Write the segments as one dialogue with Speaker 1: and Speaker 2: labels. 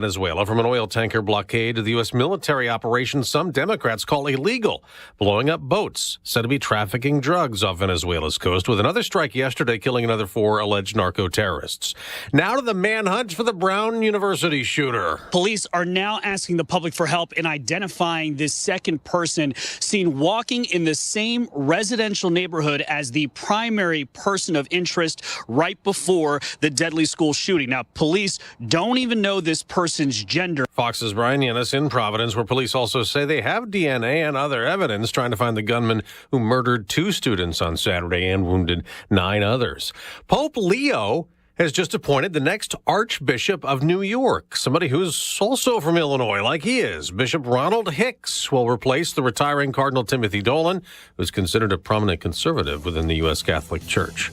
Speaker 1: Venezuela, from an oil tanker blockade to the U.S. military operation some Democrats call illegal, blowing up boats said to be trafficking drugs off Venezuela's coast, with another strike yesterday killing another 4 alleged narco-terrorists. Now to the manhunt for the Brown University shooter.
Speaker 2: Police are now asking the public for help in identifying this second person seen walking in the same residential neighborhood as the primary person of interest right before the deadly school shooting. Now, police don't even know this person's gender.
Speaker 1: Fox's Brian Yanis in Providence, where police also say they have DNA and other evidence trying to find the gunman who murdered 2 students on Saturday and wounded 9 others. Pope Leo has just appointed the next Archbishop of New York, somebody who's also from Illinois, like he is. Bishop Ronald Hicks will replace the retiring Cardinal Timothy Dolan, who's considered a prominent conservative within the U.S. Catholic Church.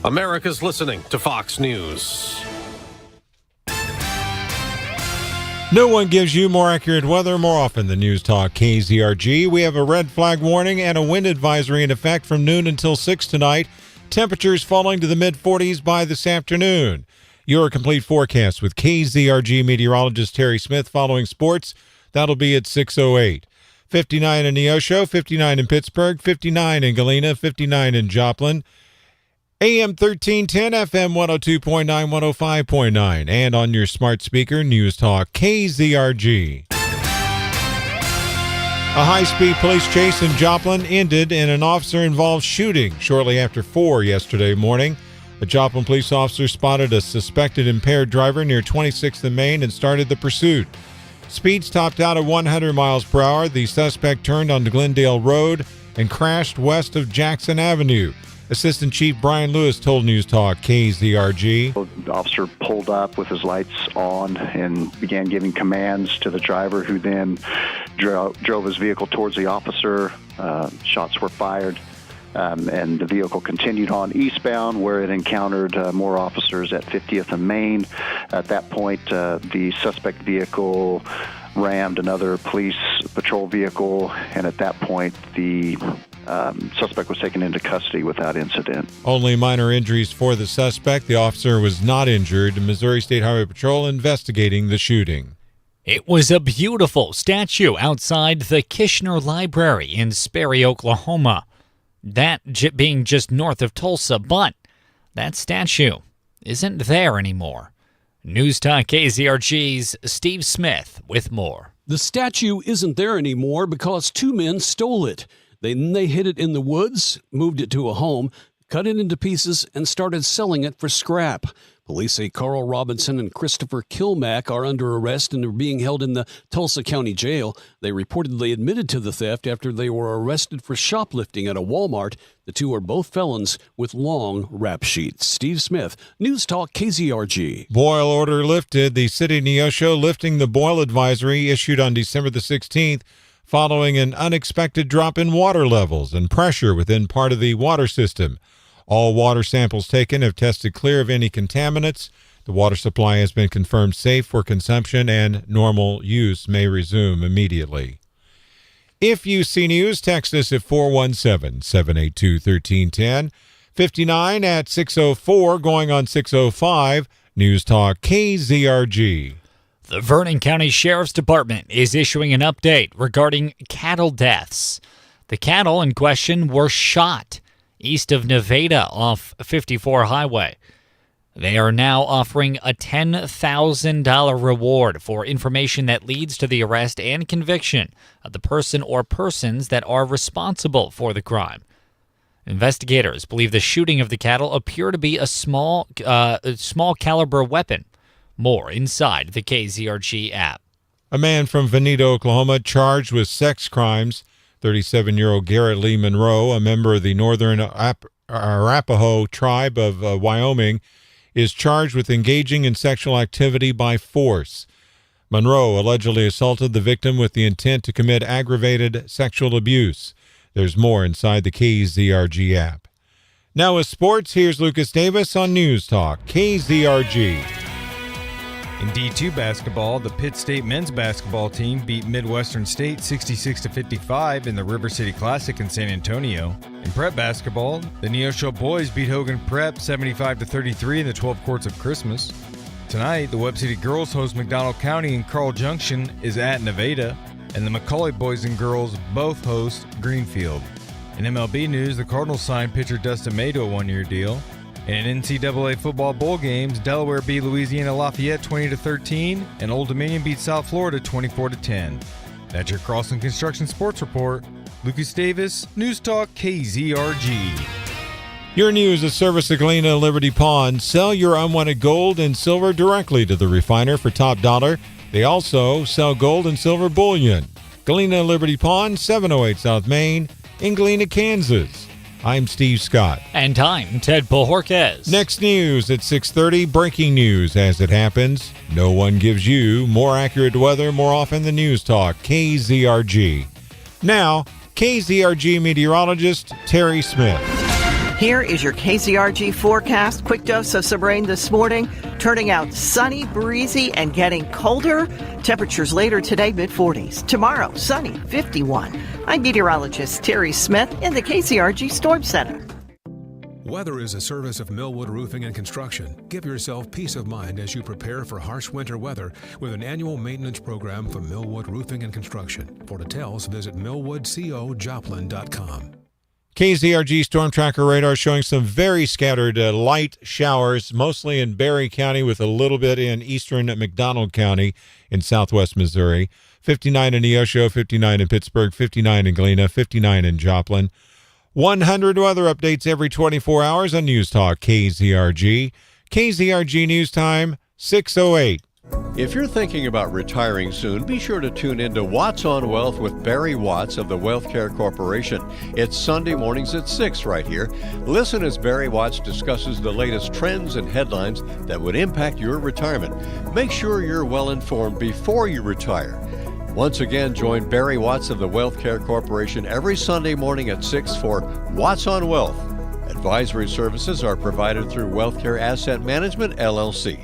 Speaker 1: America's listening to Fox News.
Speaker 3: No one gives you more accurate weather more often than News Talk KZRG. We have a red flag warning and a wind advisory in effect from noon until 6 tonight. Temperatures falling to the mid-40s by this afternoon. Your complete forecast with KZRG meteorologist Terry Smith following sports. That'll be at 6:08. 59 in Neosho, 59 in Pittsburgh, 59 in Galena, 59 in Joplin. AM 1310, FM 102.9, 105.9, and on your smart speaker, News Talk KZRG. A high-speed police chase in Joplin ended in an officer-involved shooting shortly after 4 yesterday morning. A Joplin police officer spotted a suspected impaired driver near 26th and Main and started the pursuit. Speeds topped out at 100 miles per hour. The suspect turned onto Glendale Road and crashed west of Jackson Avenue. Assistant Chief Brian Lewis told News Talk KZRG.
Speaker 4: The officer pulled up with his lights on and began giving commands to the driver, who then drove his vehicle towards the officer. Shots were fired, and the vehicle continued on eastbound, where it encountered more officers at 50th and Main. At that point, the suspect vehicle rammed another police patrol vehicle, and at that point, the suspect was taken into custody without incident.
Speaker 3: Only minor injuries for the suspect. The officer was not injured. Missouri State Highway Patrol investigating the shooting.
Speaker 5: It was a beautiful statue outside the Kishner Library in Sperry, Oklahoma. That being just north of Tulsa, but that statue isn't there anymore. News Talk KZRG's Steve Smith with more.
Speaker 6: The statue isn't there anymore because 2 men stole it. Then they hid it in the woods, moved it to a home, cut it into pieces, and started selling it for scrap. Police say Carl Robinson and Christopher Kilmack are under arrest and are being held in the Tulsa County Jail. They reportedly admitted to the theft after they were arrested for shoplifting at a Walmart. The 2 are both felons with long rap sheets. Steve Smith, News Talk KZRG.
Speaker 3: Boil order lifted. The city of Neosho lifting the boil advisory issued on December the 16th. Following an unexpected drop in water levels and pressure within part of the water system. All water samples taken have tested clear of any contaminants. The water supply has been confirmed safe for consumption, and normal use may resume immediately. If you see news, text us at 417-782-1310. 59 at 6:04, going on 6:05. News Talk KZRG.
Speaker 5: The Vernon County Sheriff's Department is issuing an update regarding cattle deaths. The cattle in question were shot east of Nevada off 54 Highway. They are now offering a $10,000 reward for information that leads to the arrest and conviction of the person or persons that are responsible for the crime. Investigators believe the shooting of the cattle appear to be a small caliber weapon. More inside the KZRG app.
Speaker 3: A man from Veneta, Oklahoma, charged with sex crimes. 37-year-old Garrett Lee Monroe, a member of the Northern Arapaho tribe of Wyoming, is charged with engaging in sexual activity by force. Monroe allegedly assaulted the victim with the intent to commit aggravated sexual abuse. There's more inside the KZRG app. Now with sports, here's Lucas Davis on News Talk KZRG.
Speaker 7: In D2 basketball, the Pitt State men's basketball team beat Midwestern State 66-55 in the River City Classic in San Antonio. In prep basketball, the Neosho boys beat Hogan Prep 75-33 in the 12 Courts of Christmas. Tonight, the Webb City girls host McDonald County and Carl Junction is at Nevada, and the McCauley boys and girls both host Greenfield. In MLB news, the Cardinals signed pitcher Dustin May to a one-year deal. And in NCAA football bowl games, Delaware beat Louisiana Lafayette 20-13, and Old Dominion beat South Florida 24-10. That's your Crossland Construction Sports Report. Lucas Davis, News Talk KZRG.
Speaker 3: Your news is service of Galena Liberty Pawn. Sell your unwanted gold and silver directly to the refiner for top dollar. They also sell gold and silver bullion. Galena Liberty Pawn, 708 South Main in Galena, Kansas. I'm Steve Scott.
Speaker 5: And I'm Ted Pojorquez.
Speaker 3: Next news at 6:30, breaking news as it happens. No one gives you more accurate weather more often than News Talk, KZRG. Now, KZRG meteorologist Terry Smith.
Speaker 8: Here is your KZRG forecast. Quick dose of some rain this morning, turning out sunny, breezy, and getting colder. Temperatures later today, mid-40s. Tomorrow, sunny, 51. I'm meteorologist Terry Smith in the KZRG Storm Center.
Speaker 9: Weather is a service of Millwood Roofing and Construction. Give yourself peace of mind as you prepare for harsh winter weather with an annual maintenance program from Millwood Roofing and Construction. For details, visit millwoodcojoplin.com.
Speaker 3: KZRG Storm Tracker radar showing some very scattered light showers, mostly in Berry County with a little bit in eastern McDonald County in southwest Missouri. 59 in Neosho, 59 in Pittsburgh, 59 in Galena, 59 in Joplin. 100 weather updates every 24 hours on News Talk KZRG. KZRG News Time, 6:08.
Speaker 10: If you're thinking about retiring soon, be sure to tune in to Watts on Wealth with Barry Watts of the Wealth Care Corporation. It's Sunday mornings at 6 right here. Listen as Barry Watts discusses the latest trends and headlines that would impact your retirement. Make sure you're well informed before you retire. Once again, join Barry Watts of the Wealth Care Corporation every Sunday morning at 6 for Watts on Wealth. Advisory services are provided through Wealth Care Asset Management, LLC.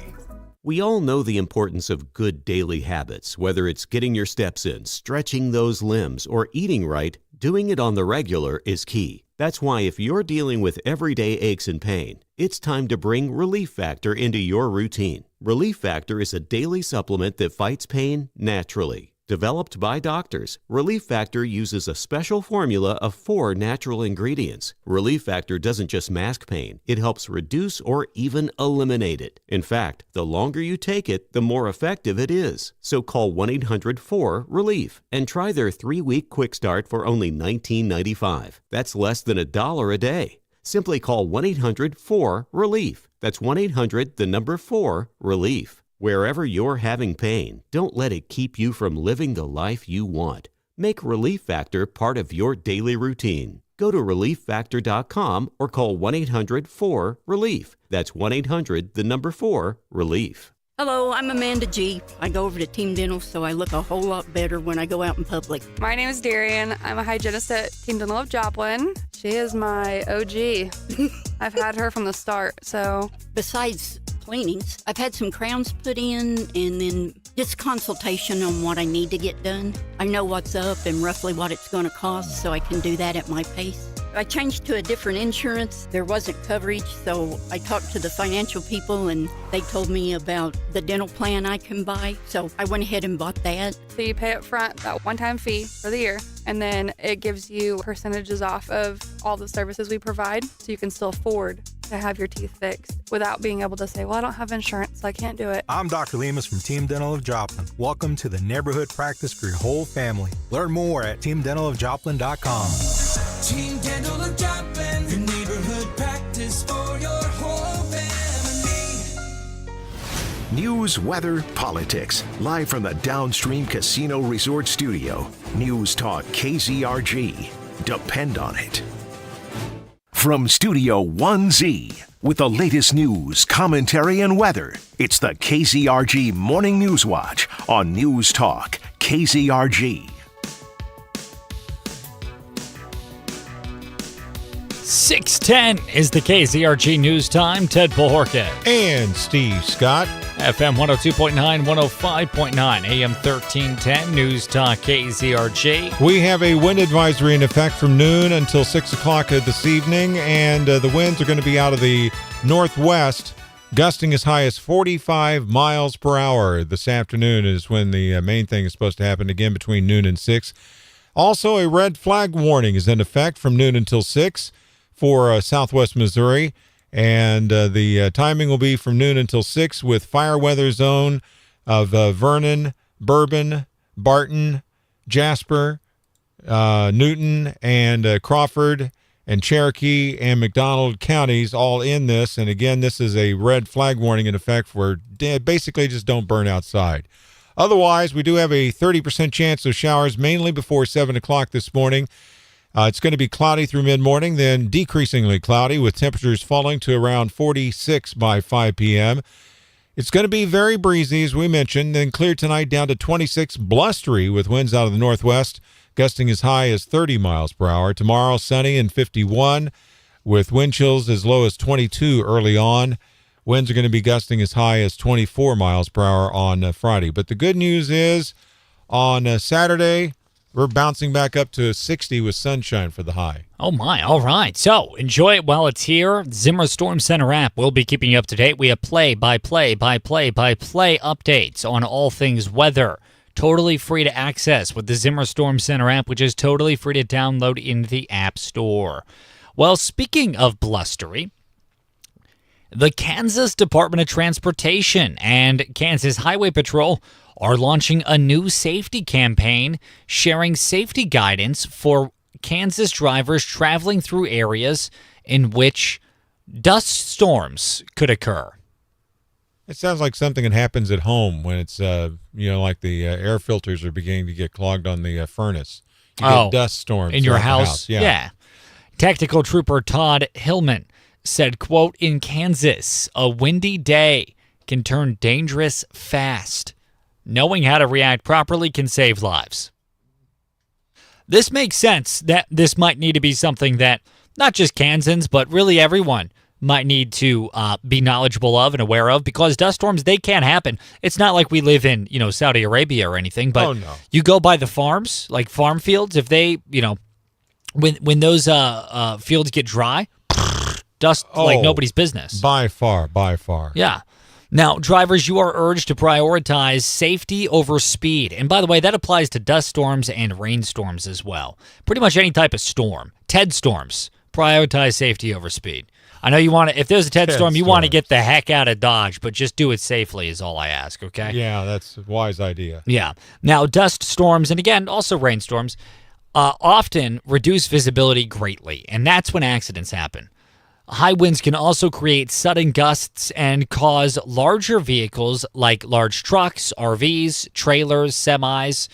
Speaker 11: We all know the importance of good daily habits, whether it's getting your steps in, stretching those limbs, or eating right. Doing it on the regular is key. That's why if you're dealing with everyday aches and pain, it's time to bring Relief Factor into your routine. Relief Factor is a daily supplement that fights pain naturally. Developed by doctors, Relief Factor uses a special formula of 4 natural ingredients. Relief Factor doesn't just mask pain, it helps reduce or even eliminate it. In fact, the longer you take it, the more effective it is. So call 1-800-4-RELIEF and try their 3-week quick start for only $19.95. That's less than $1 a day. Simply call 1-800-4-RELIEF. That's 1-800-4-RELIEF. Wherever you're having pain, don't let it keep you from living the life you want. Make Relief Factor part of your daily routine. Go to ReliefFactor.com or call 1-800-4-RELIEF. That's 1-800-4-RELIEF.
Speaker 12: Hello, I'm Amanda G. I go over to Team Dental, so I look a whole lot better when I go out in public.
Speaker 13: My name is Darian. I'm a hygienist at Team Dental of Joplin. She is my OG. I've had her from the start, so.
Speaker 12: Besides cleanings, I've had some crowns put in and then just consultation on what I need to get done. I know what's up and roughly what it's going to cost, so I can do that at my pace. I changed to a different insurance. There wasn't coverage, so I talked to the financial people and they told me about the dental plan I can buy, so I went ahead and bought that.
Speaker 13: So you pay up front that one-time fee for the year, and then it gives you percentages off of all the services we provide, so you can still afford to have your teeth fixed without being able to say, well, I don't have insurance, so I can't do it.
Speaker 14: I'm Dr. Lemus from Team Dental of Joplin. Welcome to the neighborhood practice for your whole family. Learn more at teamdentalofjoplin.com.
Speaker 15: Team Dental of Joplin, the neighborhood practice for your whole family.
Speaker 16: News, weather, politics. Live from the Downstream Casino Resort Studio. News Talk KZRG. Depend on it. From Studio 1Z, with the latest news, commentary, and weather, it's the KZRG Morning News Watch on News Talk KZRG.
Speaker 5: 6:10 is the KZRG News Time. Ted Pojorquez
Speaker 3: and Steve Scott.
Speaker 5: FM 102.9, 105.9, AM 1310, News Talk KZRG.
Speaker 3: We have a wind advisory in effect from noon until 6 o'clock this evening, and the winds are going to be out of the northwest gusting as high as 45 miles per hour. This afternoon is when the main thing is supposed to happen, again between noon and 6. Also, a red flag warning is in effect from noon until 6 for southwest Missouri, and the timing will be from noon until 6 with fire weather zone of Vernon, Bourbon, Barton, Jasper, Newton, and Crawford, and Cherokee and McDonald counties all in this. And again, this is a red flag warning in effect for basically just don't burn outside. Otherwise, we do have a 30% chance of showers mainly before 7 o'clock this morning. It's going to be cloudy through mid-morning, then decreasingly cloudy with temperatures falling to around 46 by 5 p.m. It's going to be very breezy, as we mentioned, then clear tonight down to 26, blustery with winds out of the northwest, gusting as high as 30 miles per hour. Tomorrow, sunny and 51 with wind chills as low as 22 early on. Winds are going to be gusting as high as 24 miles per hour on Friday. But the good news is on Saturday, we're bouncing back up to 60 with sunshine for the high.
Speaker 5: Oh, my. All right. So enjoy it while it's here. Zimmer Storm Center app will be keeping you up to date. We have play-by-play updates on all things weather. Totally free to access with the Zimmer Storm Center app, which is totally free to download in the App Store. Well, speaking of blustery, the Kansas Department of Transportation and Kansas Highway Patrol are launching a new safety campaign sharing safety guidance for Kansas drivers traveling through areas in which dust storms could occur.
Speaker 3: It sounds like something that happens at home when it's, like the air filters are beginning to get clogged on the furnace. You get dust storms
Speaker 5: in your
Speaker 3: throughout the
Speaker 5: house.
Speaker 3: Yeah.
Speaker 5: Tactical Trooper Todd Hillman said, quote, "In Kansas, a windy day can turn dangerous fast. Knowing how to react properly can save lives." This makes sense that this might need to be something that not just Kansans, but really everyone might need to be knowledgeable of and aware of, because dust storms, they can happen. It's not like we live in, Saudi Arabia or anything, but you go by the farms, like farm fields, if they, when those fields get dry, dust like nobody's business.
Speaker 3: By far.
Speaker 5: Yeah. Now, drivers, you are urged to prioritize safety over speed. And by the way, that applies to dust storms and rainstorms as well. Pretty much any type of storm. Ted storms, prioritize safety over speed. I know you want to, if there's a Ted storm, you want to get the heck out of Dodge, but just do it safely is all I ask, okay?
Speaker 3: Yeah, that's a wise idea.
Speaker 5: Yeah. Now, dust storms, and again, also rainstorms, often reduce visibility greatly, and that's when accidents happen. High winds can also create sudden gusts and cause larger vehicles like large trucks, RVs, trailers, semis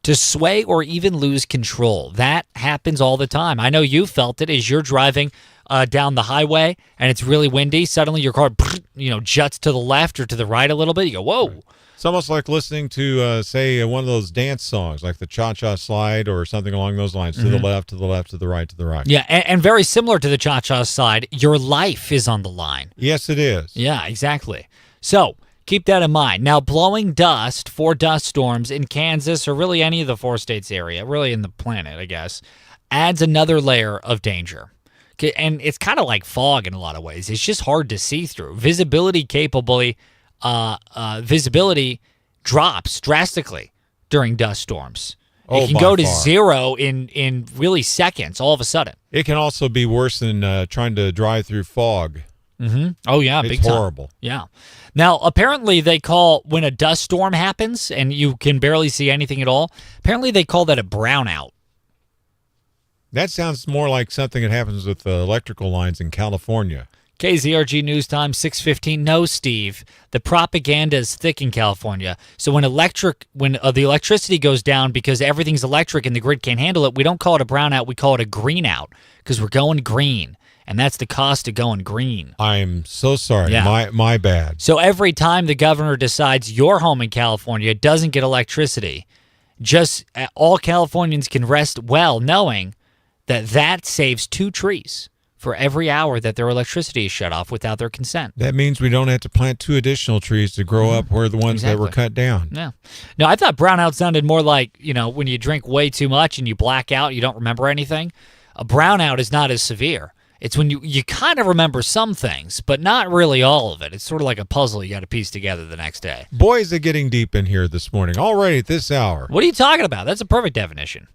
Speaker 5: to sway or even lose control. That happens all the time. I know you felt it as you're driving down the highway and it's really windy. Suddenly your car, juts to the left or to the right a little bit. You go, whoa.
Speaker 3: Right. It's almost like listening to, say, one of those dance songs, like the Cha-Cha Slide or something along those lines, to the left, to the left, to the right, to the right.
Speaker 5: Yeah, and very similar to the Cha-Cha Slide, your life is on the line.
Speaker 3: Yes, it is.
Speaker 5: Yeah, exactly. So keep that in mind. Now, blowing dust for dust storms in Kansas, or really any of the 4 states area, really in the planet, I guess, adds another layer of danger. And it's kind of like fog in a lot of ways. It's just hard to see through. Visibility drops drastically during dust storms. It can go to zero in really seconds all of a sudden.
Speaker 3: It can also be worse than trying to drive through fog.
Speaker 5: Mm-hmm. Oh, yeah, big time.
Speaker 3: It's horrible.
Speaker 5: Yeah. Now, apparently they call, when a dust storm happens and you can barely see anything at all, apparently they call that a brownout.
Speaker 3: That sounds more like something that happens with electrical lines in California.
Speaker 5: KZRG News Time 6:15. No, Steve. The propaganda is thick in California. So when the electricity goes down because everything's electric and the grid can't handle it, we don't call it a brownout. We call it a greenout because we're going green, and that's the cost of going green.
Speaker 3: I'm so sorry. Yeah. My bad.
Speaker 5: So every time the governor decides your home in California doesn't get electricity, just all Californians can rest well knowing that saves 2 trees for every hour that their electricity is shut off without their consent.
Speaker 3: That means we don't have to plant 2 additional trees to grow up where the ones that were cut down.
Speaker 5: Yeah. No, I thought brownout sounded more like, when you drink way too much and you black out, you don't remember anything. A brownout is not as severe. It's when you kind of remember some things, but not really all of it. It's sort of like a puzzle you got to piece together the next day.
Speaker 3: Boy, is it getting deep in here this morning, already at this hour.
Speaker 5: What are you talking about? That's a perfect definition.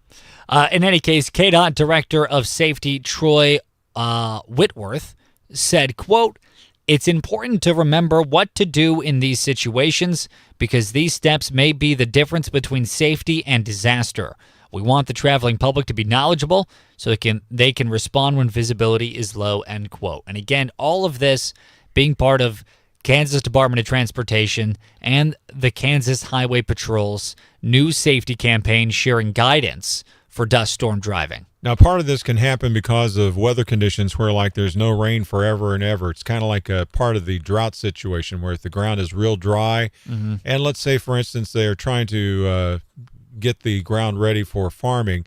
Speaker 5: In any case, KDOT Director of Safety Troy Whitworth said, quote, "It's important to remember what to do in these situations because these steps may be the difference between safety and disaster. We want the traveling public to be knowledgeable so they can respond when visibility is low," end quote. And again, all of this being part of Kansas Department of Transportation and the Kansas Highway Patrol's new safety campaign sharing guidance for dust storm driving.
Speaker 3: Now, part of this can happen because of weather conditions where, like, there's no rain forever and ever. It's kind of like a part of the drought situation where if the ground is real dry, and let's say, for instance, they are trying to get the ground ready for farming,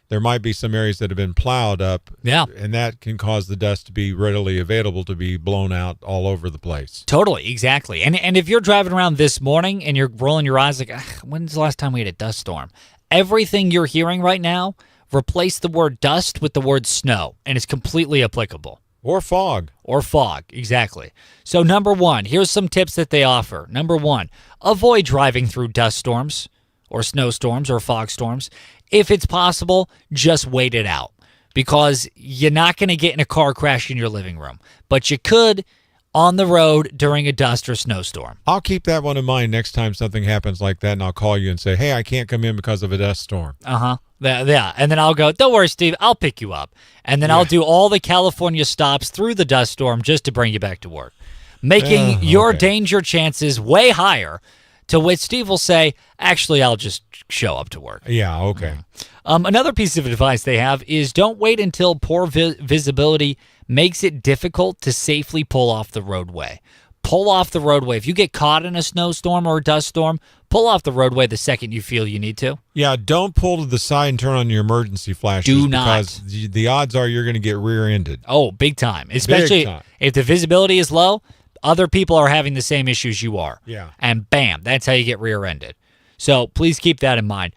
Speaker 3: there might be some areas that have been plowed up, and that can cause the dust to be readily available to be blown out all over the place.
Speaker 5: Totally, exactly. And if you're driving around this morning and you're rolling your eyes like, when's the last time we had a dust storm? Everything you're hearing right now, replace the word dust with the word snow, and it's completely applicable.
Speaker 3: Or fog.
Speaker 5: Or fog, exactly. So number one, here's some tips that they offer. Number one, avoid driving through dust storms or snowstorms or fog storms. If it's possible, just wait it out because you're not going to get in a car crash in your living room, but you could on the road during a dust or snowstorm.
Speaker 3: I'll keep that one in mind next time something happens like that, and I'll call you and say, hey, I can't come in because of a dust storm.
Speaker 5: Yeah, and then I'll go, don't worry, Steve, I'll pick you up. And then I'll do all the California stops through the dust storm just to bring you back to work, making your danger chances way higher, to which Steve will say, actually, I'll just show up to work.
Speaker 3: Yeah, okay.
Speaker 5: Another piece of advice they have is don't wait until poor visibility makes it difficult to safely pull off the roadway. Pull off the roadway. If you get caught in a snowstorm or a dust storm, pull off the roadway the second you feel you need to.
Speaker 3: Yeah, don't pull to the side and turn on your emergency flashes.
Speaker 5: Do not.
Speaker 3: Because the odds are you're going to get rear-ended.
Speaker 5: Oh, big time. Especially if the visibility is low, other people are having the same issues you are.
Speaker 3: Yeah.
Speaker 5: And bam, that's how you get rear-ended. So please keep that in mind.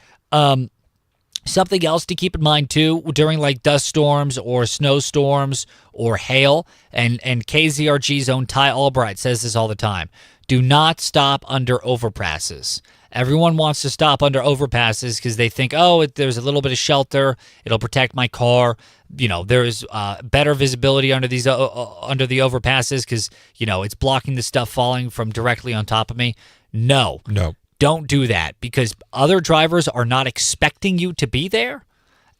Speaker 5: Something else to keep in mind, too, during like dust storms or snowstorms or hail, and KZRG's own Ty Albright says this all the time, do not stop under overpasses. Everyone wants to stop under overpasses because they think, there's a little bit of shelter, it'll protect my car. You know, there's better visibility under these under the overpasses because, it's blocking the stuff falling from directly on top of me. No. Don't do that because other drivers are not expecting you to be there,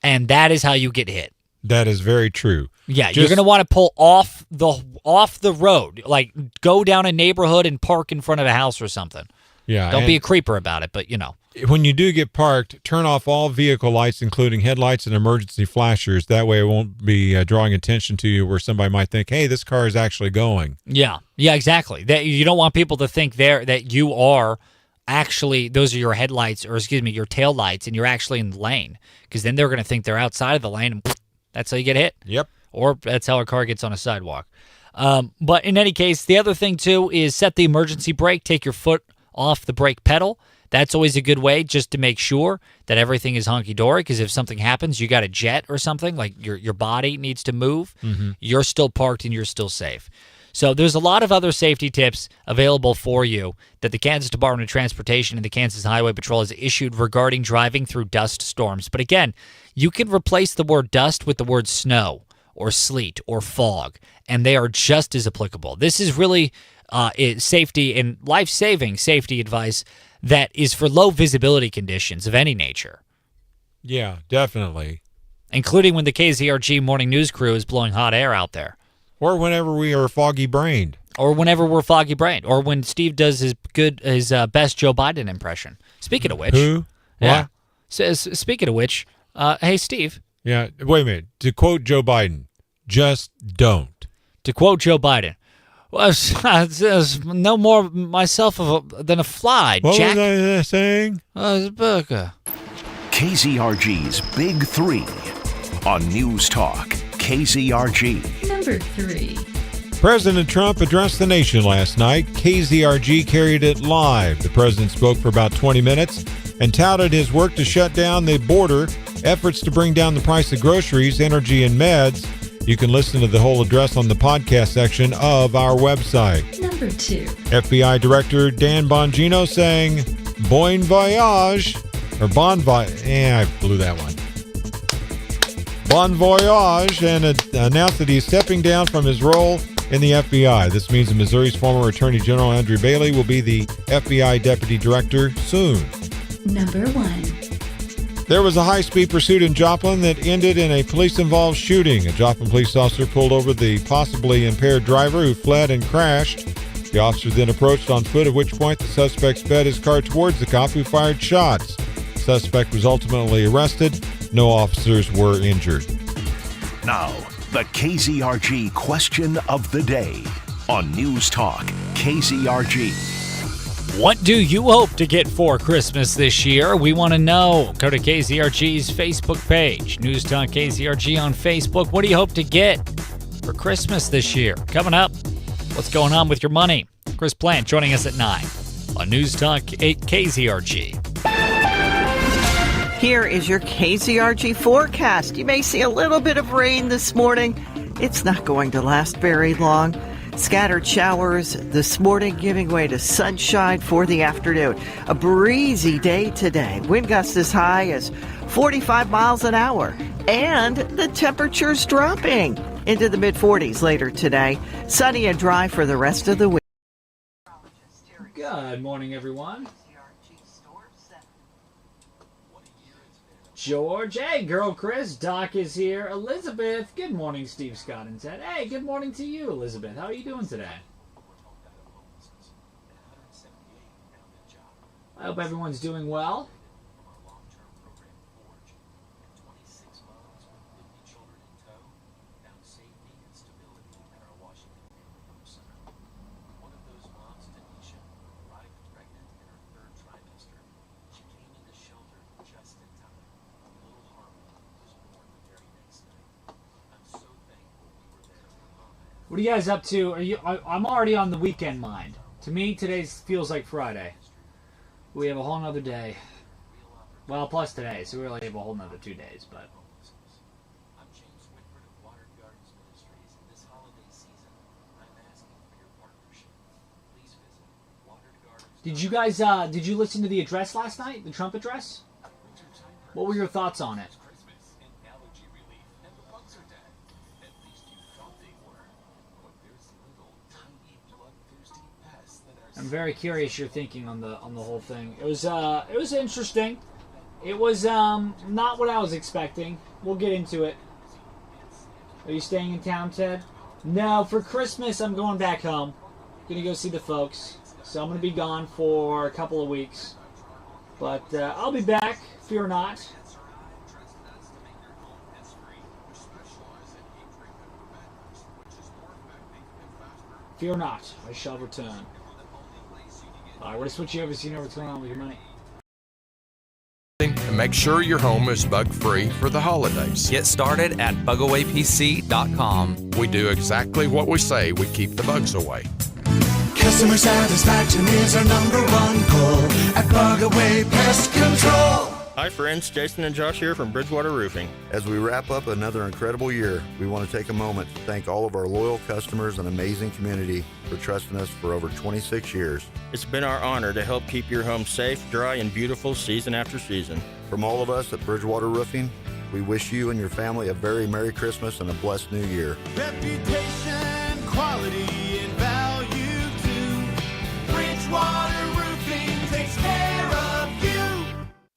Speaker 5: and that is how you get hit.
Speaker 3: That is very true.
Speaker 5: Yeah, you're going to want to pull off the road, like go down a neighborhood and park in front of a house or something.
Speaker 3: Yeah.
Speaker 5: Don't be a creeper about it, but
Speaker 3: When you do get parked, turn off all vehicle lights, including headlights and emergency flashers. That way it won't be drawing attention to you where somebody might think, hey, this car is actually going.
Speaker 5: Yeah, exactly. That you don't want people to think that you are actually, those are your headlights, or your tail lights, and you're actually in the lane, because then they're going to think they're outside of the lane, and that's how you get hit.
Speaker 3: Yep.
Speaker 5: Or that's how a car gets on a sidewalk. But in any case, the other thing, too, is set the emergency brake. Take your foot off the brake pedal. That's always a good way just to make sure that everything is hunky-dory, because if something happens, you got a jet or something, like your body needs to move, you're still parked and you're still safe. So there's a lot of other safety tips available for you that the Kansas Department of Transportation and the Kansas Highway Patrol has issued regarding driving through dust storms. But again, you can replace the word dust with the word snow or sleet or fog, and they are just as applicable. This is really safety and life-saving safety advice that is for low visibility conditions of any nature.
Speaker 3: Yeah, definitely.
Speaker 5: Including when the KZRG morning news crew is blowing hot air out there.
Speaker 3: Or whenever we are foggy-brained.
Speaker 5: Or whenever we're foggy-brained. Or when Steve does his best Joe Biden impression. Speaking of which.
Speaker 3: Who?
Speaker 5: Yeah. Speaking of which, hey, Steve.
Speaker 3: Yeah, wait a minute. To quote Joe Biden, just don't.
Speaker 5: To quote Joe Biden, no more myself than a fly, Jack.
Speaker 3: What was I saying?
Speaker 5: It's a burger.
Speaker 16: KZRG's Big Three on News Talk KZRG.
Speaker 17: Number 3.
Speaker 3: President Trump addressed the nation last night. KZRG carried it live. The president spoke for about 20 minutes and touted his work to shut down the border, efforts to bring down the price of groceries, energy, and meds. You can listen to the whole address on the podcast section of our website.
Speaker 17: Number 2.
Speaker 3: FBI Director Dan Bongino saying bon voyage, or bon voyage, I blew that one. Bon voyage, and announced that he's stepping down from his role in the FBI. This means that Missouri's former Attorney General Andrew Bailey will be the FBI Deputy Director soon.
Speaker 17: Number 1.
Speaker 3: There was a high-speed pursuit in Joplin that ended in a police-involved shooting. A Joplin police officer pulled over the possibly impaired driver who fled and crashed. The officer then approached on foot, at which point the suspect sped his car towards the cop, who fired shots. The suspect was ultimately arrested. No officers were injured.
Speaker 16: Now, the KZRG question of the day on News Talk KZRG.
Speaker 5: What do you hope to get for Christmas this year? We want to know. Go to KZRG's Facebook page, News Talk KZRG on Facebook. What do you hope to get for Christmas this year? Coming up, what's going on with your money? Chris Plant joining us at 9 on News Talk KZRG.
Speaker 8: Here is your KZRG forecast. You may see a little bit of rain this morning. It's not going to last very long. Scattered showers this morning giving way to sunshine for the afternoon. A breezy day today. Wind gusts as high as 45 miles an hour. And the temperature's dropping into the mid-40s later today. Sunny and dry for the rest of the week.
Speaker 5: Good morning, everyone. George, hey, girl Chris, Doc is here. Elizabeth, good morning, Steve Scott and Ted. Hey, good morning to you, Elizabeth. How are you doing today? I hope everyone's doing well. What are you guys up to? I'm already on the weekend mind. To me, today feels like Friday. We have a whole nother day. Well, plus today, so we really have a whole nother 2 days, but. Did you guys, did you listen to the address last night? The Trump address? What were your thoughts on it? I'm very curious your thinking on the whole thing. It was interesting. It was not what I was expecting. We'll get into it. Are you staying in town, Ted? No, for Christmas I'm going back home. Gonna go see the folks. So I'm gonna be gone for a couple of weeks. But I'll be back, fear not. Fear not, I shall return. All right, we're going to switch you over so you know what's going on with your money.
Speaker 18: And make sure your home is bug-free for the holidays.
Speaker 19: Get started at bugawaypc.com.
Speaker 18: We do exactly what we say. We keep the bugs away.
Speaker 15: Customer satisfaction is our number one goal at Bugaway Pest Control.
Speaker 20: Hi friends, Jason and Josh here from Bridgewater Roofing. As we wrap up another incredible year, we want to take a moment to thank all of our loyal customers and amazing community for trusting us for over 26 years.
Speaker 21: It's been our honor to help keep your home safe, dry, and beautiful season after season.
Speaker 20: From all of us at Bridgewater Roofing, we wish you and your family a very Merry Christmas and a blessed New Year.
Speaker 15: Reputation, quality, and value too. Bridgewater Roofing takes care of you.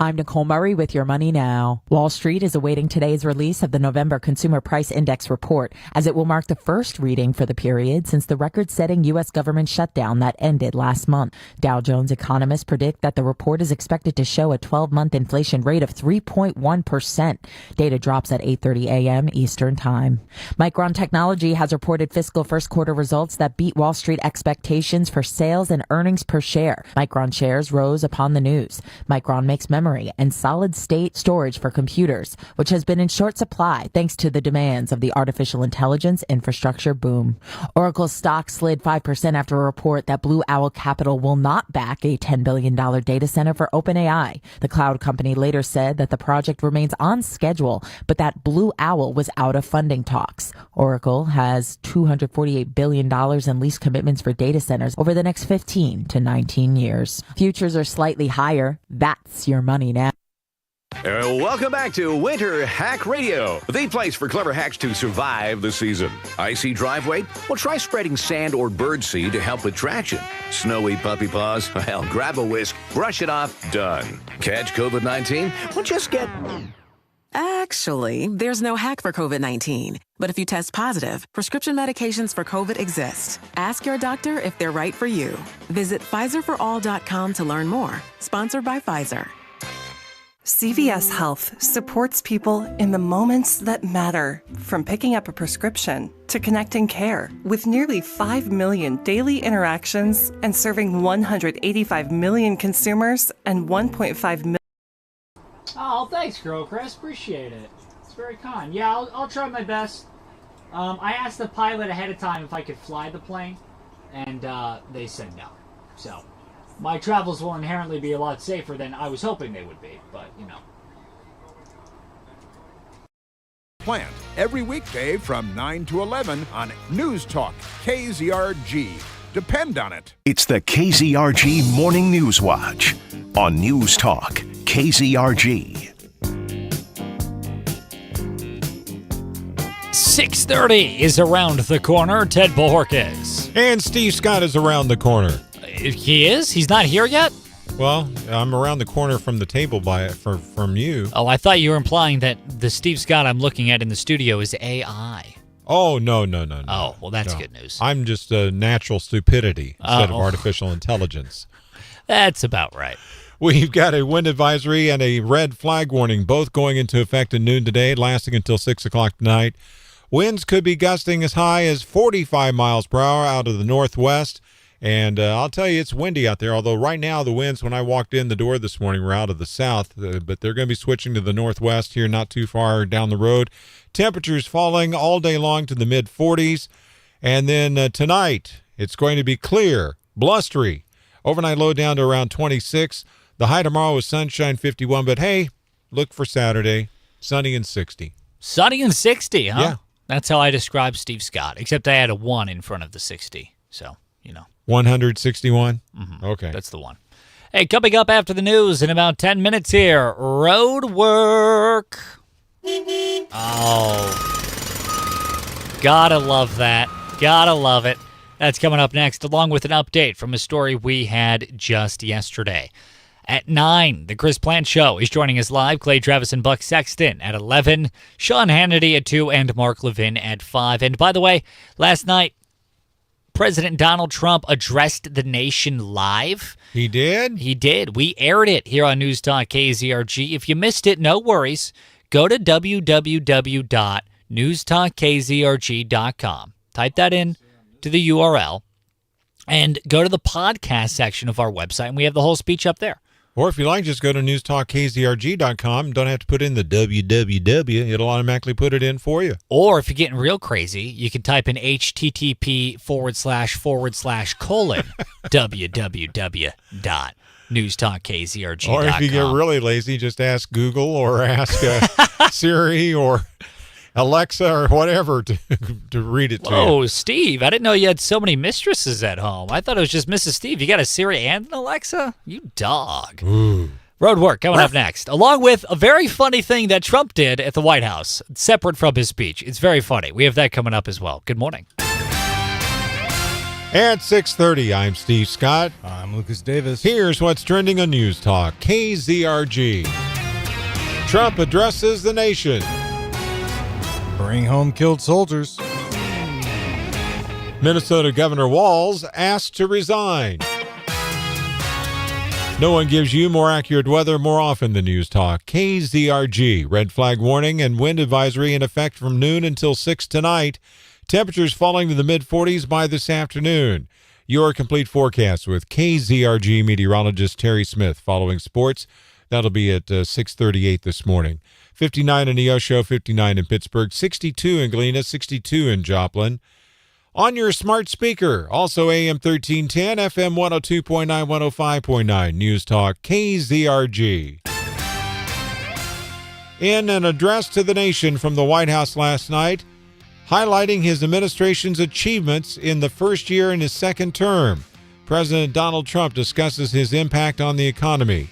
Speaker 22: I'm Nicole Murray with Your Money Now. Wall Street is awaiting today's release of the November Consumer Price Index report, as it will mark the first reading for the period since the record-setting U.S. government shutdown that ended last month. Dow Jones economists predict that the report is expected to show a 12-month inflation rate of 3.1%. Data drops at 8:30 a.m. Eastern Time. Micron Technology has reported fiscal first quarter results that beat Wall Street expectations for sales and earnings per share. Micron shares rose upon the news. Micron makes memory memory and solid-state storage for computers, which has been in short supply thanks to the demands of the artificial intelligence infrastructure boom. Oracle's stock slid 5% after a report that Blue Owl Capital will not back a $10 billion data center for OpenAI. The cloud company later said that the project remains on schedule, but that Blue Owl was out of funding talks. Oracle has $248 billion in lease commitments for data centers over the next 15 to 19 years. Futures are slightly higher. That's your money now.
Speaker 1: Welcome back to Winter Hack Radio, the place for clever hacks to survive the season. Icy driveway? Well, try spreading sand or birdseed to help with traction. Snowy puppy paws? Well, grab a whisk, brush it off, done. Catch COVID-19? Well, just get...
Speaker 2: Actually, there's no hack for COVID-19. But if you test positive, prescription medications for COVID exist. Ask your doctor if they're right for you. Visit PfizerForAll.com to learn more. Sponsored by Pfizer.
Speaker 23: CVS Health supports people in the moments that matter, from picking up a prescription to connecting care. With nearly 5 million daily interactions and serving 185 million consumers and 1.5 million.
Speaker 5: Oh, thanks, Girl Chris. Appreciate it. It's very kind. Yeah, I'll try my best. I asked the pilot ahead of time if I could fly the plane, and they said no. So my travels will inherently be a lot safer than I was hoping they would be, but, you know.
Speaker 24: Plant every weekday from 9 to 11 on News Talk KZRG. Depend on it.
Speaker 16: It's the KZRG Morning News Watch on News Talk KZRG.
Speaker 5: 6:30 is around the corner. Ted Bojorquez.
Speaker 3: And Steve Scott is around the corner.
Speaker 5: He is? He's not here yet?
Speaker 3: Well, I'm around the corner from the table from you.
Speaker 5: Oh, I thought you were implying that the Steve Scott I'm looking at in the studio is AI.
Speaker 3: Oh, no.
Speaker 5: Oh, well, that's good news.
Speaker 3: I'm just a natural stupidity instead of artificial intelligence.
Speaker 5: That's about right.
Speaker 3: We've got a wind advisory and a red flag warning, both going into effect at noon today, lasting until 6 o'clock tonight. Winds could be gusting as high as 45 miles per hour out of the northwest. And I'll tell you, it's windy out there, although right now the winds, when I walked in the door this morning, were out of the south. But they're going to be switching to the northwest here not too far down the road. Temperatures falling all day long to the mid-40s. And then tonight, it's going to be clear, blustery. Overnight low down to around 26. The high tomorrow is sunshine, 51. But, hey, look for Saturday, sunny and 60.
Speaker 5: Sunny and 60, huh?
Speaker 3: Yeah.
Speaker 5: That's how I describe Steve Scott, except I had a 1 in front of the 60. So, you know.
Speaker 3: 161?
Speaker 5: Mm-hmm.
Speaker 3: Okay.
Speaker 5: That's the one. Hey, coming up after the news in about 10 minutes here, road work. Oh. Gotta love that. Gotta love it. That's coming up next, along with an update from a story we had just yesterday. At 9, the Chris Plant Show is joining us live. Clay Travis and Buck Sexton at 11. Sean Hannity at 2 and Mark Levin at 5. And by the way, last night, President Donald Trump addressed the nation live.
Speaker 3: He did?
Speaker 5: He did. We aired it here on News Talk KZRG. If you missed it, no worries. Go to www.newstalkkzrg.com. Type that in to the URL and go to the podcast section of our website, and we have the whole speech up there.
Speaker 3: Or if you like, just go to newstalkkzrg.com. Don't have to put in the www. It'll automatically put it in for you.
Speaker 5: Or if you're getting real crazy, you can type in http://www.newstalkkzrg.com.
Speaker 3: Or if you get really lazy, just ask Google or ask Siri or Alexa or whatever to read it to you.
Speaker 5: Whoa, Steve, I didn't know you had so many mistresses at home. I thought it was just Mrs. Steve. You got a Siri and an Alexa? You dog.
Speaker 3: Ooh.
Speaker 5: Road work coming up next, along with a very funny thing that Trump did at the White House, separate from his speech. It's very funny. We have that coming up as well. Good morning.
Speaker 3: At 6:30, I'm Steve Scott.
Speaker 7: I'm Lucas Davis.
Speaker 3: Here's what's trending on News Talk KZRG. Trump addresses the nation.
Speaker 7: Bring home killed soldiers.
Speaker 3: Minnesota Governor Walz asked to resign. No one gives you more accurate weather more often than News Talk. KZRG. Red flag warning and wind advisory in effect from noon until 6 tonight. Temperatures falling to the mid-40s by this afternoon. Your complete forecast with KZRG meteorologist Terry Smith following sports. That'll be at 6:38 this morning. 59 in Neosho, 59 in Pittsburgh, 62 in Galena, 62 in Joplin. On your smart speaker, also AM 1310, FM 102.9, 105.9, News Talk, KZRG. In an address to the nation from the White House last night, highlighting his administration's achievements in the first year in his second term, President Donald Trump discusses his impact on the economy.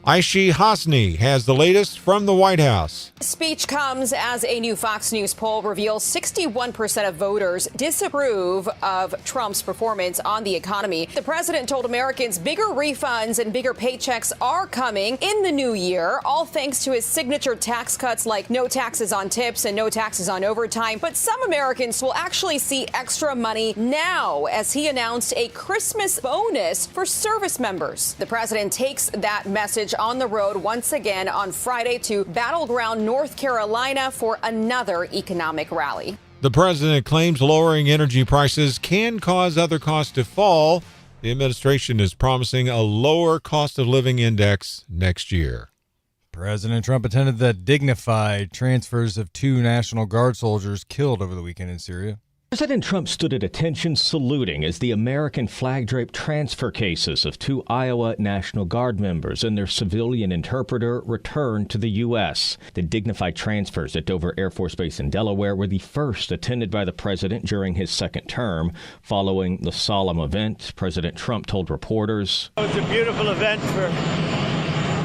Speaker 3: Aishi Hasni has the latest from the White House.
Speaker 4: The speech comes as a new Fox News poll reveals 61% of voters disapprove of Trump's performance on the economy. The president told Americans bigger refunds and bigger paychecks are coming in the new year, all thanks to his signature tax cuts like no taxes on tips and no taxes on overtime. But some Americans will actually see extra money now as he announced a Christmas bonus for service members. The president takes that message on the road once again on Friday to battleground North Carolina for another economic rally.
Speaker 3: The president claims lowering energy prices can cause other costs to fall. The administration is promising a lower cost of living index next year.
Speaker 7: President Trump attended the dignified transfers of 2 National Guard soldiers killed over the weekend in Syria.
Speaker 6: President Trump stood at attention saluting as the American flag-draped transfer cases of 2 Iowa National Guard members and their civilian interpreter returned to the U.S. The dignified transfers at Dover Air Force Base in Delaware were the first attended by the president during his second term. Following the solemn event, President Trump told reporters,
Speaker 9: "It was a beautiful event for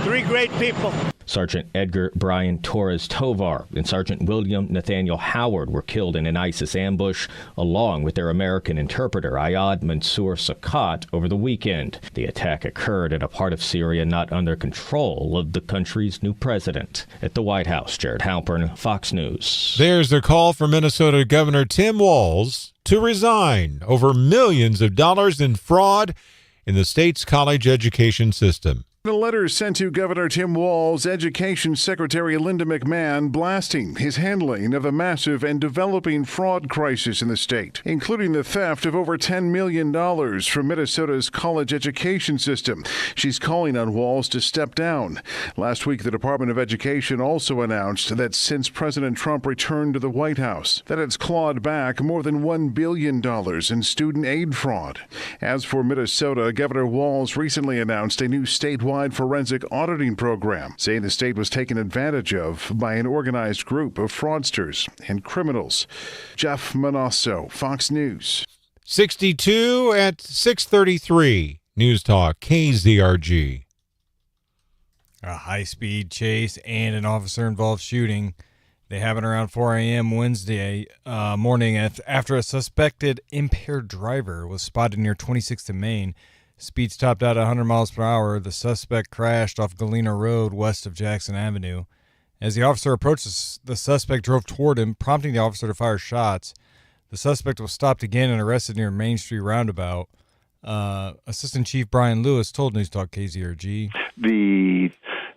Speaker 9: 3 great people."
Speaker 6: Sergeant Edgar Brian Torres Tovar and Sergeant William Nathaniel Howard were killed in an ISIS ambush, along with their American interpreter Ayad Mansour Sakat over the weekend. The attack occurred in a part of Syria not under control of the country's new president. At the White House, Jared Halpern, Fox News.
Speaker 3: There's a call for Minnesota Governor Tim Walz to resign over millions of dollars in fraud in the state's college education system.
Speaker 10: In a letter sent to Governor Tim Walz, Education Secretary Linda McMahon blasting his handling of a massive and developing fraud crisis in the state, including the theft of over $10 million from Minnesota's college education system. She's calling on Walz to step down. Last week, the Department of Education also announced that since President Trump returned to the White House, that it's clawed back more than $1 billion in student aid fraud. As for Minnesota, Governor Walz recently announced a new statewide forensic auditing program, saying the state was taken advantage of by an organized group of fraudsters and criminals. Jeff Manasso, Fox News.
Speaker 3: 62 at 6:33. News Talk, KZRG.
Speaker 7: A high-speed chase and an officer-involved shooting. They happened around 4 a.m. Wednesday morning after a suspected impaired driver was spotted near 26th and Main. Speeds topped out at 100 miles per hour. The suspect crashed off Galena Road west of Jackson Avenue. As the officer approached, the suspect drove toward him, prompting the officer to fire shots. The suspect was stopped again and arrested near Main Street Roundabout. Assistant Chief Brian Lewis told News Talk KZRG.
Speaker 25: The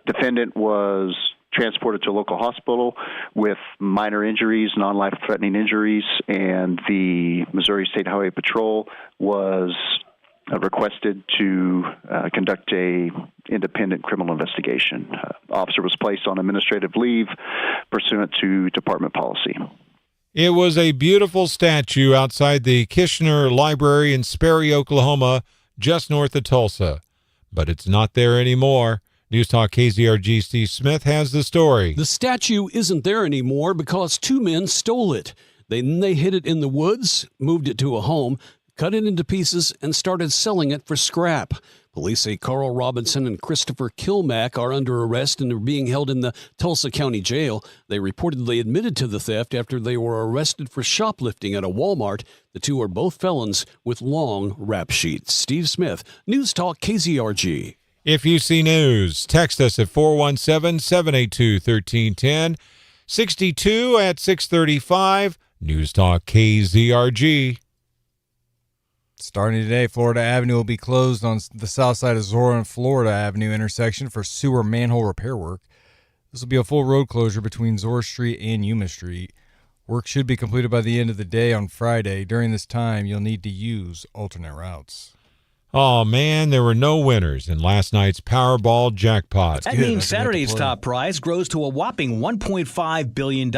Speaker 25: defendant was transported to a local hospital with minor injuries, non-life-threatening injuries, and the Missouri State Highway Patrol was requested to conduct a independent criminal investigation. Officer was placed on administrative leave pursuant to department policy.
Speaker 3: It was a beautiful statue outside the Kishner Library in Sperry, Oklahoma, just north of Tulsa. But it's not there anymore. News Talk KZRG Steve Smith has the story.
Speaker 26: The statue isn't there anymore because 2 men stole it. They hid it in the woods, moved it to a home, cut it into pieces, and started selling it for scrap. Police say Carl Robinson and Christopher Kilmack are under arrest and are being held in the Tulsa County Jail. They reportedly admitted to the theft after they were arrested for shoplifting at a Walmart. The 2 are both felons with long rap sheets. Steve Smith, News Talk KZRG.
Speaker 3: If you see news, text us at 417-782-1310. 62 at 6:35. News Talk KZRG.
Speaker 7: Starting today, Florida Avenue will be closed on the south side of Zora and Florida Avenue intersection for sewer manhole repair work. This will be a full road closure between Zora Street and Yuma Street. Work should be completed by the end of the day on Friday. During this time, you'll need to use alternate routes.
Speaker 3: Oh, man, there were no winners in last night's Powerball jackpot.
Speaker 8: That means Saturday's top prize grows to a whopping $1.5 billion,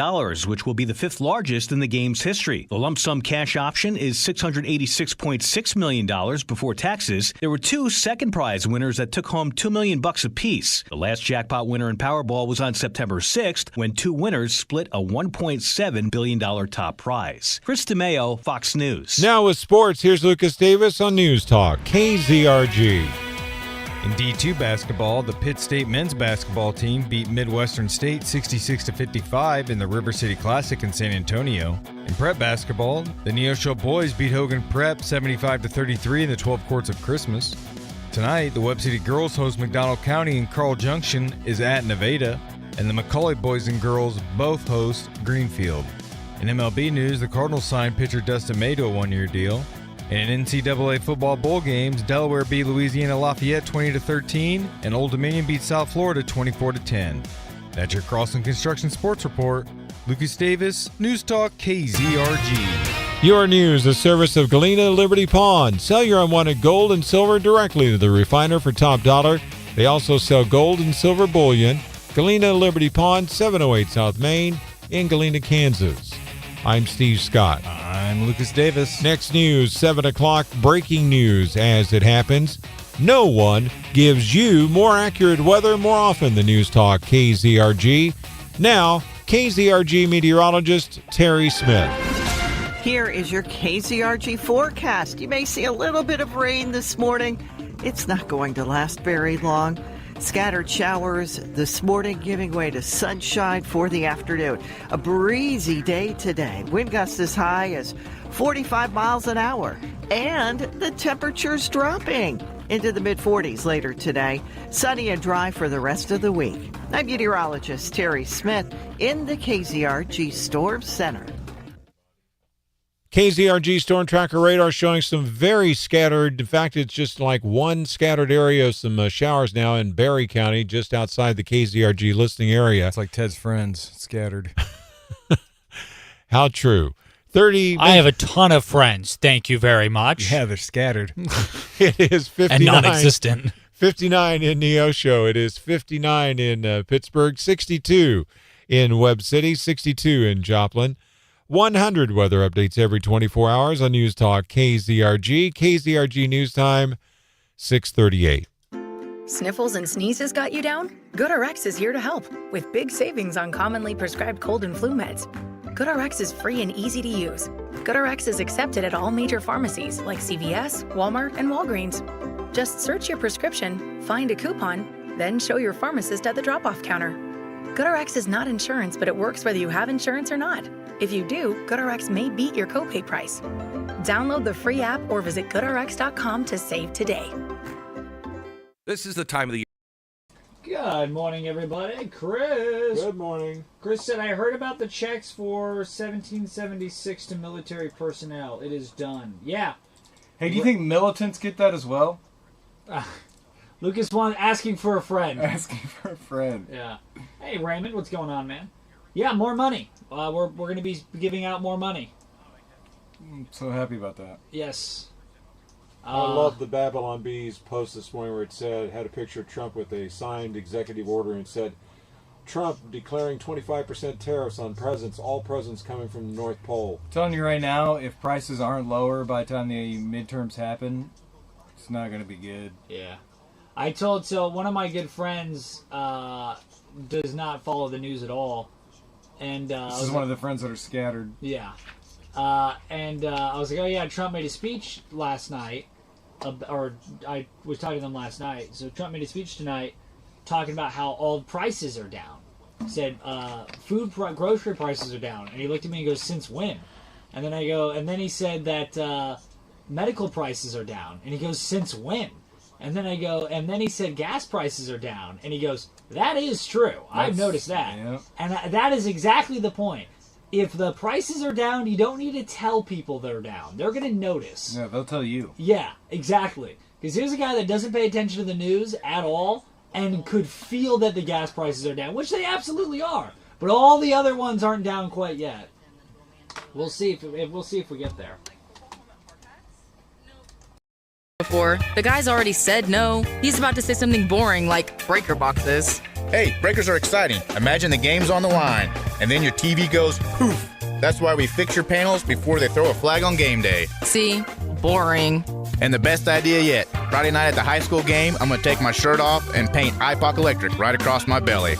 Speaker 8: which will be the fifth largest in the game's history. The lump sum cash option is $686.6 million before taxes. There were two second prize winners that took home $2 million apiece. The last jackpot winner in Powerball was on September 6th, when two winners split a $1.7 billion top prize. Chris DeMeo, Fox News.
Speaker 3: Now with sports, here's Lucas Davis on News Talk, KZRG.
Speaker 7: In D2 basketball, the Pitt State men's basketball team beat Midwestern State 66-55 in the River City Classic in San Antonio. In prep basketball, the Neosho boys beat Hogan Prep 75-33 in the 12 Courts of Christmas. Tonight, the Webb City girls host McDonald County, and Carl Junction is at Nevada, and the McCauley boys and girls both host Greenfield. In MLB news, the Cardinals signed pitcher Dustin May to a one-year deal. And in NCAA football bowl games, Delaware beat Louisiana Lafayette 20-13, and Old Dominion beat South Florida 24-10. That's your Crossland Construction Sports Report. Lucas Davis, News Talk KZRG.
Speaker 3: Your news, a service of Galena Liberty Pawn. Sell your unwanted gold and silver directly to the refiner for top dollar. They also sell gold and silver bullion. Galena Liberty Pawn, 708 South Main in Galena, Kansas. I'm Steve Scott.
Speaker 7: I'm Lucas Davis.
Speaker 3: Next news, 7 o'clock, breaking news as it happens. No one gives you more accurate weather more often than News Talk KZRG. Now, KZRG meteorologist Terry Smith.
Speaker 11: Here is your KZRG forecast. You may see a little bit of rain this morning. It's not going to last very long. Scattered showers this morning giving way to sunshine for the afternoon. A breezy day today. Wind gusts as high as 45 miles an hour. And the temperature's dropping into the mid-40s later today. Sunny and dry for the rest of the week. I'm meteorologist Terry Smith in the KZRG Storm Center.
Speaker 3: KZRG Storm Tracker radar showing some very scattered. In fact, it's just like one scattered area of some showers now in Barry County, just outside the KZRG listing area.
Speaker 7: It's like Ted's friends, scattered.
Speaker 3: How true. 30.
Speaker 5: I have a ton of friends. Thank you very much.
Speaker 7: Yeah, they're scattered.
Speaker 3: It is 59.
Speaker 5: And non-existent.
Speaker 3: 59 in Neosho. It is 59 in Pittsburgh, 62 in Webb City, 62 in Joplin. 100 weather updates every 24 hours on News Talk KZRG. KZRG News Time, 6:38.
Speaker 12: Sniffles and sneezes got you down? GoodRx is here to help with big savings on commonly prescribed cold and flu meds. GoodRx is free and easy to use. GoodRx is accepted at all major pharmacies like CVS, Walmart, and Walgreens. Just search your prescription, find a coupon, then show your pharmacist at the drop-off counter. GoodRx is not insurance, but it works whether you have insurance or not. If you do, GoodRx may beat your copay price. Download the free app or visit GoodRx.com to save today.
Speaker 13: This is the time of the year.
Speaker 14: Good morning, everybody. Chris.
Speaker 3: Good morning.
Speaker 14: Chris said, I heard about the checks for 1776 to military personnel. It is done. Yeah.
Speaker 17: Hey, do you think militants get that as well?
Speaker 14: Lucas asking for a friend.
Speaker 17: Asking for a friend.
Speaker 14: Yeah. Hey, Raymond, what's going on, man? Yeah, more money. We're going to be giving out more money.
Speaker 17: I'm so happy about that.
Speaker 14: Yes.
Speaker 3: I love the Babylon Bees post this morning where it had a picture of Trump with a signed executive order and said, Trump declaring 25% tariffs on presents, all presents coming from the North Pole.
Speaker 17: I'm telling you right now, if prices aren't lower by the time the midterms happen, it's not going to be good.
Speaker 14: Yeah. One of my good friends does not follow the news at all. And
Speaker 17: this is one of the friends that are scattered.
Speaker 14: Yeah. I was like, oh yeah, Trump made a speech last night, or I was talking to them last night. So Trump made a speech tonight talking about how all prices are down. Said grocery prices are down. And he looked at me and goes, since when? And then he said that medical prices are down. And he goes, since when? And then he said gas prices are down. And he goes, that is true. I've noticed that. Yeah. And that is exactly the point. If the prices are down, you don't need to tell people they're down. They're going to notice.
Speaker 17: Yeah, they'll tell you.
Speaker 14: Yeah, exactly. Because here's a guy that doesn't pay attention to the news at all and could feel that the gas prices are down, which they absolutely are. But all the other ones aren't down quite yet. We'll see if we get there.
Speaker 15: before. The guy's already said no. He's about to say something boring like breaker boxes.
Speaker 18: Hey, breakers are exciting. Imagine the game's on the line, and then your TV goes poof. That's why we fix your panels before they throw a flag on game day.
Speaker 15: See? Boring.
Speaker 18: And the best idea yet, Friday night at the high school game, I'm going to take my shirt off and paint IPOC Electric right across my belly.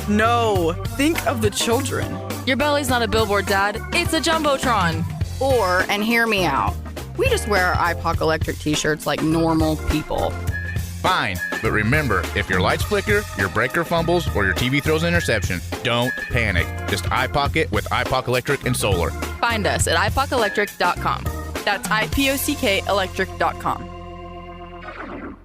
Speaker 15: No. Think of the children. Your belly's not a billboard, Dad. It's a Jumbotron.
Speaker 19: Or, and hear me out, we just wear our IPOC Electric t-shirts like normal people.
Speaker 18: Fine, but remember, if your lights flicker, your breaker fumbles, or your TV throws an interception, don't panic. Just IPOC it with IPOC Electric and Solar.
Speaker 15: Find us at ipocelectric.com. That's IPOCK electric.com.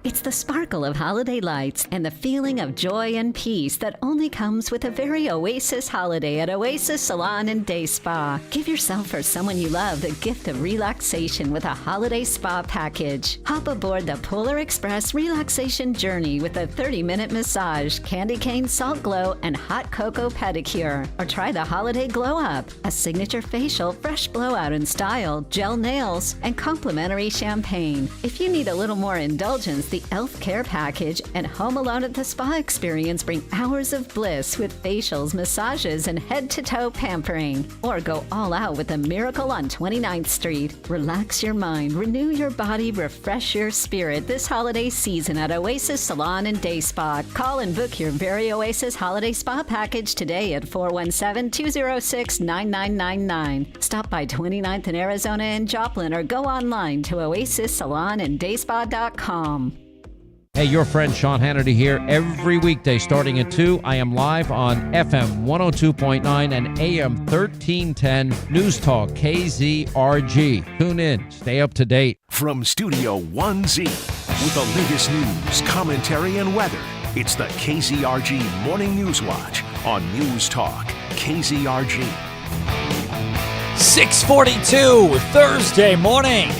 Speaker 20: It's the sparkle of holiday lights and the feeling of joy and peace that only comes with a very Oasis holiday at Oasis Salon and Day Spa. Give yourself or someone you love the gift of relaxation with a holiday spa package. Hop aboard the Polar Express relaxation journey with a 30-minute massage, candy cane salt glow, and hot cocoa pedicure. Or try the holiday glow up, a signature facial, fresh blowout in style, gel nails, and complimentary champagne. If you need a little more indulgence, the Elf Care Package and Home Alone at the Spa experience bring hours of bliss with facials, massages, and head-to-toe pampering. Or go all out with a Miracle on 29th Street. Relax your mind, renew your body, refresh your spirit this holiday season at Oasis Salon and Day Spa. Call and book your very Oasis Holiday Spa package today at 417-206-9999. Stop by 29th in Arizona and Joplin or go online to oasissalonanddayspa.com.
Speaker 21: Hey, your friend Sean Hannity here. Every weekday starting at 2, I am live on FM 102.9 and AM 1310 News Talk KZRG. Tune in. Stay up to date.
Speaker 16: From Studio 1Z, with the latest news, commentary, and weather, it's the KZRG Morning News Watch on News Talk KZRG.
Speaker 5: 6:42 Thursday morning.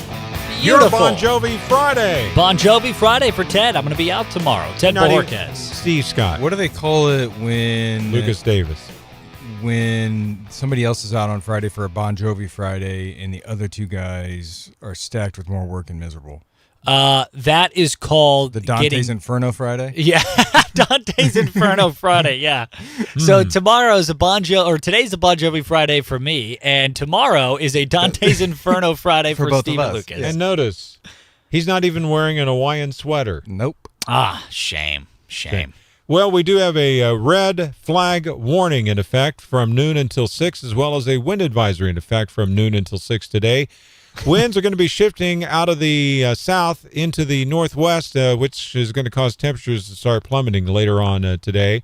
Speaker 5: Beautiful.
Speaker 3: Bon Jovi Friday.
Speaker 5: Bon Jovi Friday for Ted. I'm going to be out tomorrow. Ted Borges.
Speaker 3: Steve Scott.
Speaker 7: What do they call it when
Speaker 3: Lucas Davis.
Speaker 7: When somebody else is out on Friday for a Bon Jovi Friday and the other two guys are stacked with more work and miserable?
Speaker 5: That is called
Speaker 7: the Dante's Inferno Friday.
Speaker 5: Yeah, Dante's Inferno Friday. Yeah. So tomorrow's today's a Bon Jovi Friday for me, and tomorrow is a Dante's Inferno Friday for
Speaker 7: both
Speaker 5: Stephen
Speaker 7: of us.
Speaker 5: Lucas.
Speaker 3: And notice, he's not even wearing an Hawaiian sweater.
Speaker 7: Nope.
Speaker 5: Shame.
Speaker 3: Well, we do have a red flag warning in effect from noon until 6, as well as a wind advisory in effect from noon until 6 today. Winds are going to be shifting out of the south into the northwest, which is going to cause temperatures to start plummeting later on today.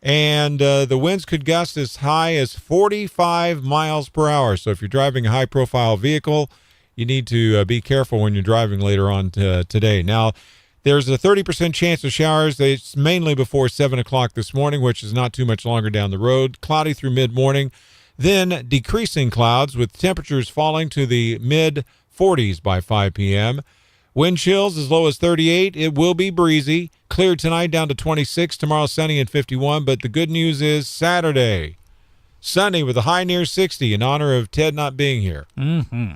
Speaker 3: And the winds could gust as high as 45 miles per hour. So if you're driving a high-profile vehicle, you need to be careful when you're driving later on today. Now, there's a 30% chance of showers. It's mainly before 7 o'clock this morning, which is not too much longer down the road. Cloudy through mid-morning. Then decreasing clouds with temperatures falling to the mid-40s by 5 p.m. Wind chills as low as 38. It will be breezy. Clear tonight down to 26. Tomorrow sunny and 51. But the good news is Saturday, sunny with a high near 60 in honor of Ted not being here.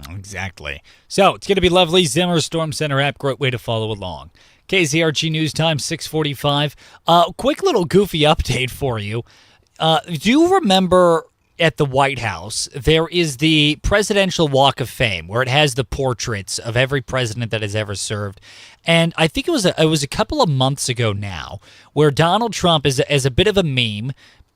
Speaker 5: Exactly. So it's going to be lovely. Zimmer Storm Center app. Great way to follow along. KZRG News Time, 6:45. Quick little goofy update for you. Do you remember at the White House, there is the Presidential Walk of Fame where it has the portraits of every president that has ever served. And I think it was a couple of months ago now where Donald Trump, as a bit of a meme,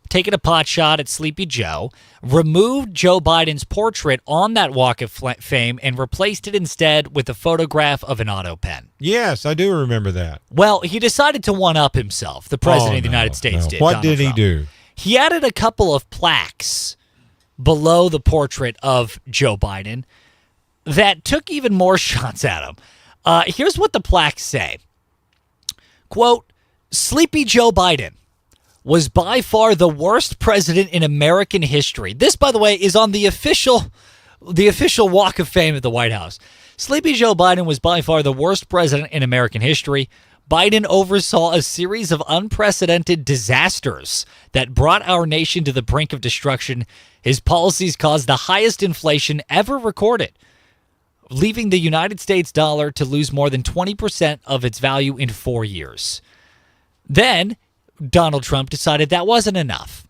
Speaker 5: taking a pot shot at Sleepy Joe, removed Joe Biden's portrait on that Walk of Fame and replaced it instead with a photograph of an auto pen.
Speaker 3: Yes, I do remember that.
Speaker 5: Well, he decided to one-up himself, the president of the United States did.
Speaker 3: What did he do?
Speaker 5: He added a couple of plaques below the portrait of Joe Biden that took even more shots at him. Here's what the plaques say. Quote, Sleepy Joe Biden was by far the worst president in American history. This, by the way, is on the official Walk of Fame at the White House. Sleepy Joe Biden was by far the worst president in American history. Biden oversaw a series of unprecedented disasters that brought our nation to the brink of destruction. His policies caused the highest inflation ever recorded. leaving the United States dollar to lose more than 20% of its value in 4 years. Then Donald Trump decided that wasn't enough.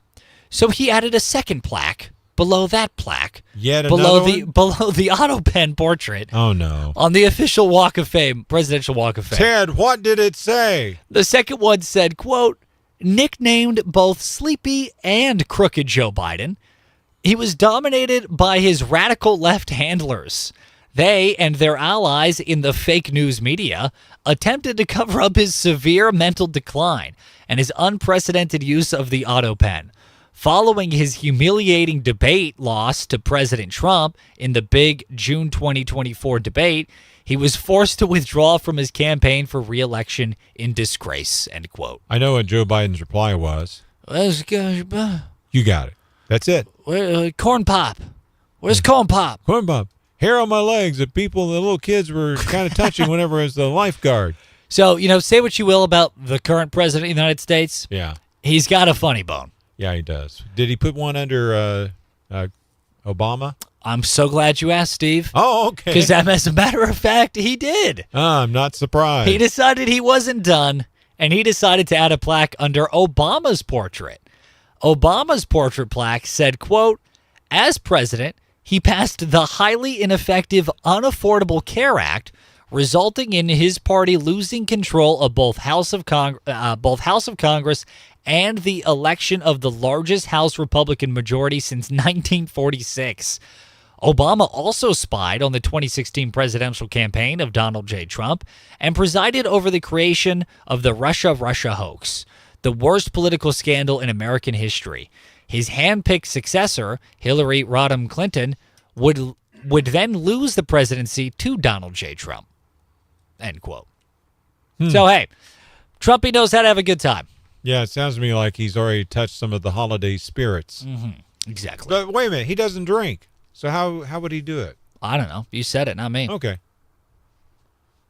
Speaker 5: So he added a second plaque below that plaque.
Speaker 3: Yet
Speaker 5: below
Speaker 3: another
Speaker 5: below the Otto Penn portrait.
Speaker 3: Oh, no.
Speaker 5: On the official Walk of Fame, Presidential Walk of Fame.
Speaker 3: Ted, what did it say?
Speaker 5: The second one said, quote, nicknamed both Sleepy and Crooked Joe Biden, he was dominated by his radical left handlers. They and their allies in the fake news media attempted to cover up his severe mental decline and his unprecedented use of the Otto Pen. Following his humiliating debate loss to President Trump in the big June 2024 debate, he was forced to withdraw from his campaign for re-election in disgrace, end quote.
Speaker 3: I know what Joe Biden's reply was. You got it. That's it.
Speaker 5: Corn Pop. Where's Corn Pop?
Speaker 3: Corn Pop. Hair on my legs that the little kids were kind of touching whenever it was the lifeguard.
Speaker 5: So, say what you will about the current president of the United States.
Speaker 3: Yeah.
Speaker 5: He's got a funny bone.
Speaker 3: Yeah, he does. Did he put one under Obama?
Speaker 5: I'm so glad you asked, Steve.
Speaker 3: Oh, okay.
Speaker 5: Because as a matter of fact, he did.
Speaker 3: I'm not surprised.
Speaker 5: He decided he wasn't done, and he decided to add a plaque under Obama's portrait. Obama's portrait plaque said, quote, as president, he passed the highly ineffective Unaffordable Care Act, resulting in his party losing control of both House of Congress and the election of the largest House Republican majority since 1946. Obama also spied on the 2016 presidential campaign of Donald J. Trump and presided over the creation of the Russia hoax, the worst political scandal in American history. His hand-picked successor, Hillary Rodham Clinton, would then lose the presidency to Donald J. Trump. End quote. So, hey, Trumpy knows how to have a good time.
Speaker 3: Yeah, it sounds to me like he's already touched some of the holiday spirits.
Speaker 5: Mm-hmm. Exactly.
Speaker 3: But wait a minute, he doesn't drink. So how would he do it?
Speaker 5: I don't know. You said it, not me.
Speaker 3: Okay.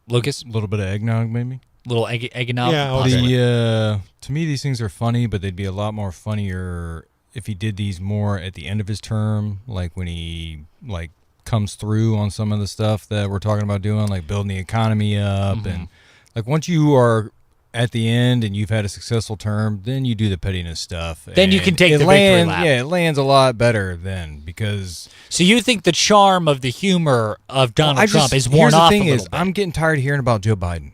Speaker 5: Lucas?
Speaker 7: A little bit of eggnog, maybe.
Speaker 5: Little eggnog?
Speaker 3: Yeah, okay.
Speaker 7: To me, these things are funny, but they'd be a lot more funnier if he did these more at the end of his term, like when he comes through on some of the stuff that we're talking about doing, like building the economy up. And like once you are at the end and you've had a successful term, then you do the pettiness stuff.
Speaker 5: Then you can take the victory lap.
Speaker 7: Yeah, it lands a lot better then because...
Speaker 5: So you think the charm of the humor of Donald Trump is worn off a little bit?
Speaker 7: I'm getting tired of hearing about Joe Biden.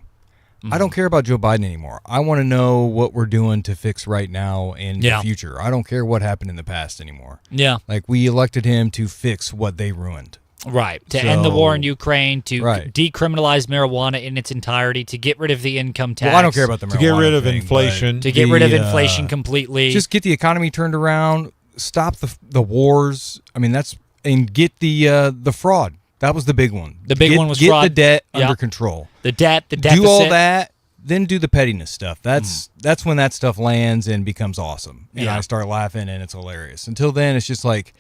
Speaker 7: I don't care about Joe Biden anymore. I want to know what we're doing to fix right now and the future. I don't care what happened in the past anymore.
Speaker 5: Yeah.
Speaker 7: Like, we elected him to fix what they ruined.
Speaker 5: Right. To end the war in Ukraine, to decriminalize marijuana in its entirety, to get rid of the income tax.
Speaker 7: Well, I don't care about the marijuana
Speaker 3: to get rid of
Speaker 7: thing,
Speaker 3: inflation.
Speaker 5: To get rid of inflation completely.
Speaker 7: Just get the economy turned around, stop the wars. I mean, and get the fraud. That was the big one.
Speaker 5: The big one was
Speaker 7: get
Speaker 5: fraud.
Speaker 7: The debt under control.
Speaker 5: The deficit.
Speaker 7: Do all that, then do the pettiness stuff. That's when that stuff lands and becomes awesome. And I start laughing and it's hilarious. Until then, it's just like,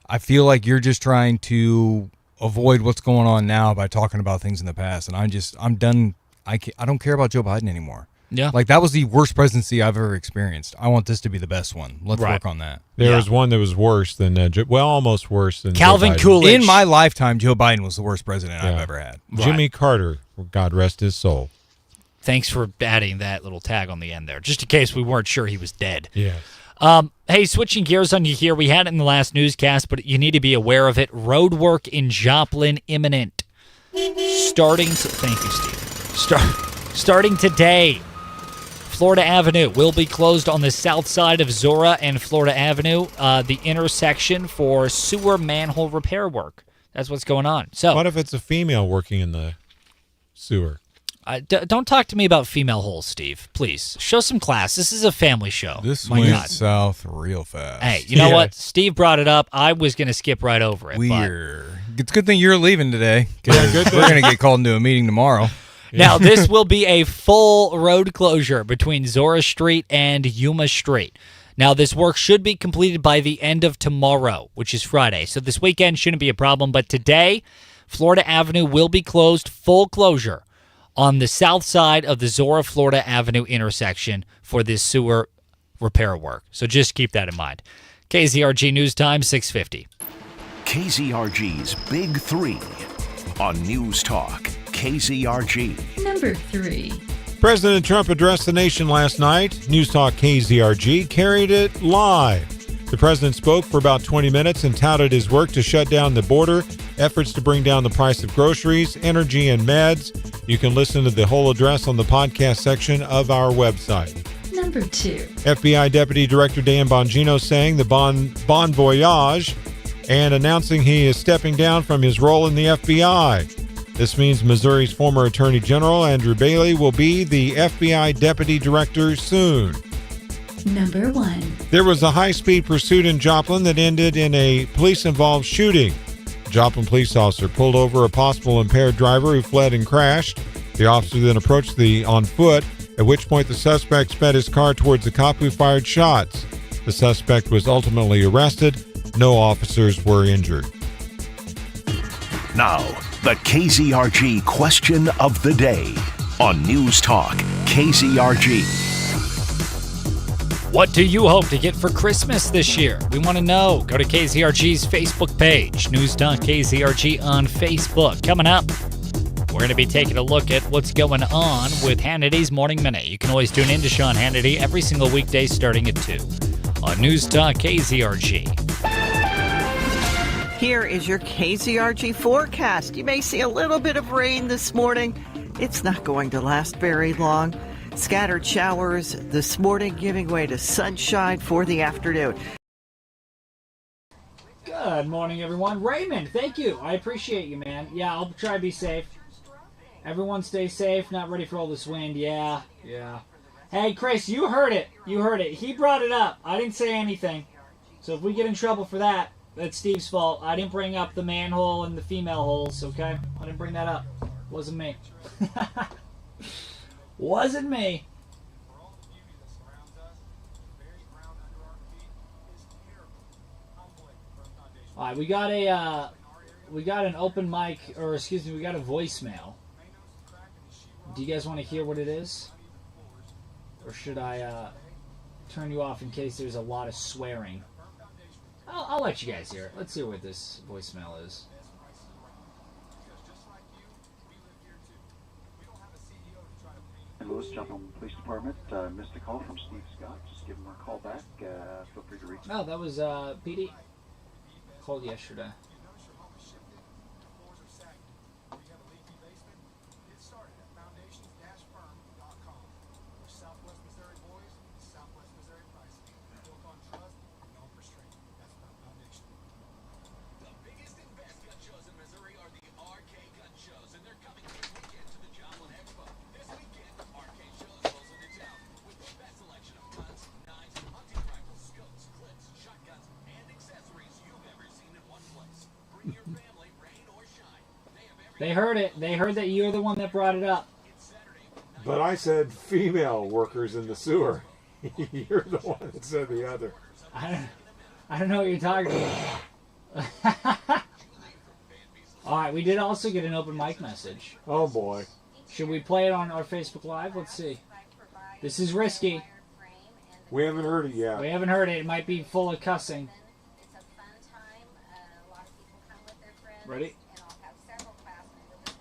Speaker 7: I feel like you're just trying to avoid what's going on now by talking about things in the past. And I'm done. I don't care about Joe Biden anymore.
Speaker 5: Yeah.
Speaker 7: Like, that was the worst presidency I've ever experienced. I want this to be the best one. Let's work on that.
Speaker 3: There was one that was worse than, almost worse than
Speaker 5: Calvin
Speaker 3: Joe Biden.
Speaker 5: Coolidge.
Speaker 7: In my lifetime, Joe Biden was the worst president I've ever had.
Speaker 3: Jimmy Carter, God rest his soul.
Speaker 5: Thanks for adding that little tag on the end there, just in case we weren't sure he was dead.
Speaker 3: Yeah.
Speaker 5: Hey, switching gears on you here. We had it in the last newscast, but you need to be aware of it. Road work in Joplin imminent. Thank you, Steve. Starting today, Florida Avenue will be closed on the south side of Zora and Florida Avenue, the intersection for sewer manhole repair work. That's what's going on. So,
Speaker 3: what if it's a female working in the sewer?
Speaker 5: Don't talk to me about female holes, Steve. Please show some class. This is a family show.
Speaker 7: This went south real fast.
Speaker 5: Hey, you know what? Steve brought it up. I was going to skip right over it.
Speaker 7: It's a good thing you're leaving today because we're going to get called into a meeting tomorrow.
Speaker 5: Now, this will be a full road closure between Zora Street and Yuma Street. Now, this work should be completed by the end of tomorrow, which is Friday. So this weekend shouldn't be a problem. But today, Florida Avenue will be closed, full closure, on the south side of the Zora Florida Avenue intersection for this sewer repair work. So just keep that in mind. KZRG News Time, 6:50.
Speaker 16: KZRG's Big Three. on News Talk KZRG.
Speaker 1: Number 3.
Speaker 3: President Trump addressed the nation last night. News Talk KZRG carried it live. The president spoke for about 20 minutes and touted his work to shut down the border, efforts to bring down the price of groceries, energy, and meds. You can listen to the whole address on the podcast section of our website.
Speaker 1: Number 2.
Speaker 3: FBI Deputy Director Dan Bongino saying the bon voyage and announcing he is stepping down from his role in the FBI. This means Missouri's former Attorney General Andrew Bailey will be the FBI Deputy Director soon.
Speaker 1: Number 1.
Speaker 3: There was a high-speed pursuit in Joplin that ended in a police-involved shooting. A Joplin police officer pulled over a possible impaired driver who fled and crashed. The officer then approached on foot, at which point the suspect sped his car towards the cop who fired shots. The suspect was ultimately arrested. No officers were injured.
Speaker 16: Now, the KZRG question of the day on News Talk KZRG.
Speaker 5: What do you hope to get for Christmas this year? We want to know. Go to KZRG's Facebook page, News Talk KZRG on Facebook. Coming up, we're going to be taking a look at what's going on with Hannity's Morning Minute. You can always tune in to Sean Hannity every single weekday starting at 2 on News Talk KZRG.
Speaker 11: Here is your KZRG forecast. You may see a little bit of rain this morning. It's not going to last very long. Scattered showers this morning giving way to sunshine for the afternoon.
Speaker 14: Good morning, everyone. Raymond, thank you. I appreciate you, man. Yeah, I'll try to be safe. Everyone stay safe. Not ready for all this wind. Yeah. Hey, Chris, you heard it. He brought it up. I didn't say anything. So if we get in trouble for that, that's Steve's fault. I didn't bring up the manhole and the female holes, okay? I didn't bring that up. Wasn't me. Wasn't me. All right, we got an open mic, or excuse me, we got a voicemail. Do you guys want to hear what it is? Or should I turn you off in case there's a lot of swearing? I'll let you guys hear it. Let's hear what this voicemail is.
Speaker 25: Louis, Joplin Police Department. Missed a call from Steve Scott. Just give him a call back. Feel free to reach
Speaker 14: No, that was PD. Called yesterday. They heard it. They heard that you're the one that brought it up.
Speaker 3: But I said female workers in the sewer. You're the one that said the other.
Speaker 14: I don't know what you're talking about. All right, we did also get an open mic message.
Speaker 3: Oh, boy.
Speaker 14: Should we play it on our Facebook Live? Let's see. This is risky.
Speaker 3: We haven't heard it yet.
Speaker 14: We haven't heard it. It might be full of cussing. Ready?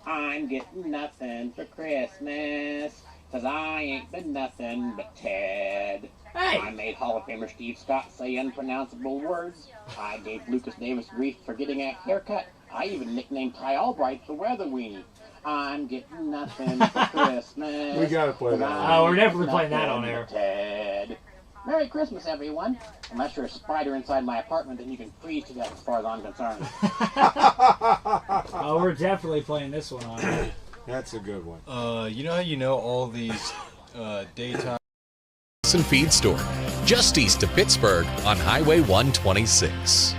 Speaker 2: I'm getting nothing for Christmas, 'cause I ain't been nothing but Ted.
Speaker 14: Hey!
Speaker 2: I made Hall of Famer Steve Scott say unpronounceable words. I gave Lucas Davis grief for getting a haircut. I even nicknamed Ty Albright the Weather Weenie. I'm getting nothing for Christmas.
Speaker 3: We gotta play that.
Speaker 14: Oh, we're definitely playing that on air.
Speaker 2: Ted. Merry Christmas, everyone. Unless you're a spider inside my apartment, then you can freeze to death as far as I'm concerned.
Speaker 14: Oh, we're definitely playing this one on air.
Speaker 3: That's a good one.
Speaker 17: You know how you know all these daytime
Speaker 4: and Feed Store, just east of Pittsburgh on Highway 126.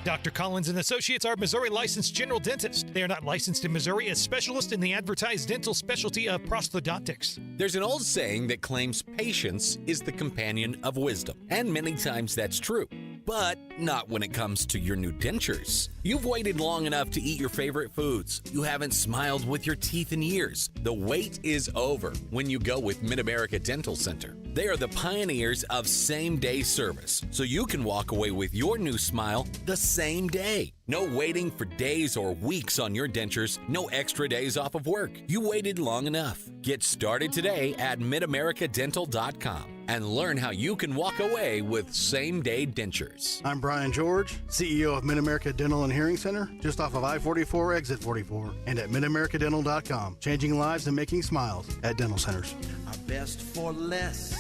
Speaker 22: Dr. Collins & Associates are Missouri licensed general dentists. They are not licensed in Missouri as specialists in the advertised dental specialty of prosthodontics.
Speaker 23: There's an old saying that claims patience is the companion of wisdom, and many times that's true. But not when it comes to your new dentures. You've waited long enough to eat your favorite foods. You haven't smiled with your teeth in years. The wait is over when you go with Mid-America Dental Center. They are the pioneers of same-day service, so you can walk away with your new smile the same day. No waiting for days or weeks on your dentures, no extra days off of work. You waited long enough. Get started today at midamericadental.com and learn how you can walk away with same-day dentures.
Speaker 6: I'm Brian George, CEO of Mid-America Dental and Hearing Center, just off of I-44, exit 44, and at midamericadental.com, changing lives and making smiles at dental centers.
Speaker 8: Our best for less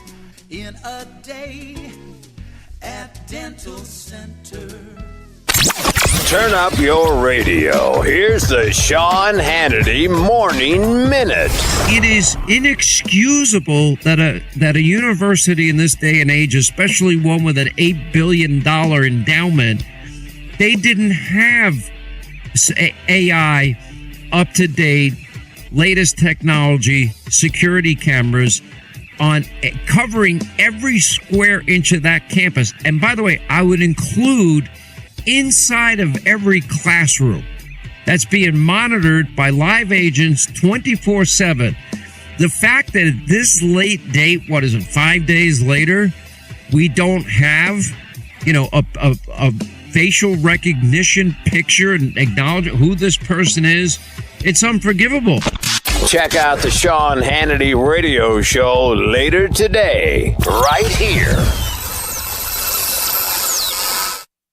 Speaker 8: in a day at Dental Center.
Speaker 9: Turn up your radio. Here's the Sean Hannity Morning Minute.
Speaker 10: It is inexcusable that a university in this day and age, especially one with an $8 billion endowment, they didn't have AI, up-to-date, latest technology, security cameras on covering every square inch of that campus. And by the way, I would include inside of every classroom that's being monitored by live agents 24/7. The fact that at this late date, 5 days later, we don't have, a facial recognition picture and acknowledge who this person is, it's unforgivable.
Speaker 9: Check out the Sean Hannity radio show later today, right here.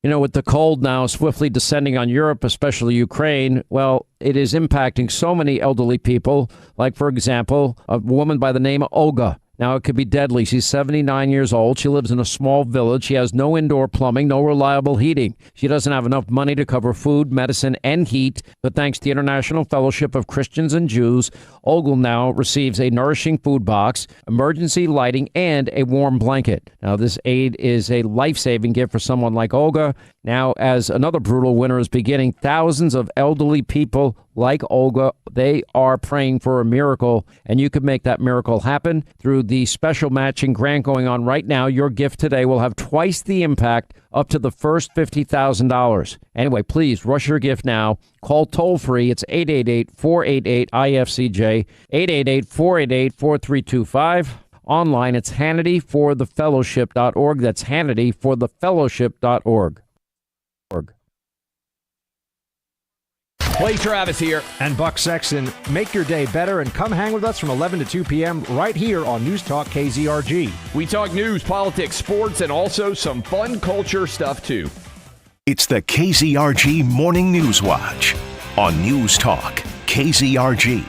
Speaker 21: With the cold now swiftly descending on Europe, especially Ukraine, well, it is impacting so many elderly people, like, for example, a woman by the name of Olga. Now, it could be deadly. She's 79 years old. She lives in a small village. She has no indoor plumbing, no reliable heating. She doesn't have enough money to cover food, medicine, and heat. But thanks to the International Fellowship of Christians and Jews, Olga now receives a nourishing food box, emergency lighting, and a warm blanket. Now, this aid is a life-saving gift for someone like Olga. Now, as another brutal winter is beginning, thousands of elderly people like Olga, they are praying for a miracle, and you could make that miracle happen through the special matching grant going on right now. Your gift today will have twice the impact up to the first $50,000. Anyway, please rush your gift now. Call toll-free. It's 888-488-IFCJ, 888-488-4325. Online, it's HannityForTheFellowship.org. That's HannityForTheFellowship.org.
Speaker 24: Clay Travis here. And Buck Sexton. Make your day better and come hang with us from 11 to 2 p.m. right here on News Talk KZRG.
Speaker 26: We talk news, politics, sports, and also some fun culture stuff, too.
Speaker 16: It's the KZRG Morning News Watch on News Talk KZRG.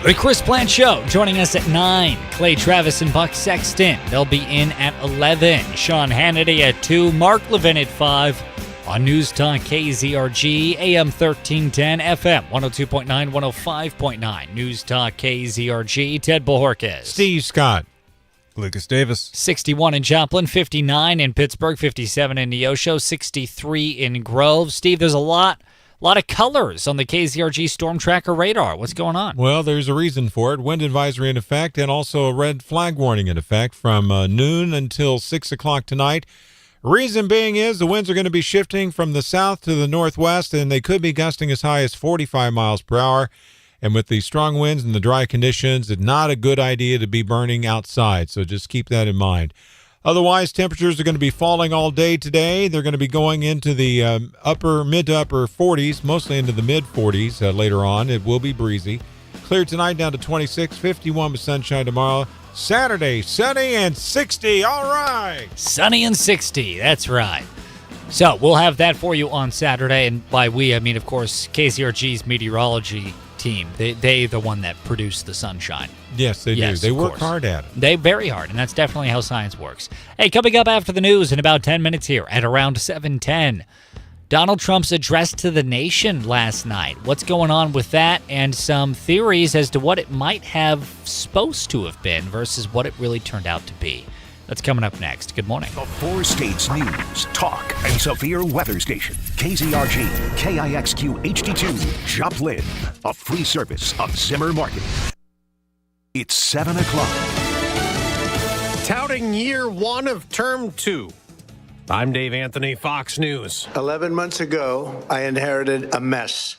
Speaker 5: The Chris Plant Show joining us at 9. Clay Travis and Buck Sexton. They'll be in at 11. Sean Hannity at 2. Mark Levin at 5. On News Talk KZRG, AM 1310, FM 102.9, 105.9. News Talk KZRG, Ted Bohorquez.
Speaker 3: Steve Scott.
Speaker 7: Lucas Davis.
Speaker 5: 61 in Joplin, 59 in Pittsburgh, 57 in Neosho, 63 in Grove. Steve, there's a lot of colors on the KZRG Storm Tracker radar. What's going on?
Speaker 3: Well, there's a reason for it. Wind advisory in effect and also a red flag warning in effect from noon until 6 o'clock tonight. Reason being is the winds are going to be shifting from the south to the northwest, and they could be gusting as high as 45 miles per hour. And with the strong winds and the dry conditions, it's not a good idea to be burning outside, so just keep that in mind. Otherwise, temperatures are going to be falling all day today. They're going to be going into the mid to upper 40s, mostly into the mid 40s later on. It will be breezy. Clear tonight down to 26, 51 with sunshine tomorrow. Saturday, sunny and 60. All right.
Speaker 5: Sunny and 60. That's right. So we'll have that for you on Saturday. And by we, I mean, of course, KZRG's meteorology team. They the one that produced the sunshine.
Speaker 3: Yes, they do. They work hard at it.
Speaker 5: They very hard, and that's definitely how science works. Hey, coming up after the news in about 10 minutes here at around 7:10. Donald Trump's address to the nation last night. What's going on with that, and some theories as to what it might have supposed to have been versus what it really turned out to be. That's coming up next. Good morning.
Speaker 16: The Four States News, Talk, and Severe Weather Station. KZRG, KIXQ HD2, Joplin. A free service of Zimmer Market. It's 7 o'clock.
Speaker 27: Touting year one of term 2. I'm Dave Anthony, Fox News.
Speaker 28: 11 months ago, I inherited a mess.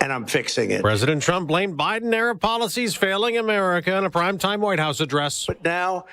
Speaker 1: and I'm fixing it.
Speaker 27: President Trump blamed Biden-era policies failing America in a primetime White House address.
Speaker 1: But now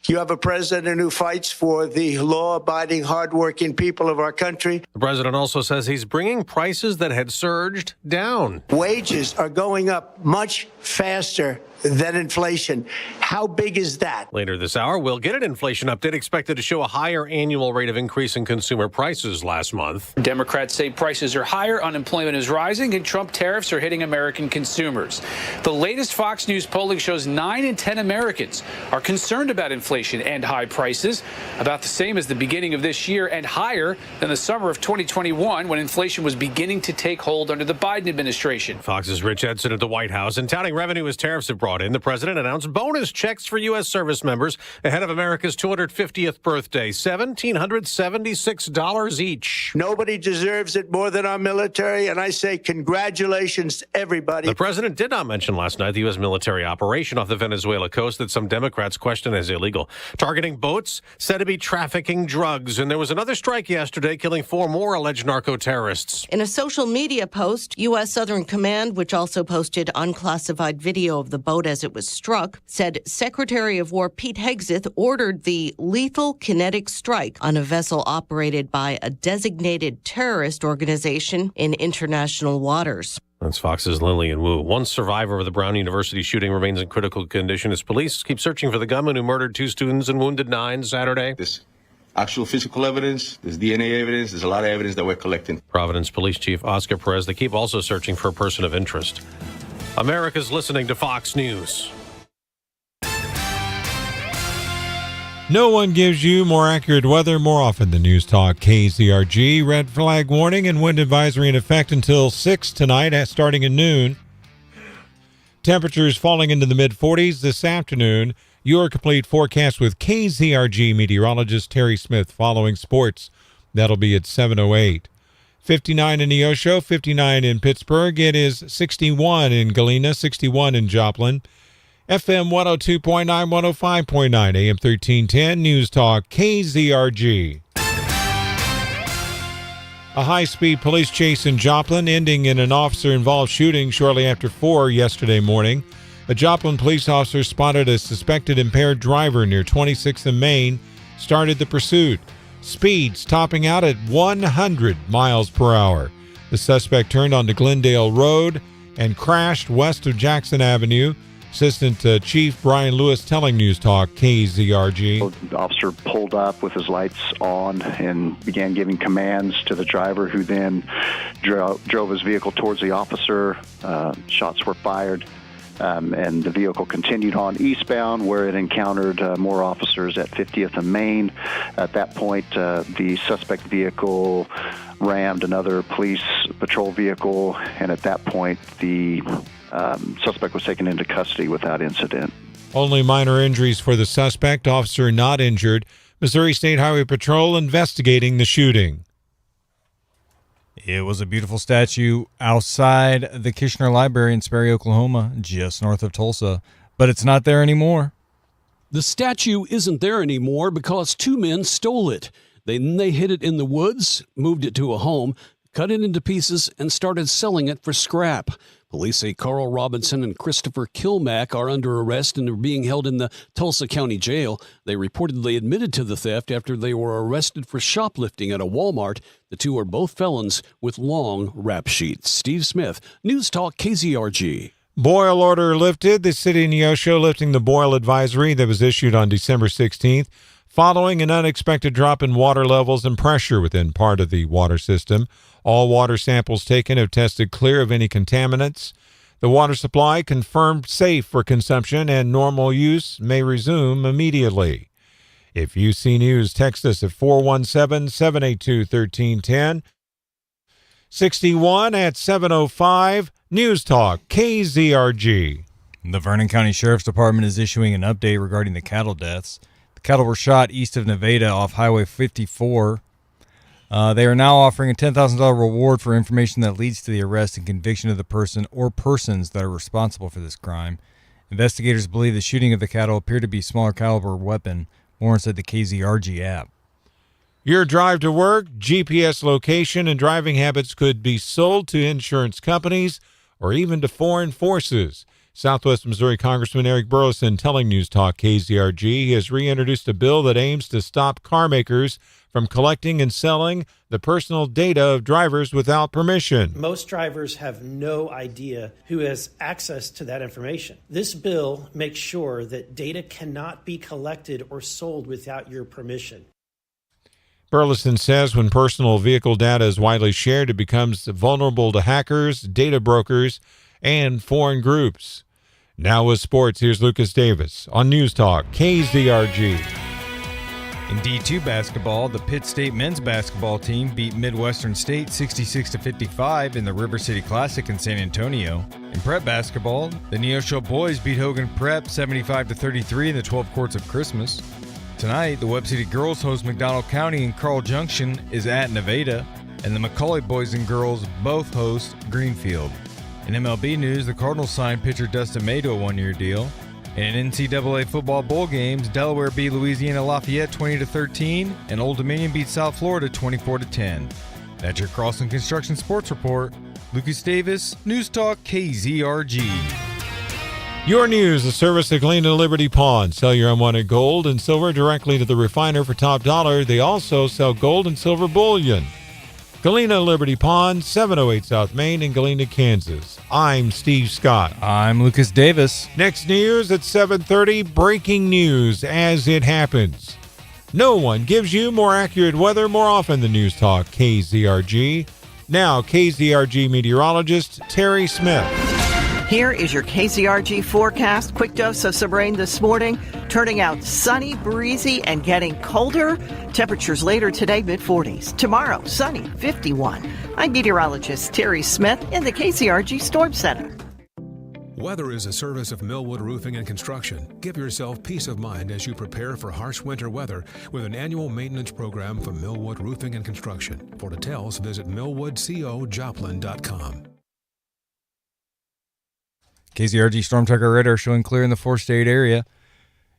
Speaker 1: you have a president who fights for the law-abiding, hardworking people of our country.
Speaker 27: The president also says he's bringing prices that had surged down.
Speaker 1: Wages are going up much faster than inflation. How big is that?
Speaker 27: Later this hour, we'll get an inflation update expected to show a higher annual rate of increase in consumer prices last month.
Speaker 12: Democrats say prices are higher, unemployment is rising, and Trump tariffs are hitting American consumers. The latest Fox News polling shows 9 in 10 Americans are concerned about inflation and high prices, about the same as the beginning of this year and higher than the summer of 2021 when inflation was beginning to take hold under the Biden administration.
Speaker 27: Fox's Rich Edson at the White House, and touting revenue as tariffs have brought in, the president announced bonus checks for U.S. service members ahead of America's 250th birthday, $1,776 each.
Speaker 1: Nobody deserves it more than our military, and I say congratulations to everybody.
Speaker 27: The president did not mention last night the U.S. military operation off the Venezuela coast that some Democrats question as illegal, targeting boats said to be trafficking drugs. And there was another strike yesterday, killing 4 more alleged narco-terrorists.
Speaker 13: In a social media post, U.S. Southern Command, which also posted unclassified video of the boat as it was struck, said Secretary of War Pete Hegseth ordered the lethal kinetic strike on a vessel operated by a designated terrorist organization in international waters.
Speaker 27: That's Fox's Lillian Wu. One survivor of the Brown University shooting remains in critical condition as police keep searching for the gunman who murdered 2 students and wounded 9 Saturday.
Speaker 15: This actual physical evidence, there's DNA evidence, there's a lot of evidence that we're collecting.
Speaker 27: Providence Police Chief Oscar Perez, they keep also searching for a person of interest. America's listening to Fox News.
Speaker 3: No one gives you more accurate weather more often than News Talk KZRG. Red flag warning and wind advisory in effect until 6 tonight, starting at noon. Temperatures falling into the mid-40s this afternoon. Your complete forecast with KZRG meteorologist Terry Smith following sports. That'll be at 7:08. 59 in Neosho, 59 in Pittsburgh. It is 61 in Galena, 61 in Joplin. FM 102.9, 105.9, AM 1310, News Talk, KZRG. A high-speed police chase in Joplin ending in an officer-involved shooting shortly after 4 yesterday morning. A Joplin police officer spotted a suspected impaired driver near 26th and Main, started the pursuit. Speeds topping out at 100 miles per hour. The suspect turned onto Glendale Road and crashed west of Jackson Avenue. Assistant Chief Brian Lewis telling News Talk KZRG.
Speaker 25: The officer pulled up with his lights on and began giving commands to the driver, who then drove his vehicle towards the officer. Shots were fired, and the vehicle continued on eastbound, where it encountered more officers at 50th and Main. At that point, the suspect vehicle rammed another police patrol vehicle, and at that point, the suspect was taken into custody without incident.
Speaker 3: Only minor injuries for the suspect. Officer not injured. Missouri State Highway Patrol investigating the shooting.
Speaker 7: It was a beautiful statue outside the Kishner Library in Sperry, Oklahoma, just north of Tulsa, but it's not there anymore.
Speaker 18: The statue isn't there anymore because 2 men stole it. They hid it in the woods, moved it to a home, cut it into pieces, and started selling it for scrap. Police say Carl Robinson and Christopher Kilmack are under arrest and are being held in the Tulsa County Jail. They reportedly admitted to the theft after they were arrested for shoplifting at a Walmart. The 2 are both felons with long rap sheets. Steve Smith, News Talk KZRG.
Speaker 3: Boil order lifted. The city of Neosho lifting the boil advisory that was issued on December 16th following an unexpected drop in water levels and pressure within part of the water system. All water samples taken have tested clear of any contaminants. The water supply confirmed safe for consumption, and normal use may resume immediately. If you see news, text us at 417-782-1310. 61 at 7:05. News Talk KZRG.
Speaker 7: The Vernon County Sheriff's Department is issuing an update regarding the cattle deaths. The cattle were shot east of Nevada off Highway 54. They are now offering a $10,000 reward for information that leads to the arrest and conviction of the person or persons that are responsible for this crime. Investigators believe the shooting of the cattle appeared to be a smaller caliber weapon. More inside the KZRG app.
Speaker 3: Your drive to work, GPS location, and driving habits could be sold to insurance companies. or even to foreign forces. Southwest Missouri Congressman Eric Burleson telling News Talk KZRG he has reintroduced a bill that aims to stop car makers from collecting and selling the personal data of drivers without permission.
Speaker 2: Most drivers have no idea who has access to that information. This bill makes sure that data cannot be collected or sold without your permission.
Speaker 3: Burleson says when personal vehicle data is widely shared, it becomes vulnerable to hackers, data brokers, and foreign groups. Now with sports, here's Lucas Davis on News Talk KZRG.
Speaker 7: In D2 basketball, the Pitt State men's basketball team beat Midwestern State 66-55 in the River City Classic in San Antonio. In prep basketball, the Neosho boys beat Hogan Prep 75-33 in the 12 Courts of Christmas. Tonight, the Webb City girls host McDonald County and Carl Junction is at Nevada, and the McCauley boys and girls both host Greenfield. In MLB news, the Cardinals signed pitcher Dustin May to a one-year deal. And in NCAA football bowl games, Delaware beat Louisiana Lafayette 20-13, and Old Dominion beat South Florida 24-10. That's your Crossland Construction Sports Report. Lucas Davis, News Talk KZRG.
Speaker 3: Your news, a service of Galena Liberty Pawn. Sell your unwanted gold and silver directly to the refiner for top dollar. They also sell gold and silver bullion. Galena Liberty Pawn, 708 South Main in Galena, Kansas. I'm Steve Scott.
Speaker 7: I'm Lucas Davis.
Speaker 3: Next news at 7:30, breaking news as it happens. No one gives you more accurate weather more often than News Talk KZRG. Now, KZRG meteorologist Terry Smith.
Speaker 4: Here is your KZRG forecast. Quick dose of some rain this morning, turning out sunny, breezy, and getting colder. Temperatures later today, mid-40s. Tomorrow, sunny, 51. I'm meteorologist Terry Smith in the KZRG Storm Center.
Speaker 11: Weather is a service of Millwood Roofing and Construction. Give yourself peace of mind as you prepare for harsh winter weather with an annual maintenance program from Millwood Roofing and Construction. For details, visit millwoodcojoplin.com.
Speaker 7: KZRG Storm Tracker radar showing clear in the four-state area.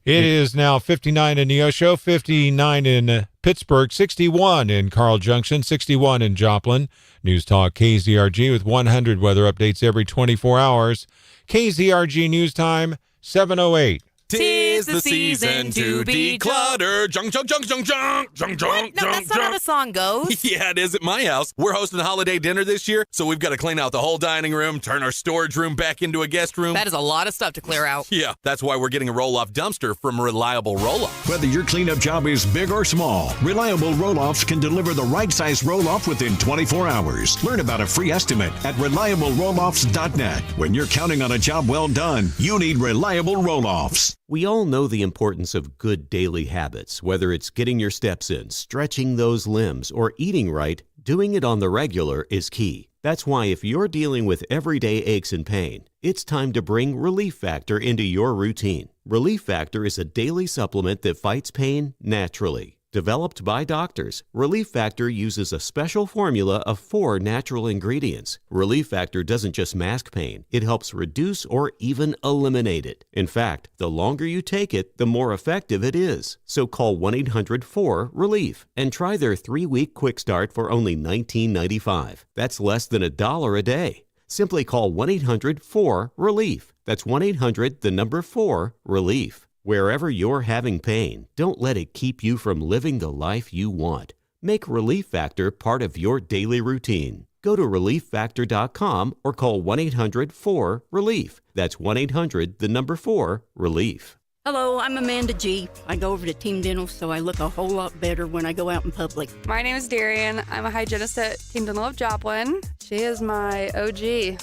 Speaker 3: It is now 59 in Neosho, 59 in Pittsburgh, 61 in Carl Junction, 61 in Joplin. News Talk KZRG with 100 weather updates every 24 hours. KZRG News Time, 7:08.
Speaker 14: 'Tis the season to declutter. Junk, junk, junk, junk, junk, junk, junk.
Speaker 17: No, that's not how the song goes.
Speaker 14: Yeah, it is at my house. We're hosting a holiday dinner this year, so we've got to clean out the whole dining room, turn our storage room back into a guest room.
Speaker 17: That is a lot of stuff to clear out.
Speaker 14: Yeah, that's why we're getting a roll-off dumpster from Reliable Roll-Off.
Speaker 19: Whether your cleanup job is big or small, Reliable Roll-Offs can deliver the right size roll-off within 24 hours. Learn about a free estimate at ReliableRolloffs.net. When you're counting on a job well done, you need Reliable Roll-Offs.
Speaker 20: We all know the importance of good daily habits, whether it's getting your steps in, stretching those limbs, or eating right. Doing it on the regular is key. That's why if you're dealing with everyday aches and pain, it's time to bring Relief Factor into your routine. Relief Factor is a daily supplement that fights pain naturally. Developed by doctors, Relief Factor uses a special formula of 4 natural ingredients. Relief Factor doesn't just mask pain, it helps reduce or even eliminate it. In fact, the longer you take it, the more effective it is. So call 1-800-4-RELIEF and try their 3-week quick start for only $19.95. That's less than $1 a day. Simply call 1-800-4-RELIEF. That's 1-800-4-RELIEF. Wherever you're having pain, don't let it keep you from living the life you want. Make Relief Factor part of your daily routine. Go to ReliefFactor.com or call 1-800-4-RELIEF. That's 1-800-4-RELIEF.
Speaker 28: Hello, I'm Amanda G. I go over to Team Dental, so I look a whole lot better when I go out in public.
Speaker 29: My name is Darian. I'm a hygienist at Team Dental of Joplin. She is my OG.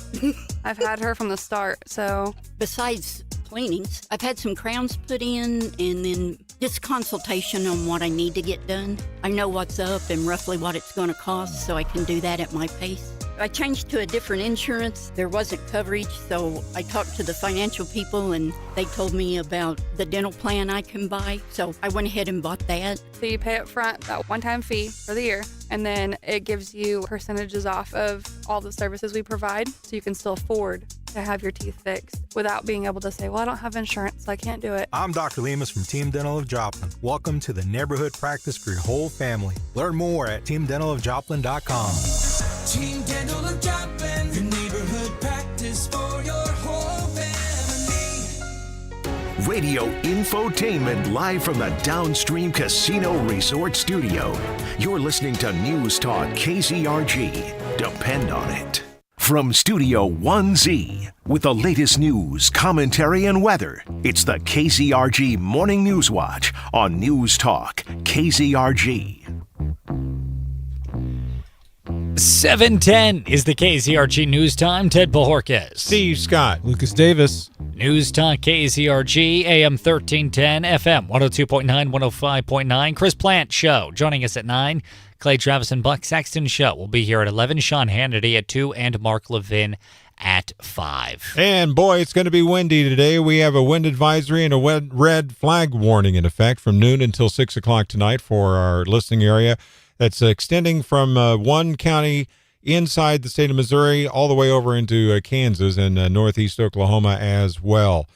Speaker 29: I've had her from the start, so.
Speaker 28: Besides cleanings, I've had some crowns put in and then just consultation on what I need to get done. I know what's up and roughly what it's going to cost, so I can do that at my pace. I changed to a different insurance. There wasn't coverage, so I talked to the financial people and they told me about the dental plan I can buy. So I went ahead and bought that.
Speaker 29: So you pay up front that one-time fee for the year, and then it gives you percentages off of all the services we provide, so you can still afford to have your teeth fixed without being able to say, well, I don't have insurance, so I can't do it.
Speaker 30: I'm Dr. Lemus from Team Dental of Joplin. Welcome to the neighborhood practice for your whole family. Learn more at teamdentalofjoplin.com.
Speaker 8: Team Dental of Joplin, your neighborhood practice
Speaker 5: Radio infotainment live from the Downstream Casino Resort Studio. You're listening to News Talk KZRG. Depend on it. From Studio 1Z, with the latest news, commentary, and weather, it's the KZRG Morning News Watch on News Talk KZRG.
Speaker 6: 7:10 is the KZRG News Time. Ted Bojorquez.
Speaker 3: Steve Scott.
Speaker 7: Lucas Davis.
Speaker 6: News Talk KZRG, AM 1310, FM 102.9, 105.9. Chris Plant Show joining us at 9. Clay Travis and Buck Sexton Show will be here at 11. Sean Hannity at 2 and Mark Levin at 5.
Speaker 3: And boy, it's going to be windy today. We have a wind advisory and a red flag warning in effect from noon until 6 o'clock tonight for our listening area. That's extending from one county inside the state of Missouri all the way over into Kansas and northeast Oklahoma as well.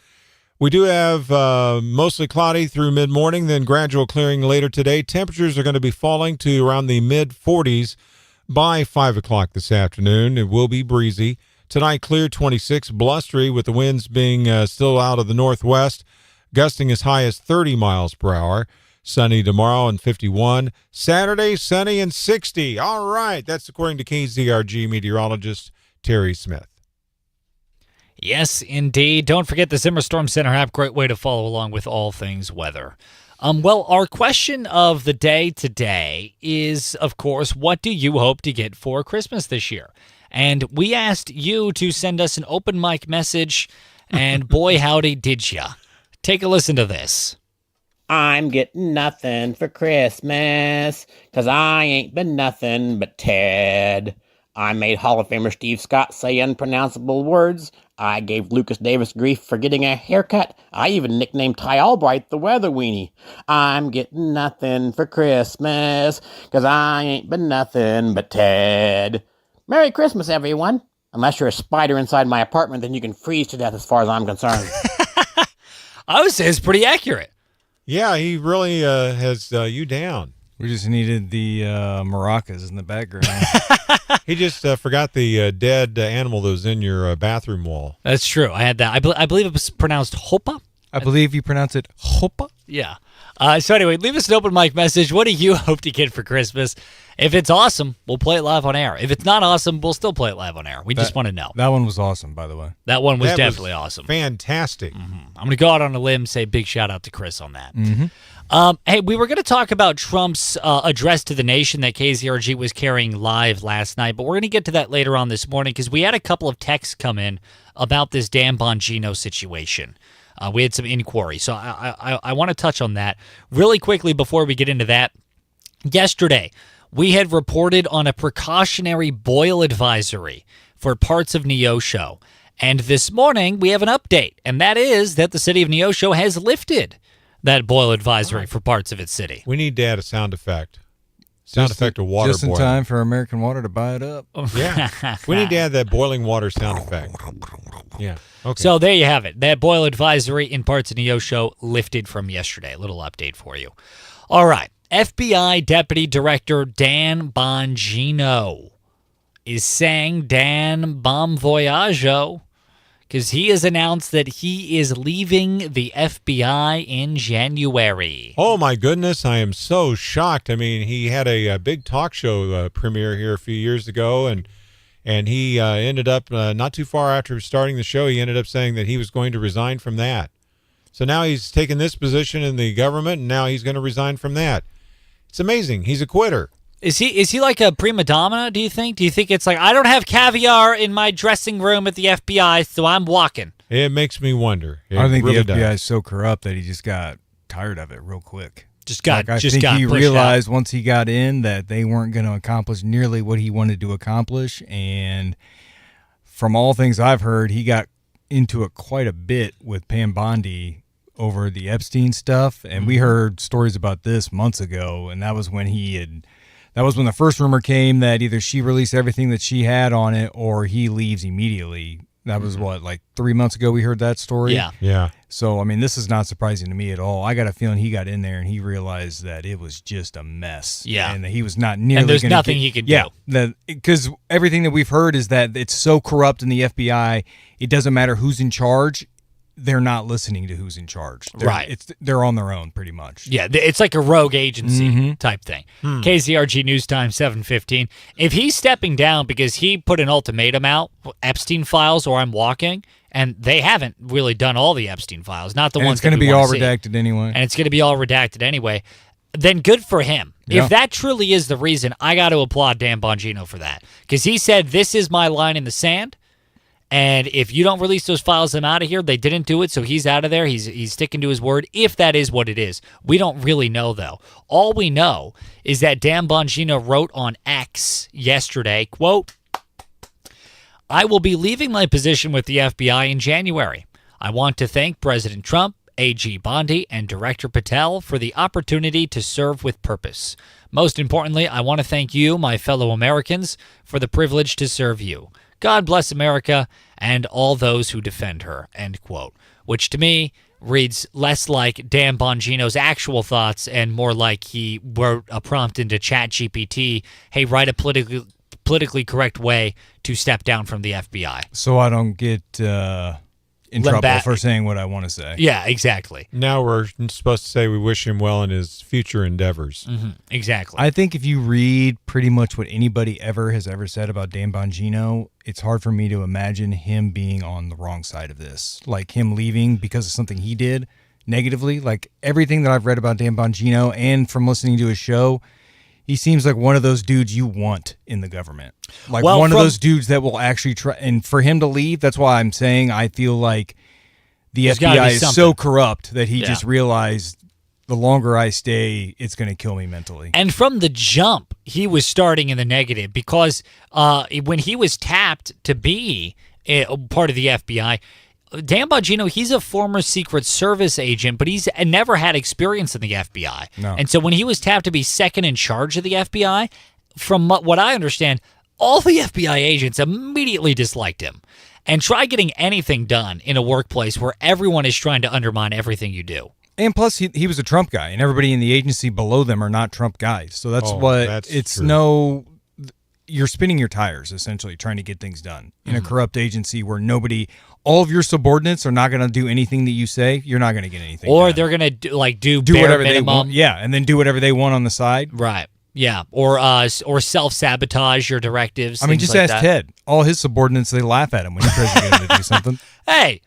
Speaker 3: We do have mostly cloudy through mid-morning, then gradual clearing later today. Temperatures are going to be falling to around the mid-40s by 5 o'clock this afternoon. It will be breezy. Tonight, clear 26, blustery with the winds being still out of the northwest, gusting as high as 30 miles per hour. Sunny tomorrow and 51. Saturday, sunny and 60. All right. That's according to KZRG meteorologist Terry Smith.
Speaker 6: Yes, indeed. Don't forget the Zimmer Storm Center app. Great way to follow along with all things weather. Well, our question of the day today is, of course, what do you hope to get for Christmas this year? And we asked you to send us an open mic message, and boy, howdy, did ya. Take a listen to this.
Speaker 9: I'm getting nothing for Christmas, 'cause I ain't been nothing but Ted. I made Hall of Famer Steve Scott say unpronounceable words. I gave Lucas Davis grief for getting a haircut. I even nicknamed Ty Albright the Weather Weenie. I'm getting nothing for Christmas, 'cause I ain't been nothing but Ted. Merry Christmas, everyone. Unless you're a spider inside my apartment, then you can freeze to death as far as I'm concerned.
Speaker 6: I would say it's pretty accurate.
Speaker 3: Yeah, he really has you down.
Speaker 7: We just needed the maracas in the background.
Speaker 3: He just forgot the dead animal that was in your bathroom wall.
Speaker 6: That's true. I had that. I believe it was pronounced hopa.
Speaker 7: I believe you pronounce it hopa.
Speaker 6: Yeah. So anyway, leave us an open mic message. What do you hope to get for Christmas? If it's awesome, we'll play it live on air. If it's not awesome, we'll still play it live on air. We just want to know.
Speaker 7: That one was awesome, by the way.
Speaker 6: That one was definitely awesome.
Speaker 3: Fantastic.
Speaker 6: Mm-hmm. I'm going to go out on a limb and say big shout out to Chris on that.
Speaker 7: Mm-hmm.
Speaker 6: Hey, we were going to talk about Trump's address to the nation that KZRG was carrying live last night, but we're going to get to that later on this morning because we had a couple of texts come in about this Dan Bongino situation. We had some inquiry, so I want to touch on that really quickly before we get into that. Yesterday, we had reported on a precautionary boil advisory for parts of Neosho, and this morning we have an update, and that is that the city of Neosho has lifted that boil advisory for parts of its city.
Speaker 3: We need to add a sound effect. Sound effect of water
Speaker 7: just in
Speaker 3: boiling.
Speaker 7: time for American Water to buy it up.
Speaker 3: Yeah. We need to add that boiling water sound effect. Yeah. Okay.
Speaker 6: So there you have it. That boil advisory in parts of Neosho lifted from yesterday. A little update for you. All right. FBI Deputy Director Dan Bongino is saying Dan Bon Voyage because he has announced that he is leaving the FBI in January.
Speaker 3: Oh, my goodness. I am so shocked. I mean, he had a big talk show premiere here a few years ago, and he ended up, not too far after starting the show, he ended up saying that he was going to resign from that. So now he's taken this position in the government, and now he's going to resign from that. It's amazing. He's a quitter.
Speaker 6: Is he like a prima donna, do you think? Do you think it's like, I don't have caviar in my dressing room at the FBI, so I'm walking?
Speaker 3: It makes me wonder.
Speaker 7: I think
Speaker 3: really
Speaker 7: the FBI
Speaker 3: does.
Speaker 7: is so corrupt that he just got tired of it real quick.
Speaker 6: I
Speaker 7: think he realized once he got in that they weren't going to accomplish nearly what he wanted to accomplish, and from all things I've heard, he got into it quite a bit with Pam Bondi over the Epstein stuff, and we heard stories about this months ago, and that was when the first rumor came that either she released everything that she had on it or he leaves immediately. That was like 3 months ago we heard that story?
Speaker 3: Yeah.
Speaker 7: So, I mean, this is not surprising to me at all. I got a feeling he got in there and he realized that it was just a mess.
Speaker 6: Yeah.
Speaker 7: And that he was not nearly
Speaker 6: And there's nothing he could do.
Speaker 7: Yeah. Because everything that we've heard is that it's so corrupt in the FBI, it doesn't matter who's in charge. they're not listening to who's in charge.
Speaker 6: Right.
Speaker 7: They're on their own pretty much.
Speaker 6: Yeah, it's like a rogue agency type thing. KZRG News Time 7:15. If he's stepping down because he put an ultimatum out, Epstein files or I'm walking, and they haven't really done all the Epstein files, not the
Speaker 7: And
Speaker 6: ones
Speaker 7: it's going to
Speaker 6: that we
Speaker 7: be
Speaker 6: wanna
Speaker 7: all
Speaker 6: see.
Speaker 7: redacted anyway.
Speaker 6: And it's going to be all redacted anyway, then good for him.
Speaker 7: Yeah.
Speaker 6: If that truly is the reason, I got to applaud Dan Bongino for that. Because he said, this is my line in the sand, and if you don't release those files, I'm out of here. They didn't do it, so he's out of there. He's sticking to his word, if that is what it is. We don't really know, though. All we know is that Dan Bongino wrote on X yesterday, quote, I will be leaving my position with the FBI in January. I want to thank President Trump, AG Bondi, and Director Patel for the opportunity to serve with purpose. Most importantly, I want to thank you, my fellow Americans, for the privilege to serve you. God bless America and all those who defend her, end quote. Which to me reads less like Dan Bongino's actual thoughts and more like he wrote a prompt into ChatGPT, hey, write a politically correct way to step down from the FBI.
Speaker 7: So I don't get in trouble for saying what I want to say.
Speaker 6: Yeah, exactly.
Speaker 3: Now we're supposed to say we wish him well in his future endeavors.
Speaker 6: Exactly.
Speaker 7: I think if you read pretty much what anybody has ever said about Dan Bongino, it's hard for me to imagine him being on the wrong side of this. Like him leaving because of something he did negatively. Like everything that I've read about Dan Bongino and from listening to his show, he seems like one of those dudes you want in the government. Like one of those dudes that will actually try. And for him to leave, that's why I'm saying I feel like the FBI is so corrupt that he just realized the longer I stay, it's going to kill me mentally.
Speaker 6: And from the jump, he was starting in the negative because when he was tapped to be part of the FBI, Dan Bongino, he's a former Secret Service agent, but he's never had experience in the FBI.
Speaker 7: No.
Speaker 6: And so when he was tapped to be second in charge of the FBI, from what I understand, all the FBI agents immediately disliked him. And try getting anything done in a workplace where everyone is trying to undermine everything you do.
Speaker 7: And plus, he was a Trump guy, and everybody in the agency below them are not Trump guys. So that's true. You're spinning your tires, essentially, trying to get things done. In a corrupt agency where all of your subordinates are not going to do anything that you say, you're not going to get anything
Speaker 6: Or
Speaker 7: done.
Speaker 6: they're going to do
Speaker 7: whatever
Speaker 6: minimum.
Speaker 7: they want. Yeah, and then do whatever they want on the side.
Speaker 6: Right. Yeah, or self-sabotage your directives.
Speaker 7: I mean, just ask Ted. All his subordinates, they laugh at him when he tries to get him to do something.
Speaker 6: Hey!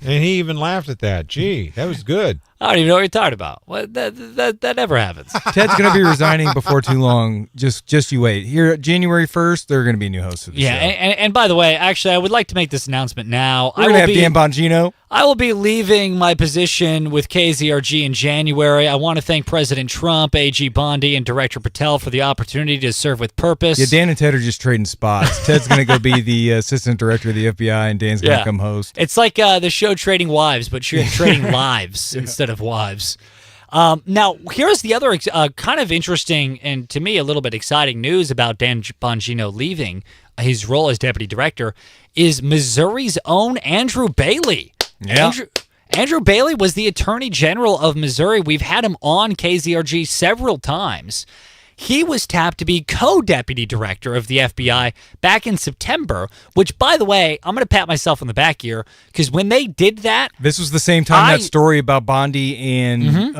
Speaker 3: And he even laughed at that. Gee, that was good.
Speaker 6: I don't even know what you're talking about. That never happens.
Speaker 7: Ted's going to be resigning before too long. Just you wait. Here, January 1st, there are going to be new hosts of the show.
Speaker 6: And by the way, actually, I would like to make this announcement now.
Speaker 7: We're going to have Dan Bongino.
Speaker 6: I will be leaving my position with KZRG in January. I want to thank President Trump, AG Bondi, and Director Patel for the opportunity to serve with purpose.
Speaker 7: Yeah, Dan and Ted are just trading spots. Ted's going to go be the assistant director of the FBI, and Dan's going to come host.
Speaker 6: It's like the show Trading Wives, but you're trading lives instead of wives. Now, here's the other kind of interesting and to me a little bit exciting news about Dan Bongino leaving his role as deputy director is Missouri's own Andrew Bailey.
Speaker 7: Yeah.
Speaker 6: Andrew Bailey was the Attorney General of Missouri. We've had him on KZRG several times. He was tapped to be co-deputy director of the FBI back in September, which, by the way, I'm going to pat myself on the back here because when they did that...
Speaker 7: This was the same time that story about Bondi and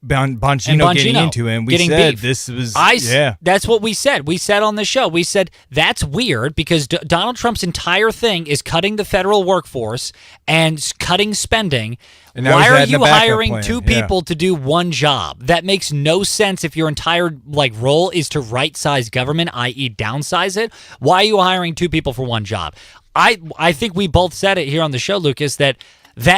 Speaker 7: Bongino getting into him. We said beef. This was...
Speaker 6: That's what we said. We said on the show, we said, that's weird because Donald Trump's entire thing is cutting the federal workforce and cutting spending. Why are you hiring two people to do one job? That makes no sense if your entire role is to right-size government, i.e. downsize it. Why are you hiring two people for one job? I think we both said it here on the show, Lucas, that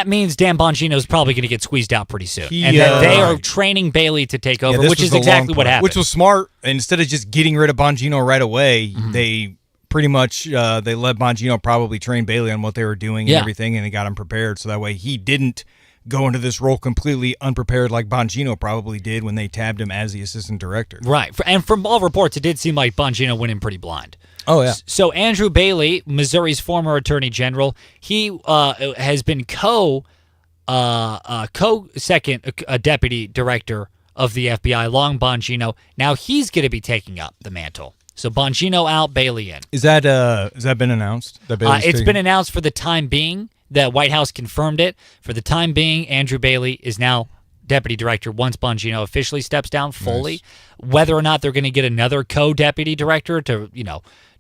Speaker 6: means Dan Bongino is probably going to get squeezed out pretty soon. And that they are training Bailey to take over, which is exactly what happened.
Speaker 7: Which was smart. And instead of just getting rid of Bongino right away, they pretty much they let Bongino probably train Bailey on what they were doing and everything, and they got him prepared. So that way he didn't go into this role completely unprepared like Bongino probably did when they tabbed him as the assistant director.
Speaker 6: Right. And from all reports, it did seem like Bongino went in pretty blind.
Speaker 7: Oh, yeah.
Speaker 6: So Andrew Bailey, Missouri's former attorney general, he has been co-second deputy director of the FBI, along Bongino. Now he's going to be taking up the mantle. So Bongino out, Bailey in.
Speaker 7: Is that been announced?
Speaker 6: It's been announced for the time being The White House confirmed it. For the time being, Andrew Bailey is now deputy director once Bongino officially steps down fully. Nice. Whether or not they're going to get another co-deputy director to,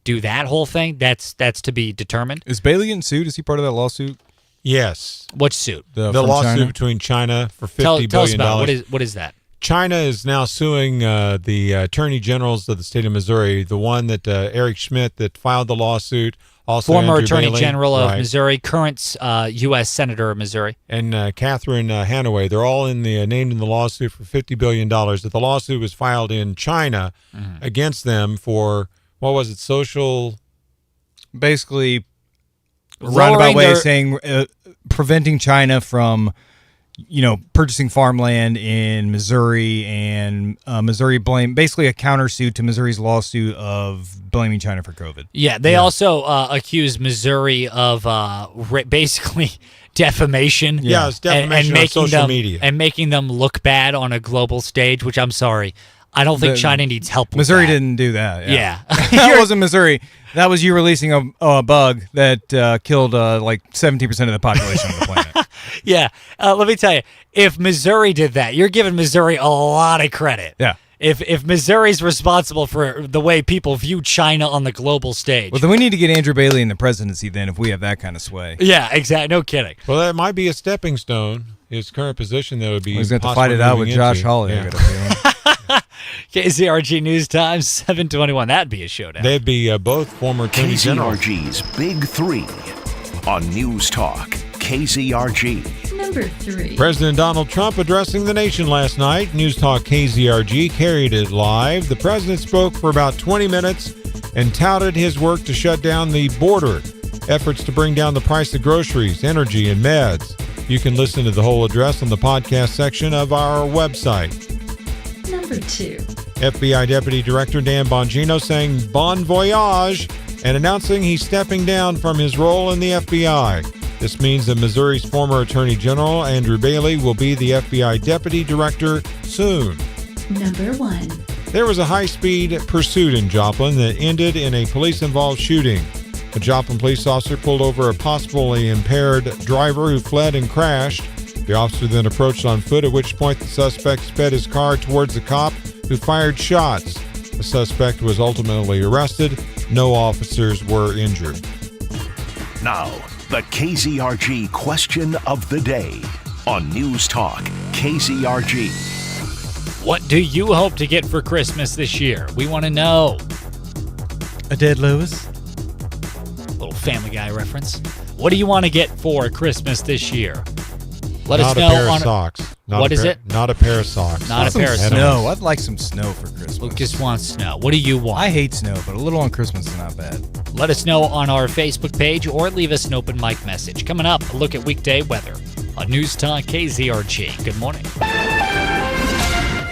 Speaker 6: do that whole thing, that's to be determined.
Speaker 7: Is Bailey getting sued? Is he part of that lawsuit?
Speaker 3: Yes.
Speaker 6: What suit?
Speaker 3: The lawsuit China? Between China for $50 billion.
Speaker 6: Tell us about it. What is that?
Speaker 3: China is now suing the attorney generals of the state of Missouri, the one that Eric Schmidt that filed the lawsuit. Also
Speaker 6: former
Speaker 3: Andrew
Speaker 6: Attorney
Speaker 3: Bailey,
Speaker 6: General of Missouri, current U.S. Senator of Missouri.
Speaker 3: And Catherine Hanaway. They're all named in the lawsuit for $50 billion. That the lawsuit was filed in China against them for, what was it, social?
Speaker 7: Basically, roundabout way of saying preventing China from, purchasing farmland in Missouri, and Missouri basically a countersuit to Missouri's lawsuit of blaming China for COVID.
Speaker 6: Yeah, they also accuse Missouri of basically defamation.
Speaker 3: Yeah, it's defamation on social media.
Speaker 6: And making them look bad on a global stage, which I'm sorry. I don't think China needs help with
Speaker 7: Missouri
Speaker 6: that.
Speaker 7: didn't do that.
Speaker 6: Yeah.
Speaker 7: That wasn't Missouri. That was you releasing a bug that killed like 70% of the population of the planet.
Speaker 6: Yeah. Let me tell you, if Missouri did that, you're giving Missouri a lot of credit.
Speaker 7: Yeah.
Speaker 6: If Missouri's responsible for the way people view China on the global stage.
Speaker 7: Well, then we need to get Andrew Bailey in the presidency then if we have that kind of sway.
Speaker 6: Yeah, exactly. No kidding.
Speaker 3: Well, that might be a stepping stone. His current position, that would be
Speaker 7: he's going to fight it out with Josh Hawley.
Speaker 3: Yeah.
Speaker 6: KZRG News Time, 7:21. That'd be a showdown.
Speaker 3: They'd be both former attorney generals.
Speaker 5: KZRG's Big Three on News Talk KZRG.
Speaker 1: Number 3.
Speaker 3: President Donald Trump addressing the nation last night. News Talk KZRG carried it live. The president spoke for about 20 minutes and touted his work to shut down the border, efforts to bring down the price of groceries, energy, and meds. You can listen to the whole address on the podcast section of our website.
Speaker 1: Number 2.
Speaker 3: FBI Deputy Director Dan Bongino saying bon voyage and announcing he's stepping down from his role in the FBI. This means that Missouri's former Attorney General, Andrew Bailey, will be the FBI Deputy Director soon.
Speaker 1: Number 1.
Speaker 3: There was a high-speed pursuit in Joplin that ended in a police-involved shooting. A Joplin police officer pulled over a possibly impaired driver who fled and crashed. The officer then approached on foot, at which point the suspect sped his car towards the cop, who fired shots. The suspect was ultimately arrested. No officers were injured.
Speaker 5: Now, the KZRG question of the day on News Talk KZRG.
Speaker 6: What do you hope to get for Christmas this year? We want to know.
Speaker 7: A dead Lewis?
Speaker 6: Little Family Guy reference. What do you want to get for Christmas this year? Let
Speaker 3: us know.
Speaker 6: Not a
Speaker 3: pair of socks.
Speaker 6: What is it?
Speaker 3: Not a pair of socks.
Speaker 6: Not a pair of socks.
Speaker 7: Snow. I'd like some snow for Christmas.
Speaker 6: Lucas wants snow. What do you want?
Speaker 7: I hate snow, but a little on Christmas is not bad.
Speaker 6: Let us know on our Facebook page or leave us an open mic message. Coming up, a look at weekday weather on News Talk KZRG. Good morning.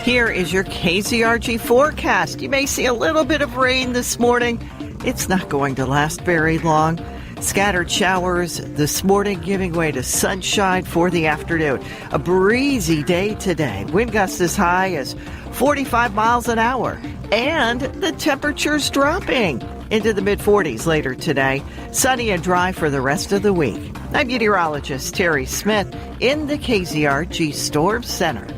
Speaker 4: Here is your KZRG forecast. You may see a little bit of rain this morning. It's not going to last very long. Scattered showers this morning giving way to sunshine for the afternoon. A breezy day today. Wind gusts as high as 45 miles an hour. And the temperature's dropping into the mid-40s later today. Sunny and dry for the rest of the week. I'm meteorologist Terry Smith in the KZRG Storm Center.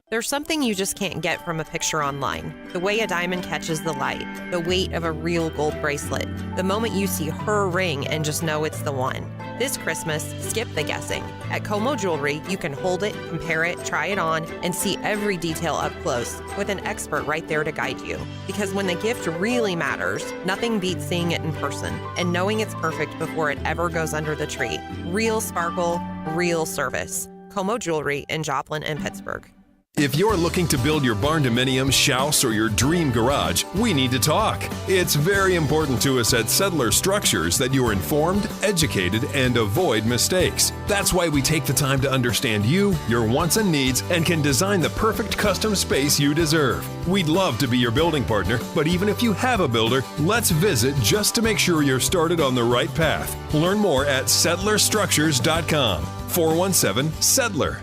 Speaker 10: There's something you just can't get from a picture online. The way a diamond catches the light, the weight of a real gold bracelet, the moment you see her ring and just know it's the one. This Christmas, skip the guessing. At Como Jewelry, you can hold it, compare it, try it on, and see every detail up close with an expert right there to guide you. Because when the gift really matters, nothing beats seeing it in person and knowing it's perfect before it ever goes under the tree. Real sparkle, real service. Como Jewelry in Joplin and Pittsburgh.
Speaker 12: If you're looking to build your barn-dominium, house, or your dream garage, we need to talk. It's very important to us at Settler Structures that you are informed, educated, and avoid mistakes. That's why we take the time to understand you, your wants and needs, and can design the perfect custom space you deserve. We'd love to be your building partner, but even if you have a builder, let's visit just to make sure you're started on the right path. Learn more at settlerstructures.com. 417-SETTLER.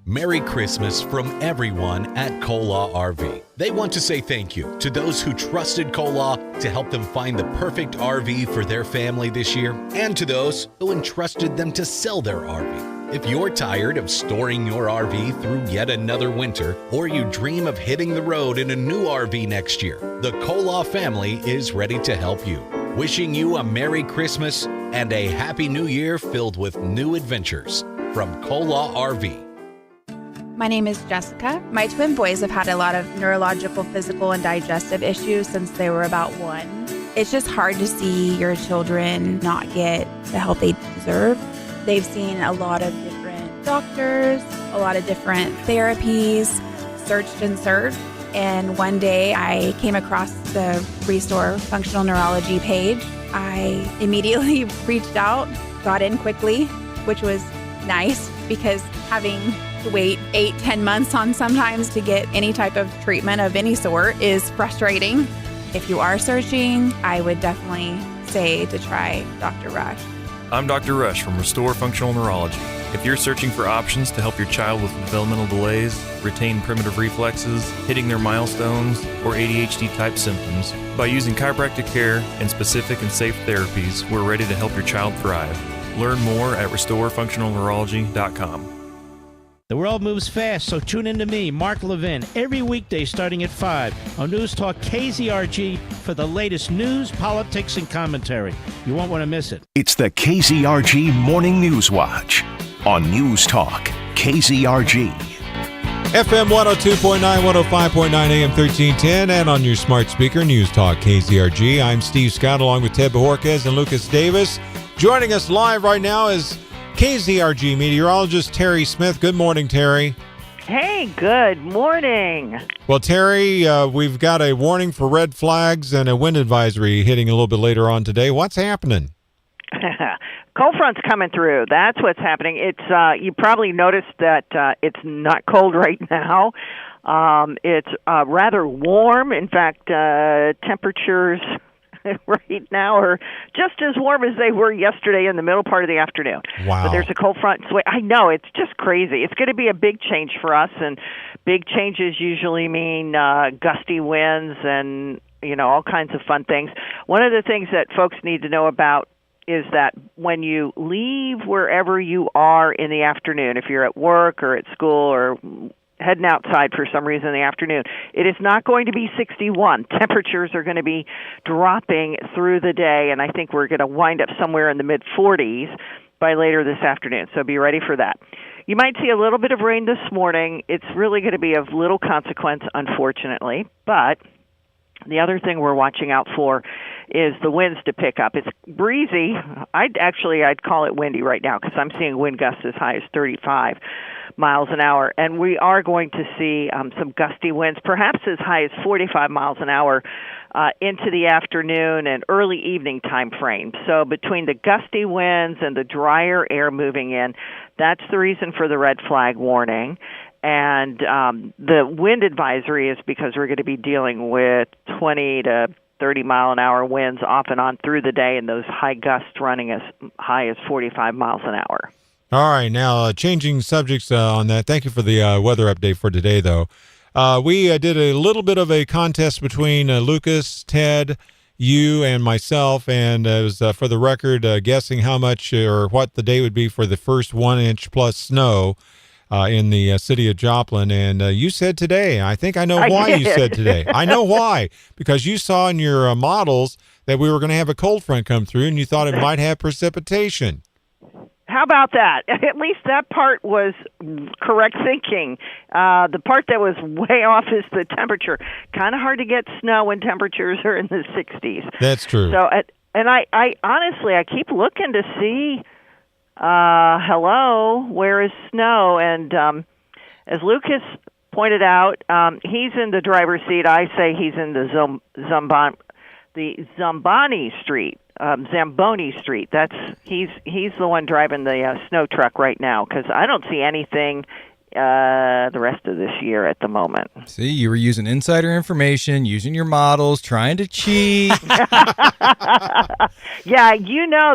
Speaker 13: Merry Christmas from everyone at Cola RV. They want to say thank you to those who trusted Cola to help them find the perfect RV for their family this year, and to those who entrusted them to sell their RV. If you're tired of storing your RV through yet another winter, or you dream of hitting the road in a new RV next year, the Cola family is ready to help you. Wishing you a Merry Christmas and a Happy New Year filled with new adventures from Cola RV.
Speaker 15: My name is Jessica. My twin boys have had a lot of neurological, physical, and digestive issues since they were about 1. It's just hard to see your children not get the help they deserve. They've seen a lot of different doctors, a lot of different therapies, searched and searched. And one day I came across the Restore Functional Neurology page. I immediately reached out, got in quickly, which was nice because having to wait 8-10 months on sometimes to get any type of treatment of any sort is frustrating. If you are searching, I would definitely say to try Dr. Rush.
Speaker 16: I'm Dr. Rush from Restore Functional Neurology. If you're searching for options to help your child with developmental delays, retain primitive reflexes, hitting their milestones, or ADHD-type symptoms, by using chiropractic care and specific and safe therapies, we're ready to help your child thrive. Learn more at restorefunctionalneurology.com.
Speaker 21: The world moves fast, so tune in to me, Mark Levin, every weekday starting at 5 on News Talk KZRG for the latest news, politics, and commentary. You won't want to miss it.
Speaker 5: It's the KZRG Morning News Watch on News Talk KZRG.
Speaker 3: FM 102.9, 105.9 AM 1310, and on your smart speaker, News Talk KZRG. I'm Steve Scott along with Ted Bojorquez and Lucas Davis. Joining us live right now is KZRG meteorologist Terry Smith. Good morning, Terry.
Speaker 22: Hey, good morning.
Speaker 3: Well, Terry, we've got a warning for red flags and a wind advisory hitting a little bit later on today. What's happening?
Speaker 22: Cold front's coming through. That's what's happening. It's you probably noticed that it's not cold right now. It's rather warm. In fact, temperatures right now are just as warm as they were yesterday in the middle part of the afternoon.
Speaker 3: Wow.
Speaker 22: But there's a cold front. I know, it's just crazy. It's going to be a big change for us, and big changes usually mean gusty winds and, all kinds of fun things. One of the things that folks need to know about is that when you leave wherever you are in the afternoon, if you're at work or at school or heading outside for some reason in the afternoon, it is not going to be 61. Temperatures are going to be dropping through the day, and I think we're going to wind up somewhere in the mid-40s by later this afternoon, so be ready for that. You might see a little bit of rain this morning. It's really going to be of little consequence, unfortunately, but the other thing we're watching out for is the winds to pick up. It's breezy. I'd call it windy right now because I'm seeing wind gusts as high as 35 miles an hour, and we are going to see some gusty winds, perhaps as high as 45 miles an hour into the afternoon and early evening time frame. So between the gusty winds and the drier air moving in, that's the reason for the red flag warning. And the wind advisory is because we're going to be dealing with 20 to 30-mile-an-hour winds off and on through the day, and those high gusts running as high as 45 miles an hour.
Speaker 3: All right, now changing subjects on that. Thank you for the weather update for today, though. We did a little bit of a contest between Lucas, Ted, you, and myself, and it was, for the record, guessing how much or what the day would be for the first 1 inch plus snow in the city of Joplin. And you said today. I think I know why you said today. I know why. Because you saw in your models that we were going to have a cold front come through, and you thought it might have precipitation.
Speaker 22: How about that? At least that part was correct thinking. The part that was way off is the temperature. Kind of hard to get snow when temperatures are in the 60s.
Speaker 3: That's true.
Speaker 22: So, and I honestly, I keep looking to see, hello, where is snow? And as Lucas pointed out, he's in the driver's seat. I say he's in the Zamboni Street. Zamboni Street. He's the one driving the snow truck right now, because I don't see anything the rest of this year at the moment.
Speaker 7: See, you were using insider information, using your models, trying to cheat.
Speaker 22: Yeah,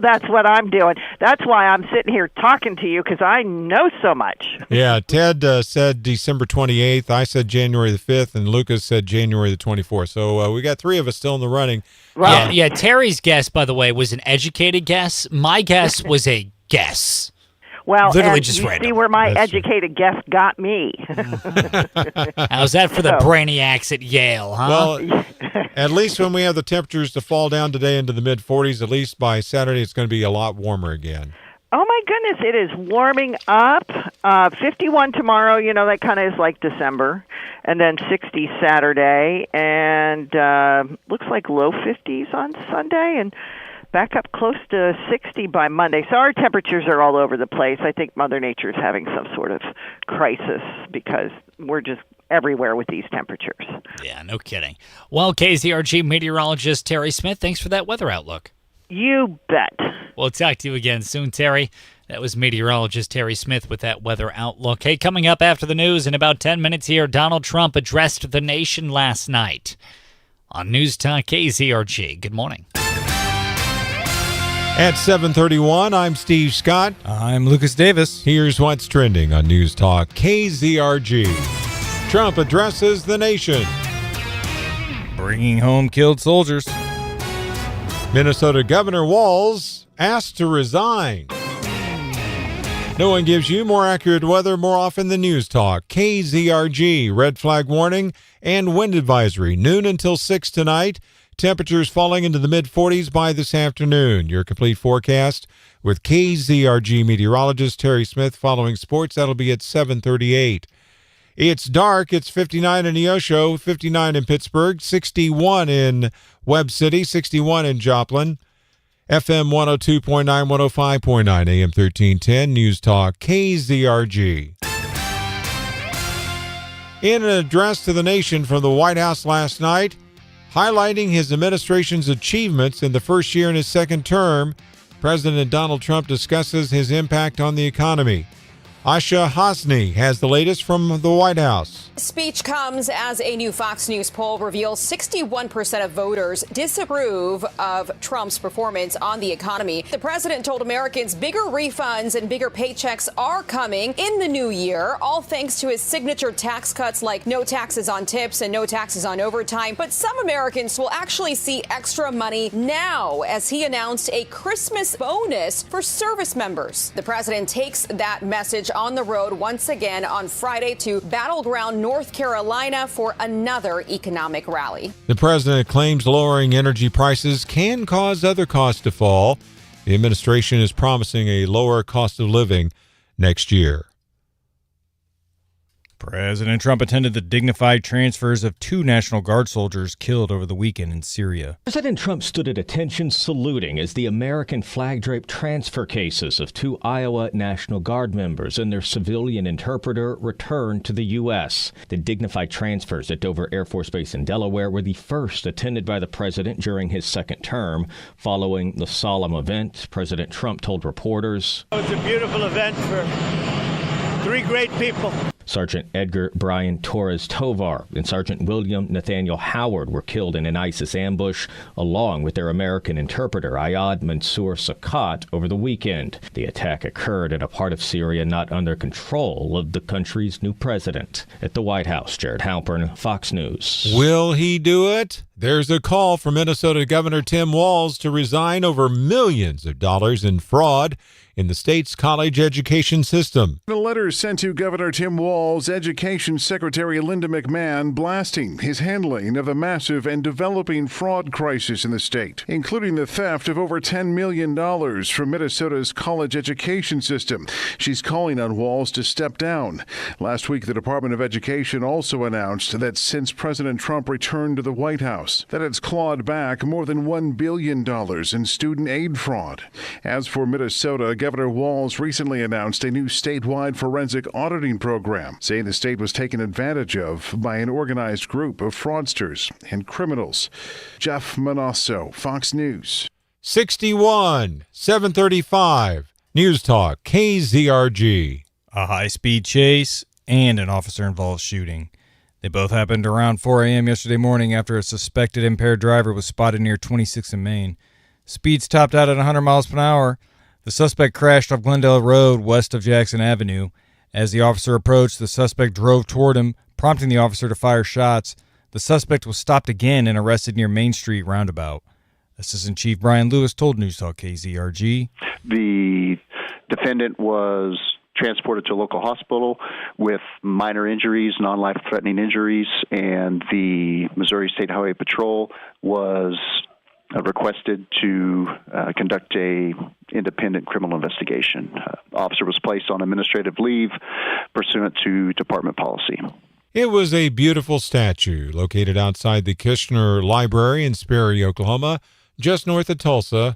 Speaker 22: that's what I'm doing. That's why I'm sitting here talking to you, because I know so much.
Speaker 3: Yeah, Ted said December 28th. I said January the 5th, and Lucas said January the 24th. So we got 3 of us still in the running.
Speaker 6: Right. Yeah, Terry's guess, by the way, was an educated guess. My guess was a guess.
Speaker 22: Well,
Speaker 6: literally
Speaker 22: and
Speaker 6: just
Speaker 22: you
Speaker 6: random.
Speaker 22: see where my educated guess got me.
Speaker 6: How's that for the brainiacs at Yale, huh?
Speaker 3: Well, at least when we have the temperatures to fall down today into the mid-40s, at least by Saturday it's going to be a lot warmer again.
Speaker 22: Oh, my goodness, it is warming up. 51 tomorrow, that kind of is like December. And then 60 Saturday. And looks like low 50s on Sunday. And back up close to 60 by Monday. So our temperatures are all over the place. I think Mother Nature is having some sort of crisis because we're just everywhere with these temperatures.
Speaker 6: Yeah, no kidding. Well, KZRG meteorologist Terry Smith, thanks for that weather outlook.
Speaker 22: You bet.
Speaker 6: We'll talk to you again soon, Terry. That was meteorologist Terry Smith with that weather outlook. Hey, coming up after the news in about 10 minutes here, Donald Trump addressed the nation last night on News Talk KZRG. Good morning.
Speaker 3: At 7:31, I'm Steve Scott.
Speaker 7: I'm Lucas Davis.
Speaker 3: Here's what's trending on News Talk KZRG. Trump addresses the nation.
Speaker 7: Bringing home killed soldiers.
Speaker 3: Minnesota Governor Walz asked to resign. No one gives you more accurate weather more often than News Talk. KZRG, red flag warning and wind advisory. Noon until 6 tonight. Temperatures falling into the mid-40s by this afternoon. Your complete forecast with KZRG meteorologist Terry Smith following sports. That'll be at 7:38. It's dark. It's 59 in Neosho, 59 in Pittsburgh, 61 in Webb City, 61 in Joplin. FM 102.9, 105.9, AM 1310, News Talk, KZRG. In an address to the nation from the White House last night, highlighting his administration's achievements in the first year in his second term, President Donald Trump discusses his impact on the economy. Asha Hosni has the latest from the White House.
Speaker 2: Speech comes as a new Fox News poll reveals 61% of voters disapprove of Trump's performance on the economy. The president told Americans bigger refunds and bigger paychecks are coming in the new year, all thanks to his signature tax cuts like no taxes on tips and no taxes on overtime. But some Americans will actually see extra money now as he announced a Christmas bonus for service members. The president takes that message on the road once again on Friday to battleground North Carolina for another economic rally.
Speaker 3: The president claims lowering energy prices can cause other costs to fall. The administration is promising a lower cost of living next year.
Speaker 7: President Trump attended the dignified transfers of 2 National Guard soldiers killed over the weekend in Syria.
Speaker 11: President Trump stood at attention saluting as the American flag-draped transfer cases of 2 Iowa National Guard members and their civilian interpreter returned to the U.S. The dignified transfers at Dover Air Force Base in Delaware were the first attended by the president during his second term. Following the solemn event, President Trump told reporters,
Speaker 14: "It's a beautiful event for 3 great people."
Speaker 11: Sergeant Edgar Brian Torres Tovar and Sergeant William Nathaniel Howard were killed in an ISIS ambush, along with their American interpreter Ayad Mansour Sakat over the weekend. The attack occurred in a part of Syria not under control of the country's new president. At the White House, Jared Halpern, Fox News.
Speaker 3: Will he do it? There's a call from Minnesota Governor Tim Walz to resign over millions of dollars in fraud in the state's college education system.
Speaker 17: In a letter sent to Governor Tim Walz, Education Secretary Linda McMahon blasting his handling of a massive and developing fraud crisis in the state, including the theft of over $10 million from Minnesota's college education system. She's calling on Walz to step down. Last week, the Department of Education also announced that since President Trump returned to the White House, that it's clawed back more than $1 billion in student aid fraud. As for Minnesota, Governor Walz recently announced a new statewide forensic auditing program, saying the state was taken advantage of by an organized group of fraudsters and criminals. Jeff Manasso, Fox News.
Speaker 3: 61, 735, News Talk, KZRG.
Speaker 7: A high-speed chase and an officer-involved shooting. They both happened around 4 a.m. yesterday morning after a suspected impaired driver was spotted near 26th and Main. Speeds topped out at 100 miles per hour. The suspect crashed off Glendale Road west of Jackson Avenue. As the officer approached, the suspect drove toward him, prompting the officer to fire shots. The suspect was stopped again and arrested near Main Street roundabout. Assistant Chief Brian Lewis told News Talk KZRG.
Speaker 18: The defendant was transported to a local hospital with minor injuries, non-life-threatening injuries, and the Missouri State Highway Patrol was requested to conduct a independent criminal investigation. Officer was placed on administrative leave pursuant to department policy.
Speaker 3: It was a beautiful statue located outside the Kishner Library in Sperry, Oklahoma, just north of Tulsa,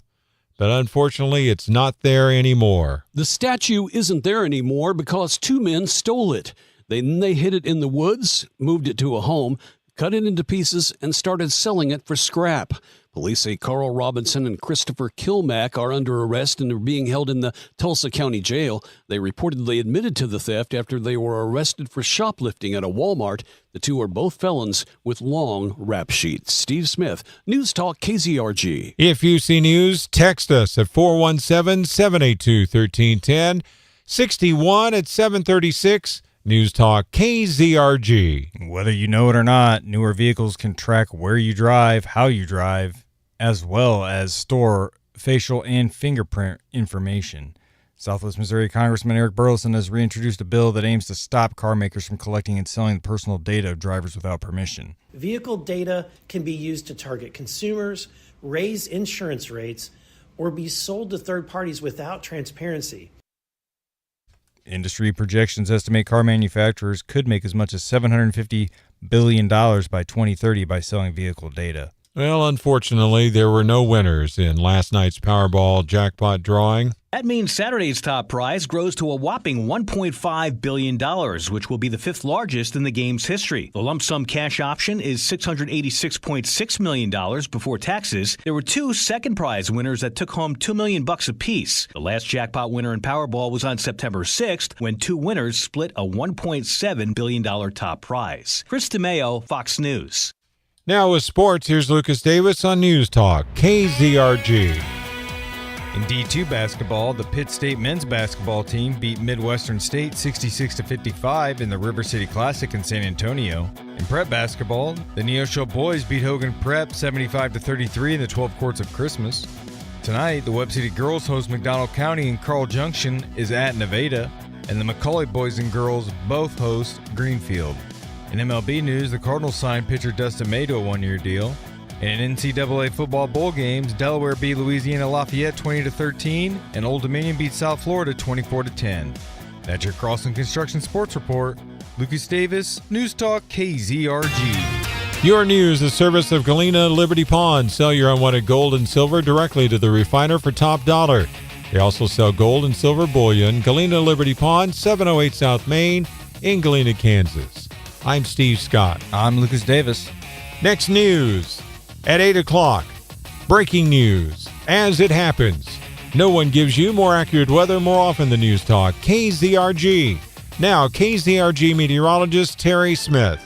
Speaker 3: but unfortunately it's not there anymore.
Speaker 19: The statue isn't there anymore because two men stole it. Then they hid it in the woods, moved it to a home, cut it into pieces, and started selling it for scrap. Police say Carl Robinson and Christopher Kilmack are under arrest and are being held in the Tulsa County Jail. They reportedly admitted to the theft after they were arrested for shoplifting at a Walmart. The two are both felons with long rap sheets. Steve Smith, News Talk KZRG.
Speaker 3: If you see news, text us at 417-782-1310, 61 at 736. News Talk KZRG.
Speaker 7: Whether you know it or not, newer vehicles can track where you drive, how you drive, as well as store facial and fingerprint information. Southwest Missouri Congressman Eric Burleson has reintroduced a bill that aims to stop car makers from collecting and selling the personal data of drivers without permission.
Speaker 20: Vehicle data can be used to target consumers, raise insurance rates, or be sold to third parties without transparency.
Speaker 7: Industry projections estimate car manufacturers could make as much as $750 billion by 2030 by selling vehicle data.
Speaker 3: Well, unfortunately, there were no winners in last night's Powerball jackpot drawing.
Speaker 23: That means Saturday's top prize grows to a whopping $1.5 billion, which will be the fifth largest in the game's history. The lump sum cash option is $686.6 million before taxes. There were two second prize winners that took home $2 million apiece. The last jackpot winner in Powerball was on September 6th, when two winners split a $1.7 billion top prize. Chris DeMeo, Fox News.
Speaker 3: Now with sports, here's Lucas Davis on News Talk KZRG.
Speaker 7: In D2 basketball, the Pitt State men's basketball team beat Midwestern State 66-55 in the River City Classic in San Antonio. In prep basketball, the Neosho boys beat Hogan Prep 75-33 in the 12 Courts of Christmas. Tonight, the Webb City girls host McDonald County and Carl Junction is at Nevada, and the McCauley boys and girls both host Greenfield. In MLB news, the Cardinals signed pitcher Dustin May to a one-year deal. And in NCAA football bowl games, Delaware beat Louisiana Lafayette 20-13, and Old Dominion beat South Florida 24-10. That's your Crossland Construction Sports Report. Lucas Davis, News Talk KZRG.
Speaker 3: Your news, the service of Galena Liberty Pond. Sell your unwanted gold and silver directly to the refiner for top dollar. They also sell gold and silver bullion. Galena Liberty Pond, 708 South Main in Galena, Kansas. I'm Steve Scott.
Speaker 7: I'm Lucas Davis.
Speaker 3: Next news. At 8 o'clock, breaking news. As it happens, no one gives you more accurate weather more often than News Talk KZRG. Now, KZRG meteorologist Terry Smith.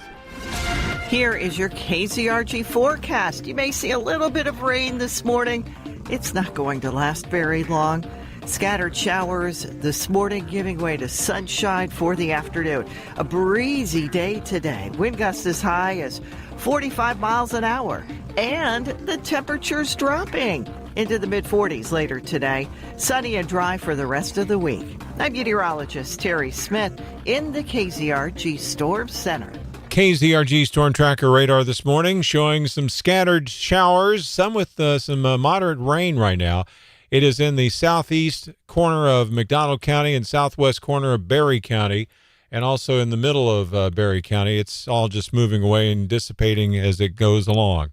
Speaker 4: Here is your KZRG forecast. You may see a little bit of rain this morning. It's not going to last very long. Scattered showers this morning giving way to sunshine for the afternoon. A breezy day today. Wind gusts as high as 45 miles an hour. And the temperature's dropping into the mid-40s later today. Sunny and dry for the rest of the week. I'm meteorologist Terry Smith in the KZRG Storm Center.
Speaker 3: KZRG Storm Tracker radar this morning showing some scattered showers, some with some moderate rain right now. It is in the southeast corner of McDonald County and southwest corner of Berry County, and also in the middle of Berry County. It's all just moving away and dissipating as it goes along.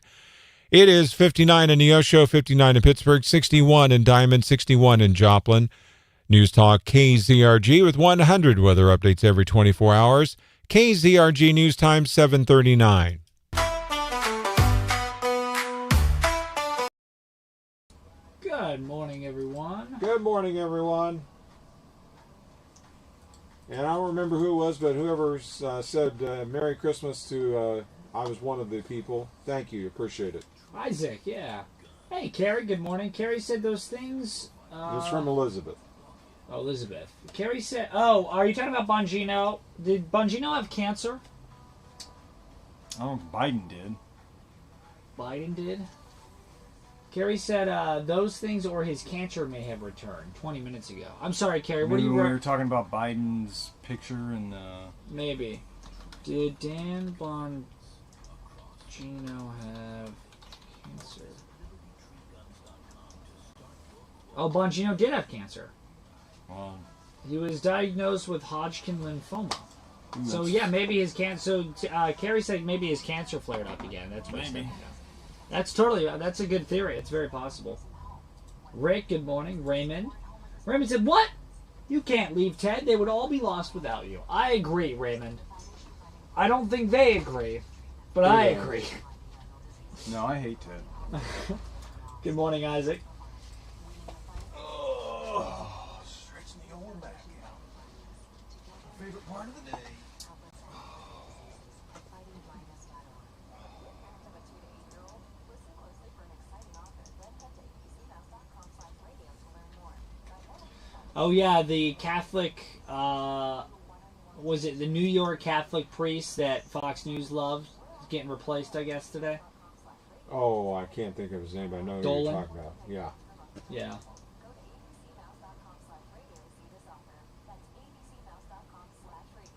Speaker 3: It is 59 in Neosho, 59 in Pittsburgh, 61 in Diamond, 61 in Joplin. News Talk KZRG with 100 weather updates every 24 hours. KZRG News Time 7:39.
Speaker 24: Good morning, everyone.
Speaker 3: Good morning, everyone. And I don't remember who it was, but whoever said Merry Christmas to, I was one of the people. Thank you. Appreciate it.
Speaker 1: Isaac, yeah. Hey, Carrie, good morning. Carrie said those things.
Speaker 3: It's from Elizabeth.
Speaker 1: Oh, Elizabeth. Carrie said, oh, are you talking about Bongino? Did Bongino have cancer?
Speaker 8: Oh, Biden did.
Speaker 1: Biden did? Carrie said those things or his cancer may have returned 20 minutes ago. I'm sorry, Carrie. What do you...
Speaker 8: We were talking about Biden's picture and...
Speaker 1: Maybe. Did Dan Bongino have cancer? Oh, Bongino did have cancer.
Speaker 8: Well,
Speaker 1: he was diagnosed with Hodgkin lymphoma.
Speaker 8: Ooh,
Speaker 1: so yeah, maybe his cancer. So Carrie said maybe his cancer flared up again. That's what
Speaker 8: maybe.
Speaker 1: That's a good theory. It's very possible. Rick, good morning. Raymond said, "What? You can't leave Ted. They would all be lost without you." I agree, Raymond. I don't think they agree, but I agree.
Speaker 8: No, I hate Ted.
Speaker 1: Good morning, Isaac.
Speaker 8: Stretching the old back out. My favorite part of the day.
Speaker 1: Oh yeah, the Catholic, was it the New York Catholic priest that Fox News loved, getting replaced, I guess, today?
Speaker 3: Oh, I can't think of his name, but I know who
Speaker 1: Dolan?
Speaker 3: you're talking about. Yeah.
Speaker 1: Yeah.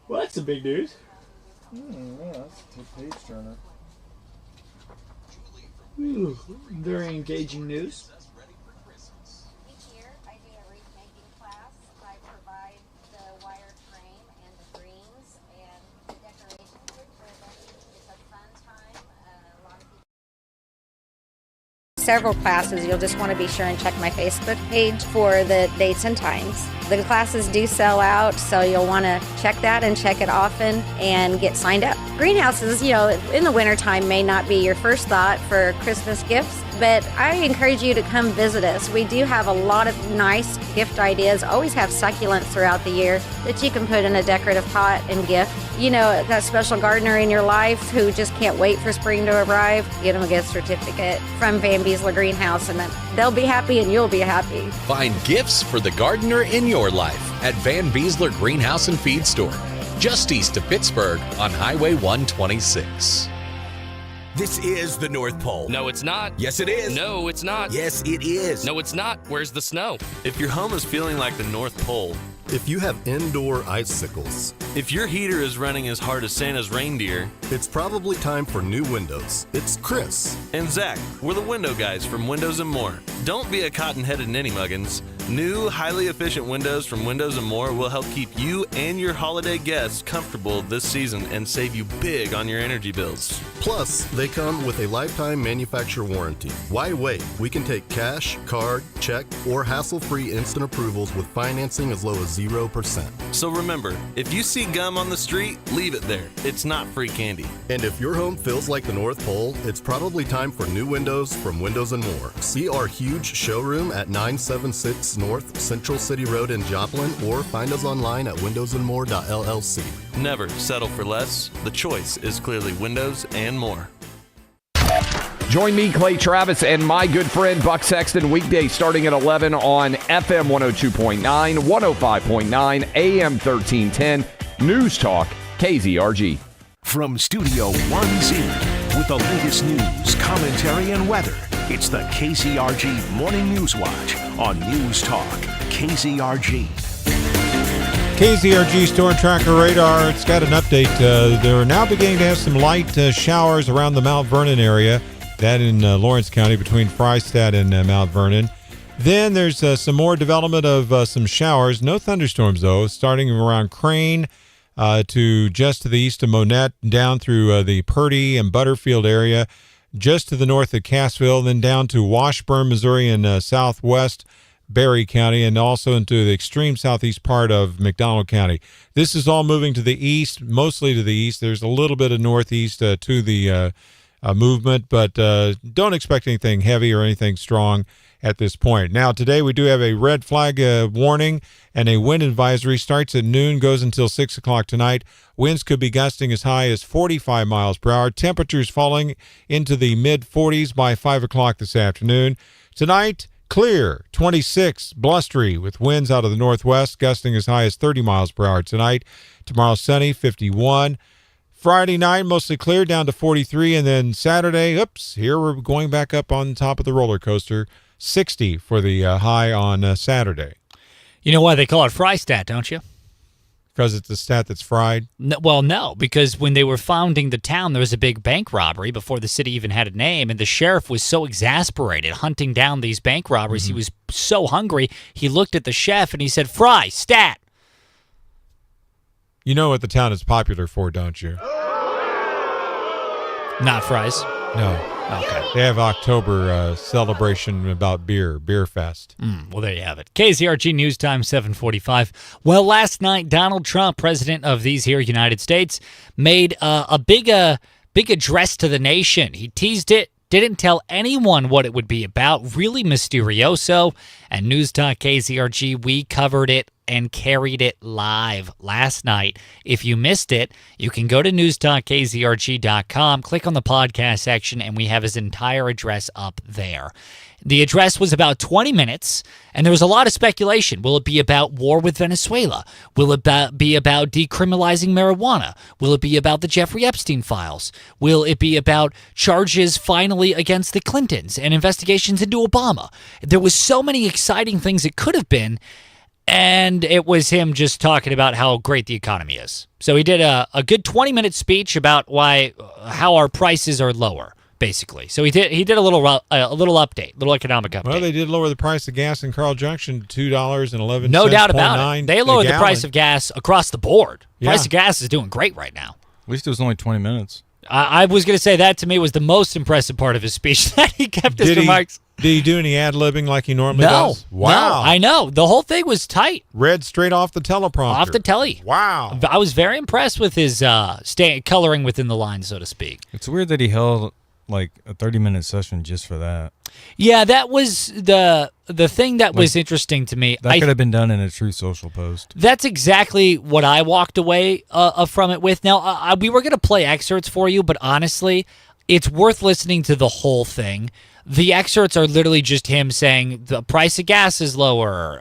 Speaker 1: Well, that's some big news.
Speaker 8: Yeah, that's a page turner.
Speaker 1: Ooh, very engaging news.
Speaker 9: Each year, I do a wreath making class. I provide the wire frame and the greens and the decorations for them. It's a fun time. A lot of people. Several classes, you'll just want to be sure and check my Facebook page for the dates and times. The classes do sell out, so you'll want to check that and check it often and get signed up. Greenhouses, in the wintertime may not be your first thought for Christmas gifts, but I encourage you to come visit us. We do have a lot of nice gift ideas, always have succulents throughout the year that you can put in a decorative pot and gift. That special gardener in your life who just can't wait for spring to arrive, get them a gift certificate from Van Beesler Greenhouse, and then they'll be happy and you'll be happy.
Speaker 24: Find gifts for the gardener in your life at Van Beesler Greenhouse and Feed Store, just east of Pittsburgh on Highway 126.
Speaker 5: This is the North Pole.
Speaker 25: No, it's not.
Speaker 5: Yes, it is.
Speaker 25: No, it's not.
Speaker 5: Yes, it is.
Speaker 25: No, it's not. Where's the snow?
Speaker 26: If your home is feeling like the North Pole,
Speaker 27: if you have indoor icicles,
Speaker 26: if your heater is running as hard as Santa's reindeer,
Speaker 27: it's probably time for new windows. It's Chris
Speaker 26: and Zach. We're the window guys from Windows & More. Don't be a cotton-headed ninny-muggins. New, highly efficient windows from Windows & More will help keep you and your holiday guests comfortable this season and save you big on your energy bills.
Speaker 27: Plus, they come with a lifetime manufacturer warranty. Why wait? We can take cash, card, check, or hassle-free instant approvals with financing as low as 0%.
Speaker 26: So remember, if you see gum on the street, leave it there. It's not free candy.
Speaker 27: And if your home feels like the North Pole, it's probably time for new windows from Windows & More. See our huge showroom at 976 North Central City Road in Joplin, or find us online at windowsandmore.llc.
Speaker 26: Never settle for less. The choice is clearly Windows & More.
Speaker 28: Join me, Clay Travis, and my good friend Buck Sexton weekdays starting at 11 on FM 102.9, 105.9, AM 1310, News Talk, KZRG.
Speaker 5: From Studio 1Z, with the latest news, commentary, and weather, it's the KZRG Morning News Watch on News Talk, KZRG.
Speaker 3: KZRG Storm Tracker Radar, it's got an update. They're now beginning to have some light showers around the Mount Vernon area, that in Lawrence County between Freystadt and Mount Vernon. Then there's some more development of some showers. No thunderstorms, though, starting around Crane to just to the east of Monette, down through the Purdy and Butterfield area, just to the north of Cassville, then down to Washburn, Missouri, and southwest Berry County, and also into the extreme southeast part of McDonald County. This is all moving to the east, mostly to the east. There's a little bit of northeast to the movement, but don't expect anything heavy or anything strong at this point. Now, today we do have a red flag warning and a wind advisory. Starts at noon, goes until 6 o'clock tonight. Winds could be gusting as high as 45 miles per hour. Temperatures falling into the mid-40s by 5 o'clock this afternoon. Tonight, clear, 26, blustery, with winds out of the northwest, gusting as high as 30 miles per hour tonight. Tomorrow, sunny, 51. Friday night, mostly clear, down to 43. And then Saturday, here we're going back up on top of the roller coaster, 60 for the high on Saturday.
Speaker 6: You know why they call it Fry Stat, don't you?
Speaker 3: Because it's a stat that's fried?
Speaker 6: No, because when they were founding the town, there was a big bank robbery before the city even had a name, and the sheriff was so exasperated hunting down these bank robberies. He was so hungry, he looked at the chef and he said, Fry Stat.
Speaker 3: You know what the town is popular for, don't you?
Speaker 6: Not fries.
Speaker 3: No.
Speaker 6: Okay.
Speaker 3: They have October celebration about beer fest.
Speaker 6: Well, there you have it. KZRG News Time 7:45. Well, last night, Donald Trump, president of these here United States, made a big address to the nation. He teased it, didn't tell anyone what it would be about. Really mysterioso. And News Talk KZRG, we covered it and carried it live last night. If you missed it, you can go to newstalkkzrg.com, click on the podcast section, and we have his entire address up there. The address was about 20 minutes, and there was a lot of speculation. Will it be about war with Venezuela? Will it be about decriminalizing marijuana? Will it be about the Jeffrey Epstein files? Will it be about charges finally against the Clintons and investigations into Obama? There was so many exciting things it could have been, and it was him just talking about how great the economy is. So he did a good 20-minute speech about how our prices are lower, basically. So he did a little update, little economic update.
Speaker 3: Well, they did lower the price of gas in Carl Junction to $2.11.
Speaker 6: No doubt about it. They lowered the price of gas across the board.
Speaker 3: Yeah.
Speaker 6: Price of gas is doing great right now.
Speaker 7: At least it was only 20 minutes.
Speaker 6: I was going to say that to me was the most impressive part of his speech, that he kept his remarks.
Speaker 3: Did he do any ad-libbing like he normally does?
Speaker 6: Wow. No, I know. The whole thing was tight.
Speaker 3: Read straight off the teleprompter.
Speaker 6: Off the telly.
Speaker 3: Wow.
Speaker 6: I was very impressed with his coloring within the line, so to speak.
Speaker 7: It's weird that he held like a 30-minute session just for that.
Speaker 6: Yeah, that was the thing that was interesting to me.
Speaker 7: That could have been done in a true social post.
Speaker 6: That's exactly what I walked away from it with. Now, we were going to play excerpts for you, but honestly, it's worth listening to the whole thing. The excerpts are literally just him saying the price of gas is lower,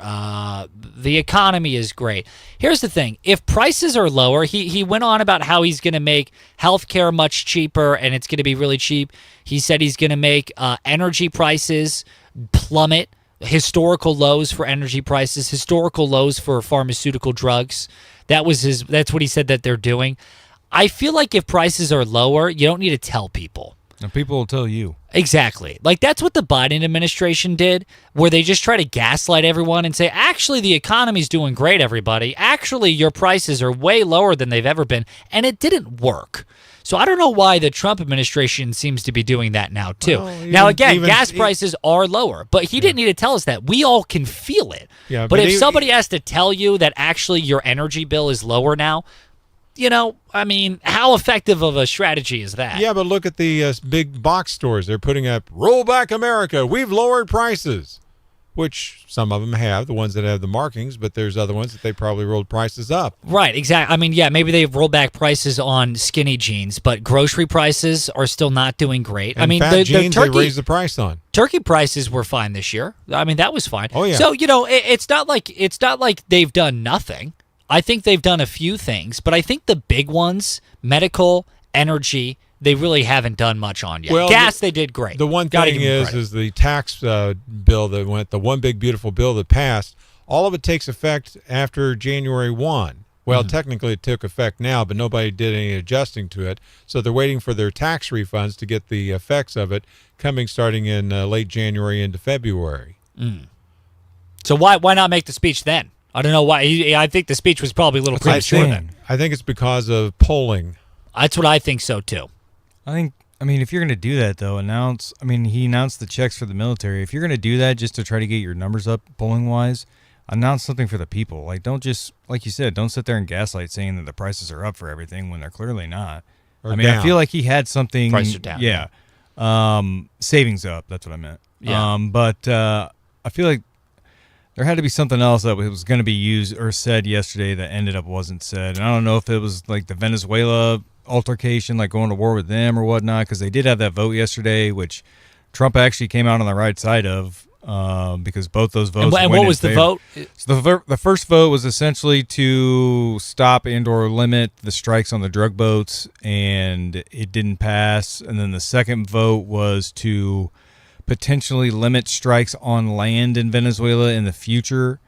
Speaker 6: the economy is great. Here's the thing. If prices are lower, he went on about how he's going to make healthcare much cheaper and it's going to be really cheap. He said he's going to make energy prices plummet, historical lows for energy prices, historical lows for pharmaceutical drugs. That's what he said that they're doing. I feel like if prices are lower, you don't need to tell people.
Speaker 7: And people will tell you. Exactly.
Speaker 6: Like, that's what the Biden administration did, where they just try to gaslight everyone and say, actually, the economy's doing great, everybody. Actually, your prices are way lower than they've ever been. And it didn't work. So I don't know why the Trump administration seems to be doing that now, too. Well, gas prices are lower, but he didn't need to tell us that. We all can feel it.
Speaker 3: Yeah,
Speaker 6: but if somebody has to tell you that actually your energy bill is lower now, how effective of a strategy is that?
Speaker 3: Yeah, but look at the big box stores. They're putting up, roll back America, we've lowered prices, which some of them have, the ones that have the markings, but there's other ones that they probably rolled prices up.
Speaker 6: Right, exactly. maybe they've rolled back prices on skinny jeans, but grocery prices are still not doing great.
Speaker 3: And fat jeans, they raised the price on.
Speaker 6: Turkey prices were fine this year. That was fine.
Speaker 3: Oh, yeah.
Speaker 6: So, it's not like they've done nothing. I think they've done a few things, but I think the big ones, medical, energy, they really haven't done much on yet.
Speaker 3: Well,
Speaker 6: gas, they did great.
Speaker 3: The one thing is the tax bill that went, the one big beautiful bill that passed, all of it takes effect after January 1. Well, technically it took effect now, but nobody did any adjusting to it. So they're waiting for their tax refunds to get the effects of it coming starting in late January into February.
Speaker 6: So why not make the speech then? I don't know why. I think the speech was probably a little premature then.
Speaker 3: I think it's because of polling.
Speaker 6: That's what I think so, too.
Speaker 7: If you're going to do that, though, he announced the checks for the military. If you're going to do that just to try to get your numbers up polling-wise, announce something for the people. Like, don't just, like you said, don't sit there and gaslight saying that the prices are up for everything when they're clearly not.
Speaker 3: Or
Speaker 7: I mean,
Speaker 3: down.
Speaker 7: I feel like he had something.
Speaker 6: Prices are down.
Speaker 7: Yeah. Savings up. That's what I meant.
Speaker 6: Yeah.
Speaker 7: But I feel like there had to be something else that was going to be used or said yesterday that ended up wasn't said. And I don't know if it was like the Venezuela altercation, like going to war with them or whatnot, because they did have that vote yesterday, which Trump actually came out on the right side of, because both those votes.
Speaker 6: And what was the vote?
Speaker 7: So the first vote was essentially to stop and/or limit the strikes on the drug boats, and it didn't pass. And then the second vote was to potentially limit strikes on land in Venezuela in the future,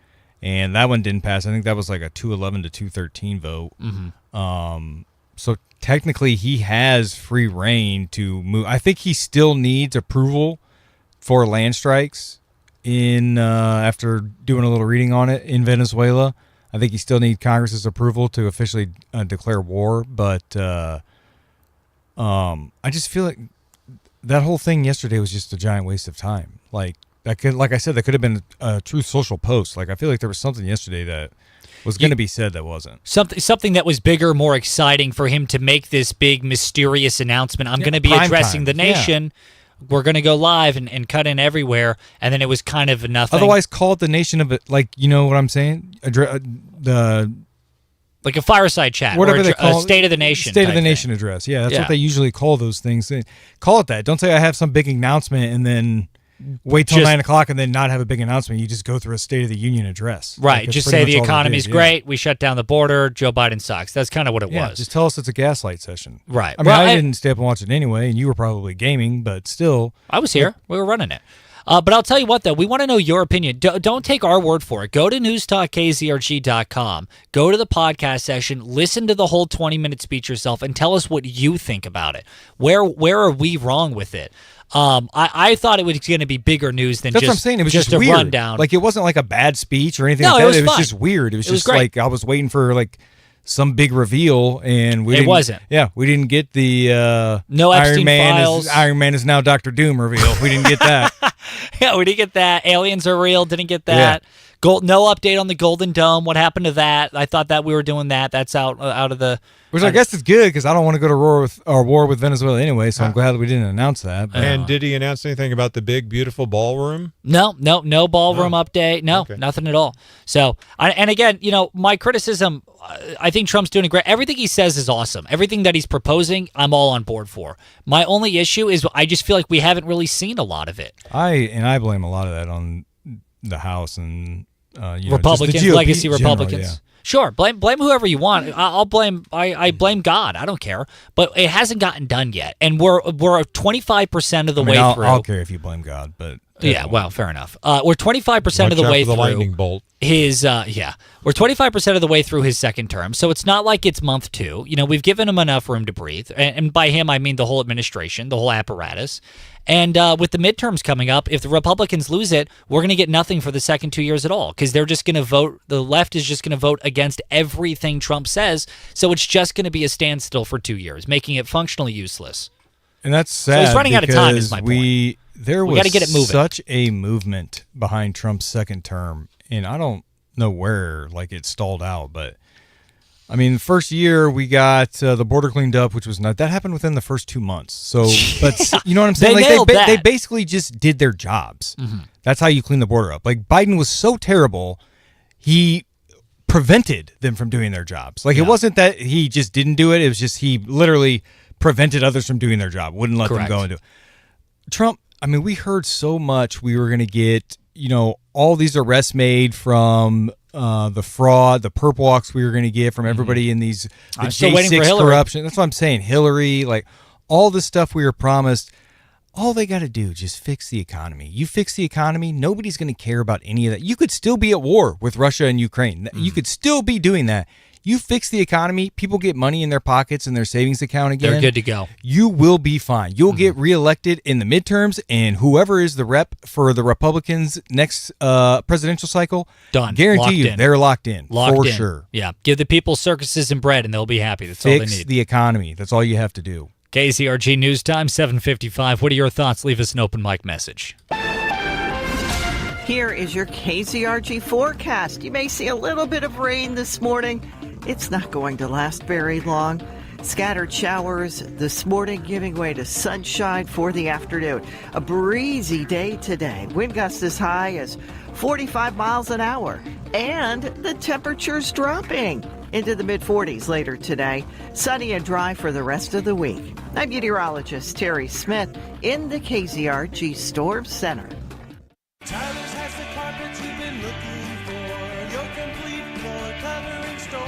Speaker 7: and that one didn't pass. I think that was like a 211 to 213 vote.
Speaker 6: Mm-hmm.
Speaker 7: So technically, he has free reign to move. I think he still needs approval for land strikes in after doing a little reading on it in Venezuela. I think he still needs Congress's approval to officially declare war. But I just feel like that whole thing yesterday was just a giant waste of time. Like I said, that could have been a true social post. Like I feel like there was something yesterday that was going to be said that wasn't.
Speaker 6: Something that was bigger, more exciting for him to make this big, mysterious announcement. I'm going to be addressing the nation. Yeah. We're going to go live and cut in everywhere. And then it was kind of nothing.
Speaker 7: Otherwise, call it the nation of it. Like, you know what I'm saying?
Speaker 6: Like a fireside chat.
Speaker 7: Whatever
Speaker 6: or
Speaker 7: they call
Speaker 6: a State of the Nation.
Speaker 7: State of the Nation address. Yeah, that's what they usually call those things. Call it that. Don't say I have some big announcement and then wait till 9 o'clock and then not have a big announcement. You just go through a State of the Union address.
Speaker 6: Right. Just say the economy's great. We shut down the border. Joe Biden sucks. That's kind of what it was.
Speaker 7: Just tell us it's a gaslight session.
Speaker 6: Right.
Speaker 7: I mean, I didn't stay up and watch it anyway, and you were probably gaming, but still.
Speaker 6: I was here. We were running it. But I'll tell you what, though. We want to know your opinion. Don't take our word for it. Go to newstalkkzrg.com. Go to the podcast section. Listen to the whole 20-minute speech yourself and tell us what you think about it. Where are we wrong with it? I thought it was going to be bigger news than
Speaker 7: That's what I'm saying. It was just
Speaker 6: a
Speaker 7: weird.
Speaker 6: Rundown.
Speaker 7: Like, it wasn't like a bad speech or anything
Speaker 6: No,
Speaker 7: like that.
Speaker 6: it was fine.
Speaker 7: Just weird. It was just
Speaker 6: great.
Speaker 7: like I was waiting for like some big reveal, and
Speaker 6: It wasn't.
Speaker 7: Yeah, we didn't get the
Speaker 6: no Epstein files.
Speaker 7: Iron Man is now Dr. Doom reveal. We didn't get that.
Speaker 6: Yeah, we didn't get that. Aliens are real. Didn't get that. Yeah. No update on the Golden Dome. What happened to that? I thought that we were doing that. That's out of the.
Speaker 7: Which I guess is good because I don't want to go to war with Venezuela anyway. So I'm glad that we didn't announce that. But.
Speaker 3: And did he announce anything about the big, beautiful ballroom?
Speaker 6: No ballroom update. No, nothing at all. So, and again, my criticism. I think Trump's doing great. Everything he says is awesome. Everything that he's proposing, I'm all on board for. My only issue is I just feel like we haven't really seen a lot of it.
Speaker 7: I blame a lot of that on the House and
Speaker 6: Republicans,
Speaker 7: GOP
Speaker 6: legacy Republicans.
Speaker 7: General, yeah.
Speaker 6: Sure, blame whoever you want. I blame God. I don't care, but it hasn't gotten done yet, and we're 25% of the way through.
Speaker 7: I'll care if you blame God, but
Speaker 6: yeah, well, fair enough. We're 25% of the way through
Speaker 3: the lightning bolt.
Speaker 6: His we're 25% of the way through his second term, so it's not like it's month 2. We've given him enough room to breathe, and by him I mean the whole administration, the whole apparatus. And with the midterms coming up, if the Republicans lose it, we're going to get nothing for the second 2 years at all because they're just going to vote. The left is just going to vote against everything Trump says. So it's just going to be a standstill for 2 years, making it functionally useless.
Speaker 7: And that's sad.
Speaker 6: So he's running out of time, is my point.
Speaker 7: There
Speaker 6: was gotta get it moving.
Speaker 7: Such a movement behind Trump's second term. And I don't know where it stalled out, but I mean, the first year we got the border cleaned up, which was not that happened within the first 2 months. So, but you know what I'm saying? They basically just did their jobs.
Speaker 6: Mm-hmm.
Speaker 7: That's how you clean the border up. Like Biden was so terrible, he prevented them from doing their jobs. It wasn't that he just didn't do it. It was just he literally prevented others from doing their job. Wouldn't let them go and do it. Trump. I mean, we heard so much we were going to get, all these arrests made from the fraud, the perp walks we were going to get from everybody in these
Speaker 6: I'm still waiting for Hillary.
Speaker 7: corruption. That's what I'm saying. Hillary, all the stuff we were promised. All they got to do is just fix the economy. You fix the economy, nobody's going to care about any of that. You could still be at war with Russia and Ukraine. You could still be doing that. You fix the economy, people get money in their pockets and their savings account again.
Speaker 6: They're good to go.
Speaker 7: You will be fine. You'll get reelected in the midterms, and whoever is the rep for the Republicans next presidential cycle,
Speaker 6: done.
Speaker 7: Guarantee they're locked in.
Speaker 6: Locked
Speaker 7: for
Speaker 6: in.
Speaker 7: Sure.
Speaker 6: Yeah. Give the people circuses and bread, and they'll be happy. That's all they need.
Speaker 7: Fix the economy. That's all you have to do.
Speaker 6: KZRG News Time, 7:55. What are your thoughts? Leave us an open mic message.
Speaker 4: Here is your KZRG forecast. You may see a little bit of rain this morning. It's not going to last very long. Scattered showers this morning giving way to sunshine for the afternoon. A breezy day today. Wind gusts as high as 45 miles an hour. And the temperature's dropping into the mid-40s later today. Sunny and dry for the rest of the week. I'm meteorologist Terry Smith in the KZRG Storm Center.
Speaker 8: Tyler's has the carpet you've been looking for. Your complete floor covering store.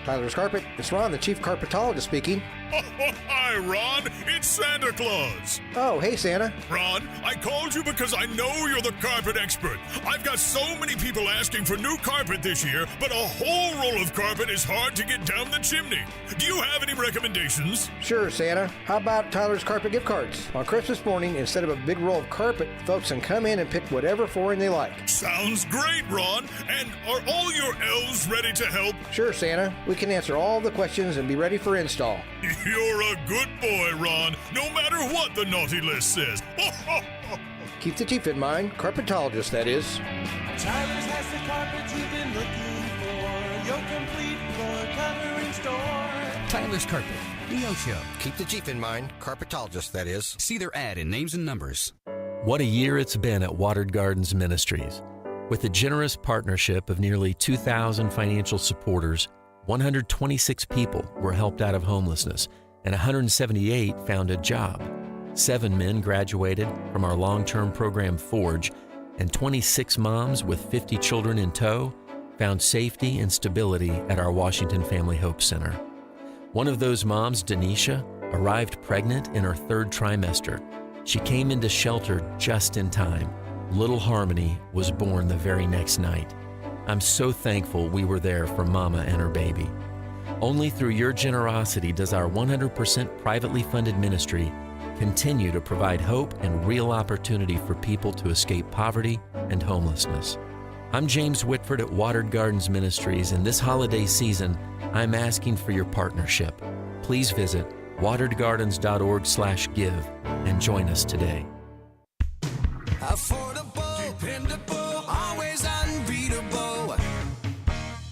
Speaker 10: Tyler's Carpet. It's Ron, the chief carpetologist speaking.
Speaker 12: Hi, Ron. It's Santa Claus.
Speaker 10: Oh, hey, Santa.
Speaker 12: Ron, I called you because I know you're the carpet expert. I've got so many people asking for new carpet this year, but a whole roll of carpet is hard to get down the chimney. Do you have any recommendations?
Speaker 10: Sure, Santa. How about Tyler's Carpet gift cards? On Christmas morning, instead of a big roll of carpet, folks can come in and pick whatever flooring they like.
Speaker 12: Sounds great, Ron. And are all your elves ready to help?
Speaker 10: Sure, Santa. We can answer all the questions and be ready for install.
Speaker 12: You're a good boy, Ron, no matter what the naughty list says.
Speaker 10: Keep the chief in mind. Carpetologist, that is.
Speaker 8: Tyler's has the carpet you've been looking for. Your complete floor covering store.
Speaker 13: Tyler's Carpet, Leo Show.
Speaker 10: Keep the chief in mind. Carpetologist, that is.
Speaker 13: See their ad in Names and Numbers.
Speaker 15: What a year it's been at Watered Gardens Ministries. With the generous partnership of nearly 2,000 financial supporters, 126 people were helped out of homelessness, and 178 found a job. 7 men graduated from our long-term program Forge, and 26 moms with 50 children in tow found safety and stability at our Washington Family Hope Center. One of those moms, Denisha, arrived pregnant in her 3rd trimester. She came into shelter just in time. Little Harmony was born the very next night. I'm so thankful we were there for Mama and her baby. Only through your generosity does our 100% privately funded ministry continue to provide hope and real opportunity for people to escape poverty and homelessness. I'm James Whitford at Watered Gardens Ministries, and this holiday season, I'm asking for your partnership. Please visit wateredgardens.org/give and join us today.
Speaker 8: Affordable, dependable, always unbeatable.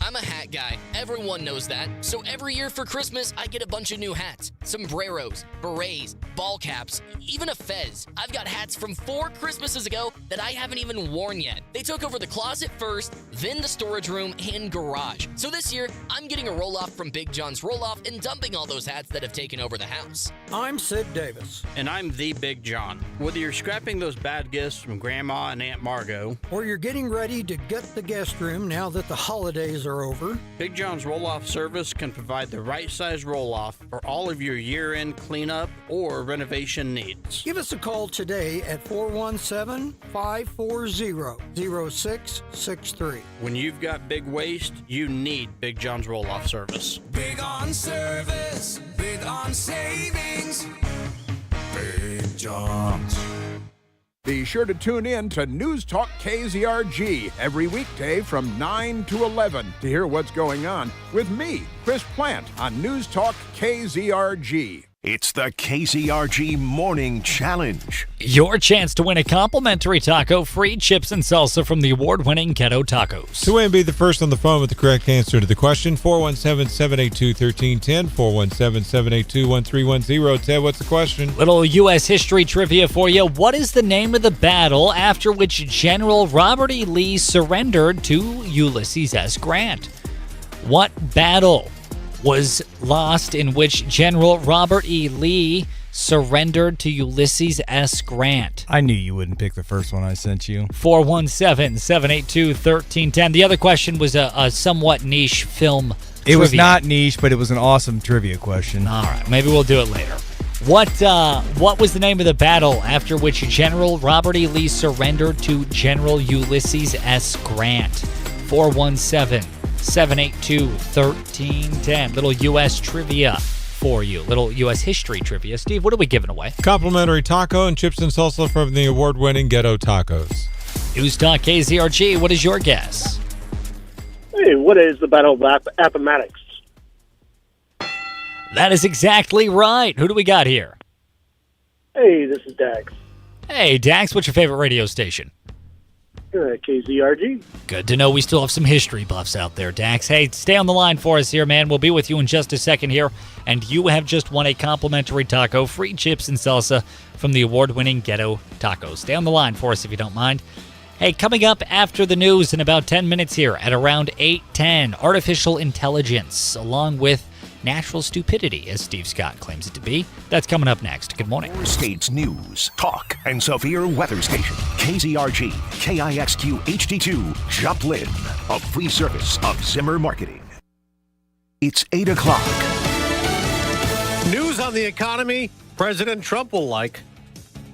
Speaker 16: I'm a hat guy. Everyone knows that. So every year for Christmas, I get a bunch of new hats. Sombreros, berets, ball caps, even a fez. I've got hats from 4 Christmases ago that I haven't even worn yet. They took over the closet first, then the storage room and garage. So this year, I'm getting a roll-off from Big John's Roll-Off and dumping all those hats that have taken over the house.
Speaker 21: I'm Sid Davis.
Speaker 22: And I'm the Big John. Whether you're scrapping those bad gifts from Grandma and Aunt Margot,
Speaker 21: or you're getting ready to get the guest room now that the holidays are over,
Speaker 22: Big John's Roll-Off service can provide the right size roll-off for all of your year-end cleanup or renovation needs.
Speaker 21: Give us a call today at 417-540-0663.
Speaker 22: When you've got big waste, you need Big John's Roll-Off service.
Speaker 8: Big on service, big on savings. Big John's.
Speaker 25: Be sure to tune in to News Talk KZRG every weekday from 9 to 11 to hear what's going on with me, Chris Plant, on News Talk KZRG.
Speaker 5: It's the KZRG Morning Challenge.
Speaker 6: Your chance to win a complimentary taco, free chips and salsa from the award-winning Ghetto Tacos.
Speaker 3: To win, be the first on the phone with the correct answer to the question. 417-782-1310, 417-782-1310. Ted, what's the question?
Speaker 6: Little U.S. history trivia for you. What is the name of the battle after which General Robert E. Lee surrendered to Ulysses S. Grant? What battle was lost in which General Robert E. Lee surrendered to Ulysses S. Grant?
Speaker 7: I knew you wouldn't pick the first one I sent you.
Speaker 6: 417-782-1310. The other question was a somewhat niche film
Speaker 7: It was
Speaker 6: trivia.
Speaker 7: not niche, but it was an awesome trivia question.
Speaker 6: All right, maybe we'll do it later. What was the name of the battle after which General Robert E. Lee surrendered to General Ulysses S. Grant? 417-782-1310. Little U.S. trivia for you. Little U.S. history trivia. Steve, what are we giving away?
Speaker 3: Complimentary taco and chips and salsa from the award-winning Ghetto Tacos.
Speaker 6: News Talk KZRG, what is your guess?
Speaker 29: Hey, what is the Battle of Appomattox?
Speaker 6: That is exactly right. Who do we got here?
Speaker 29: Hey, this is Dax.
Speaker 6: Hey, Dax, what's your favorite radio station?
Speaker 29: KZRG.
Speaker 6: Good to know we still have some history buffs out there, Dax. Hey, stay on the line for us here, man. We'll be with you in just a second here. And you have just won a complimentary taco, free chips and salsa from the award-winning Ghetto Tacos. Stay on the line for us if you don't mind. Hey, coming up after the news in about 10 minutes here at around 8:10, artificial intelligence along with natural stupidity, as Steve Scott claims it to be. That's coming up next. Good morning.
Speaker 5: States News, Talk, and Severe Weather Station. KZRG, KIXQ HD2, Joplin, a free service of Zimmer Marketing. It's 8 o'clock.
Speaker 1: News on the economy President Trump will like.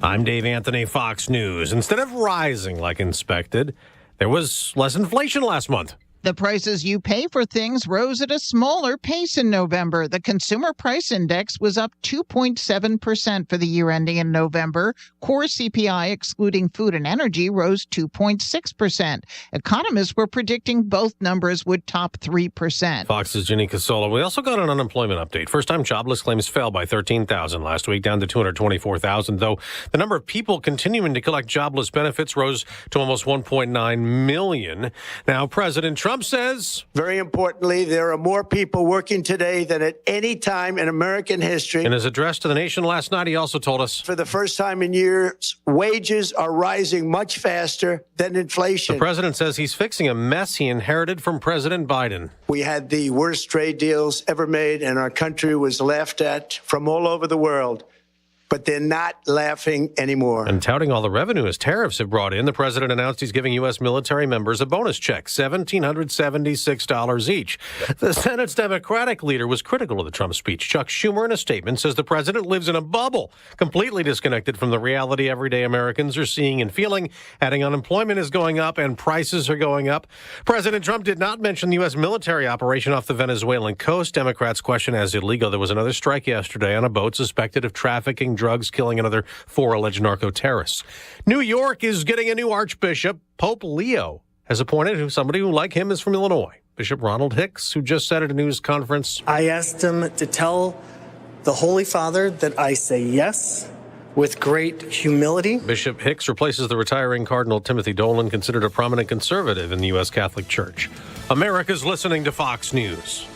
Speaker 1: I'm Dave Anthony, Fox News. Instead of rising like expected, there was less inflation last month.
Speaker 2: The prices you pay for things rose at a smaller pace in November. The Consumer Price Index was up 2.7% for the year ending in November. Core CPI, excluding food and energy, rose 2.6%. Economists were predicting both numbers would top 3%.
Speaker 1: Fox's Ginny Casola. We also got an unemployment update. First-time jobless claims fell by 13,000 last week, down to 224,000, though the number of people continuing to collect jobless benefits rose to almost 1.9 million. Now, President Trump says,
Speaker 11: very importantly, there are more people working today than at any time in American history.
Speaker 1: In his address to the nation last night, he also told us,
Speaker 11: for the first time in years, wages are rising much faster than inflation.
Speaker 1: The president says he's fixing a mess he inherited from President Biden.
Speaker 11: We had the worst trade deals ever made, and our country was laughed at from all over the world. But they're not laughing anymore.
Speaker 1: And touting all the revenue his tariffs have brought in, the president announced he's giving U.S. military members a bonus check, $1,776 each. The Senate's Democratic leader was critical of the Trump speech. Chuck Schumer, in a statement, says the president lives in a bubble, completely disconnected from the reality everyday Americans are seeing and feeling, adding unemployment is going up and prices are going up. President Trump did not mention the U.S. military operation off the Venezuelan coast. Democrats question as illegal. There was another strike yesterday on a boat suspected of trafficking drugs, killing another 4 alleged narco-terrorists. New York is getting a new archbishop. Pope Leo has appointed somebody who, like him, is from Illinois. Bishop Ronald Hicks, who just said at a news conference,
Speaker 14: I asked him to tell the Holy Father that I say yes with great humility.
Speaker 1: Bishop Hicks replaces the retiring Cardinal Timothy Dolan, considered a prominent conservative in the U.S. Catholic Church. America's listening to Fox News.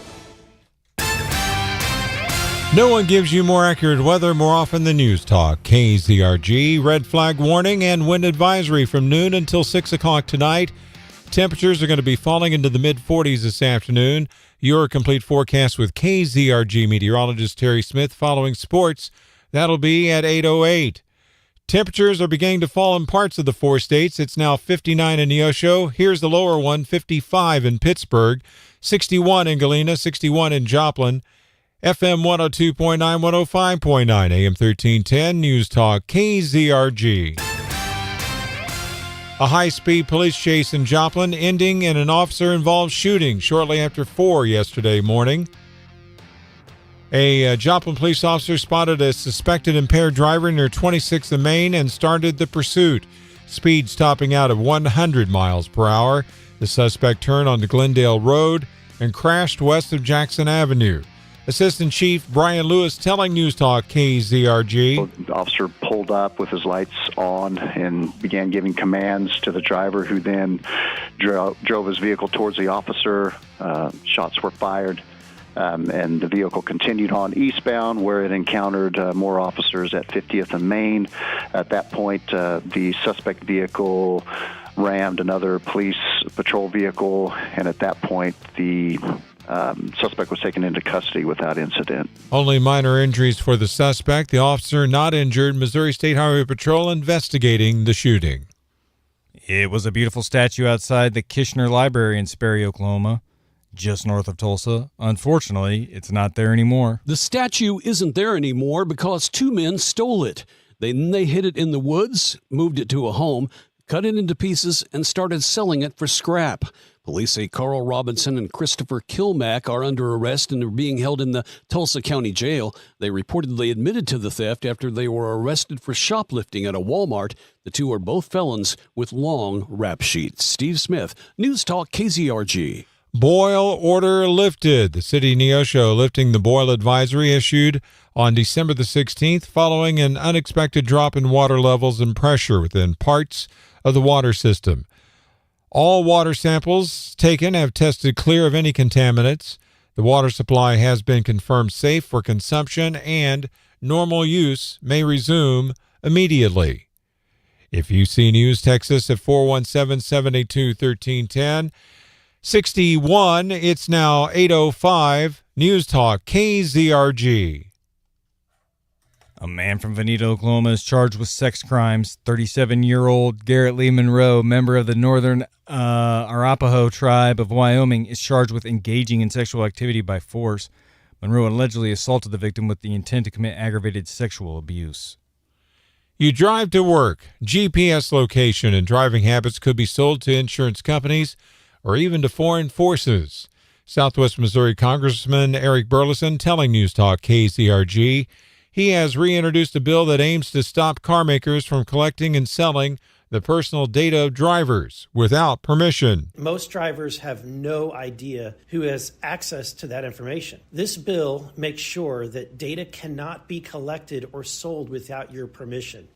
Speaker 3: No one gives you more accurate weather more often than News Talk. KZRG, red flag warning and wind advisory from noon until 6 o'clock tonight. Temperatures are going to be falling into the mid-40s this afternoon. Your complete forecast with KZRG meteorologist Terry Smith following sports. That'll be at 8:08. Temperatures are beginning to fall in parts of the 4 states. It's now 59 in Neosho. Here's the lower one, 55 in Pittsburgh, 61 in Galena, 61 in Joplin. FM 102.9, 105.9, AM 1310, News Talk, KZRG. A high-speed police chase in Joplin ending in an officer-involved shooting shortly after 4 yesterday morning. A Joplin police officer spotted a suspected impaired driver near 26th and Main and started the pursuit. Speeds topping out at 100 miles per hour. The suspect turned onto Glendale Road and crashed west of Jackson Avenue. Assistant Chief Brian Lewis telling News Talk KZRG.
Speaker 17: The officer pulled up with his lights on and began giving commands to the driver, who then drove his vehicle towards the officer. Shots were fired, and the vehicle continued on eastbound, where it encountered more officers at 50th and Main. At that point, the suspect vehicle rammed another police patrol vehicle, and at that point, the suspect was taken into custody without incident.
Speaker 3: Only minor injuries for the suspect. The officer not injured. Missouri State Highway Patrol investigating the shooting.
Speaker 7: It was a beautiful statue outside the Kishner Library in Sperry, Oklahoma, just north of Tulsa. Unfortunately, it's not there anymore.
Speaker 18: The statue isn't there anymore because 2 men stole it. They hid it in the woods, moved it to a home, cut it into pieces, and started selling it for scrap. Police say Carl Robinson and Christopher Kilmack are under arrest and are being held in the Tulsa County Jail. They reportedly admitted to the theft after they were arrested for shoplifting at a Walmart. The two are both felons with long rap sheets. Steve Smith, News Talk KZRG.
Speaker 3: Boil order lifted. The city of Neosho lifting the boil advisory issued on December the 16th following an unexpected drop in water levels and pressure within parts of the water system. All water samples taken have tested clear of any contaminants. The water supply has been confirmed safe for consumption, and normal use may resume immediately. If you see news, text us at 417-782-1310. 61, it's now 8:05. News Talk, KZRG.
Speaker 7: A man from Veneta, Oklahoma is charged with sex crimes. 37-year-old Garrett Lee Monroe, member of the Northern Arapaho tribe of Wyoming, is charged with engaging in sexual activity by force. Monroe allegedly assaulted the victim with the intent to commit aggravated sexual abuse.
Speaker 3: You drive to work. GPS location and driving habits could be sold to insurance companies or even to foreign forces. Southwest Missouri Congressman Eric Burleson telling News Talk KZRG he has reintroduced a bill that aims to stop car makers from collecting and selling the personal data of drivers without permission.
Speaker 4: Most drivers have no idea who has access to that information. This bill makes sure that data cannot be collected or sold without your permission.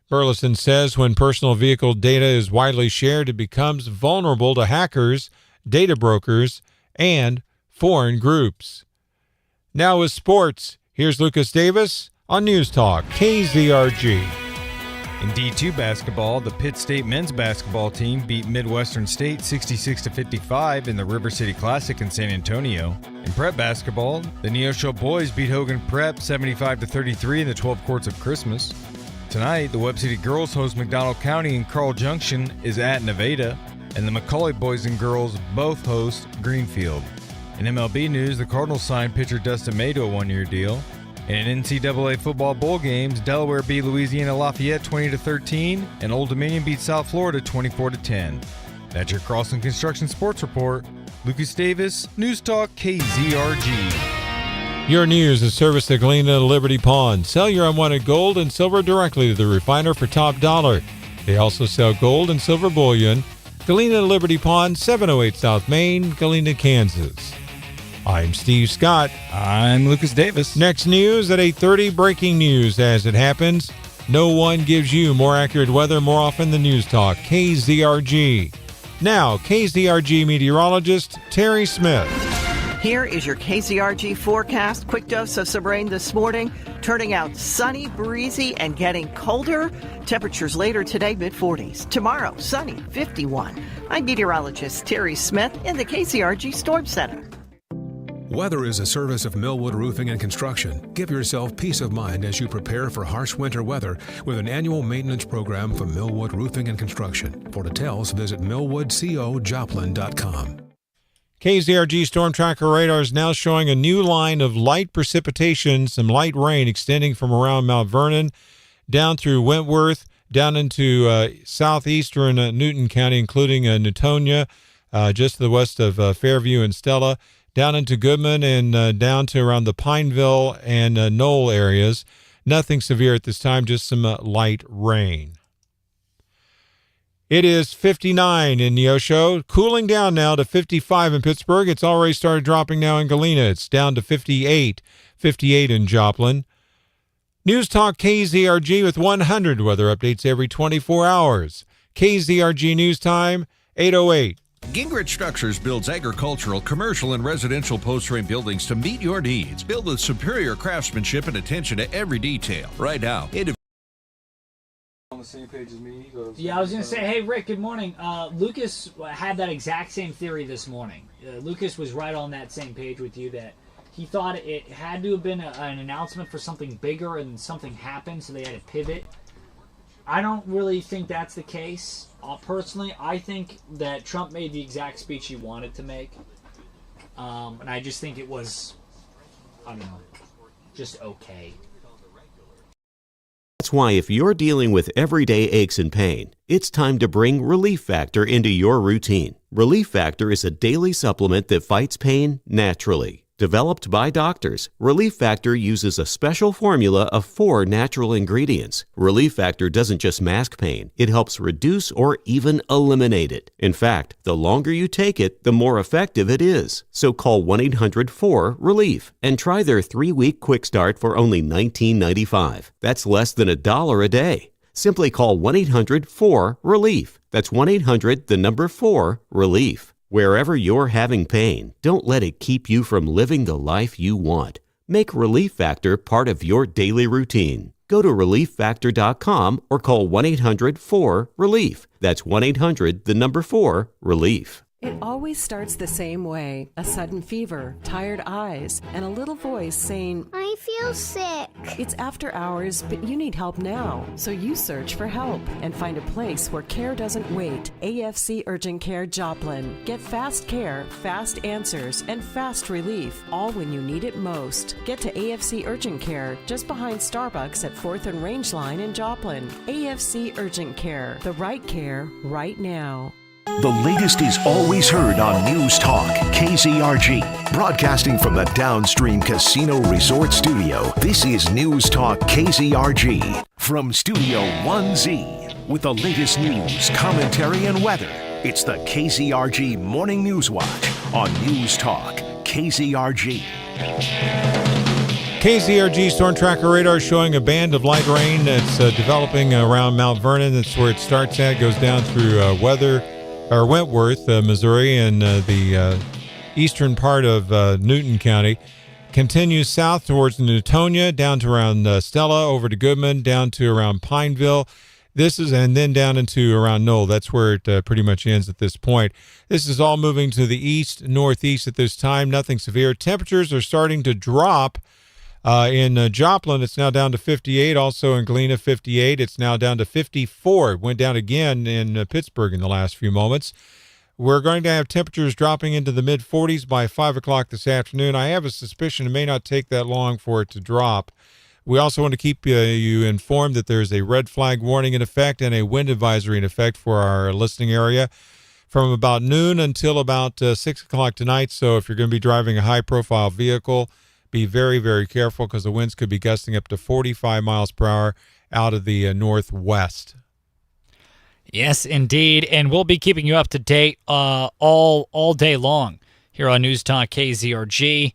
Speaker 3: Burleson says when personal vehicle data is widely shared, it becomes vulnerable to hackers, data brokers, and foreign groups. Now with sports, here's Lucas Davis on News Talk KZRG.
Speaker 7: In D2 basketball, the Pitt State men's basketball team beat Midwestern State 66-55 in the River City Classic in San Antonio. In prep basketball, the Neosho boys beat Hogan Prep 75-33 in the 12 Courts of Christmas. Tonight, the Webb City girls host McDonald County and Carl Junction is at Nevada, and the McCauley boys and girls both host Greenfield. In MLB news, the Cardinals signed pitcher Dustin May to a one-year deal. And in NCAA football bowl games, Delaware beat Louisiana Lafayette 20-13, and Old Dominion beat South Florida 24-10. That's your Crossland Construction Sports Report. Lucas Davis, News Talk KZRG.
Speaker 3: Your news is service to Galena Liberty Pond. Sell your unwanted gold and silver directly to the refiner for top dollar. They also sell gold and silver bullion. Galena Liberty Pond, 708 South Main, Galena, Kansas. I'm Steve Scott.
Speaker 7: I'm Lucas Davis.
Speaker 3: Next news at 8:30, breaking news as it happens. No one gives you more accurate weather more often than News Talk, KZRG. Now, KZRG meteorologist Terry Smith.
Speaker 9: Here is your KZRG forecast. Quick dose of some rain this morning, turning out sunny, breezy, and getting colder. Temperatures later today, mid-40s. Tomorrow, sunny, 51. I'm meteorologist Terry Smith in the KZRG Storm Center.
Speaker 19: Weather is a service of Millwood Roofing and Construction. Give yourself peace of mind as you prepare for harsh winter weather with an annual maintenance program from Millwood Roofing and Construction. For details, visit millwoodcojoplin.com.
Speaker 3: KZRG Storm Tracker radar is now showing a new line of light precipitation, some light rain extending from around Mount Vernon down through Wentworth, down into southeastern Newton County, including Newtonia, just to the west of Fairview and Stella, down into Goodman and down to around the Pineville and Knoll areas. Nothing severe at this time, just some light rain. It is 59 in Neosho, cooling down now to 55 in Pittsburgh. It's already started dropping now in Galena. It's down to 58 in Joplin. News Talk KZRG with 100 weather updates every 24 hours. KZRG News Time, 8:08.
Speaker 20: Gingrich Structures builds agricultural, commercial, and residential post-frame buildings to meet your needs. Build with superior craftsmanship and attention to every detail. Right now,
Speaker 23: on the same page as me.
Speaker 6: Yeah, I was going to say, hey, Rick, good morning. Lucas had that exact same theory this morning. Lucas was right on that same page with you that he thought it had to have been an announcement for something bigger and something happened, so they had to pivot. I don't really think that's the case. Personally, I think that Trump made the exact speech he wanted to make. And I just think it was, I don't know, just okay.
Speaker 24: That's why if you're dealing with everyday aches and pain, it's time to bring Relief Factor into your routine. Relief Factor is a daily supplement that fights pain naturally. Developed by doctors, Relief Factor uses a special formula of 4 natural ingredients. Relief Factor doesn't just mask pain, it helps reduce or even eliminate it. In fact, the longer you take it, the more effective it is. So call 1-800-4-RELIEF and try their 3-week quick start for only $19.95. That's less than $1 a day. Simply call 1-800-4-RELIEF. That's 1-800-4-RELIEF. Wherever you're having pain, don't let it keep you from living the life you want. Make Relief Factor part of your daily routine. Go to ReliefFactor.com or call 1-800-4-RELIEF. That's 1-800-4-RELIEF.
Speaker 10: It always starts the same way. A sudden fever, tired eyes, and a little voice saying, "I feel sick." It's after hours, but you need help now. So you search for help and find a place where care doesn't wait. AFC Urgent Care Joplin. Get fast care, fast answers, and fast relief, all when you need it most. Get to AFC Urgent Care just behind Starbucks at 4th and Rangeline in Joplin. AFC Urgent Care. The right care right now.
Speaker 5: The latest is always heard on News Talk KZRG. Broadcasting from the Downstream Casino Resort Studio, this is News Talk KZRG. From Studio 1Z, with the latest news, commentary, and weather, it's the KZRG Morning News Watch on News Talk KZRG.
Speaker 3: KZRG Storm Tracker Radar showing a band of light rain that's developing around Mount Vernon. That's where it starts at, goes down through Wentworth, Missouri, and the eastern part of Newton County. Continues south towards Newtonia, down to around Stella, over to Goodman, down to around Pineville. And then down into around Knoll. That's where it pretty much ends at this point. This is all moving to the east, northeast at this time. Nothing severe. Temperatures are starting to drop. In Joplin, it's now down to 58. Also in Galena, 58. It's now down to 54. It went down again in Pittsburgh in the last few moments. We're going to have temperatures dropping into the mid-40s by 5 o'clock this afternoon. I have a suspicion it may not take that long for it to drop. We also want to keep you informed that there's a red flag warning in effect and a wind advisory in effect for our listening area from about noon until about 6 o'clock tonight. So if you're going to be driving a high-profile vehicle, be very, very careful because the winds could be gusting up to 45 miles per hour out of the northwest.
Speaker 6: Yes, indeed. And we'll be keeping you up to date all day long here on News Talk KZRG.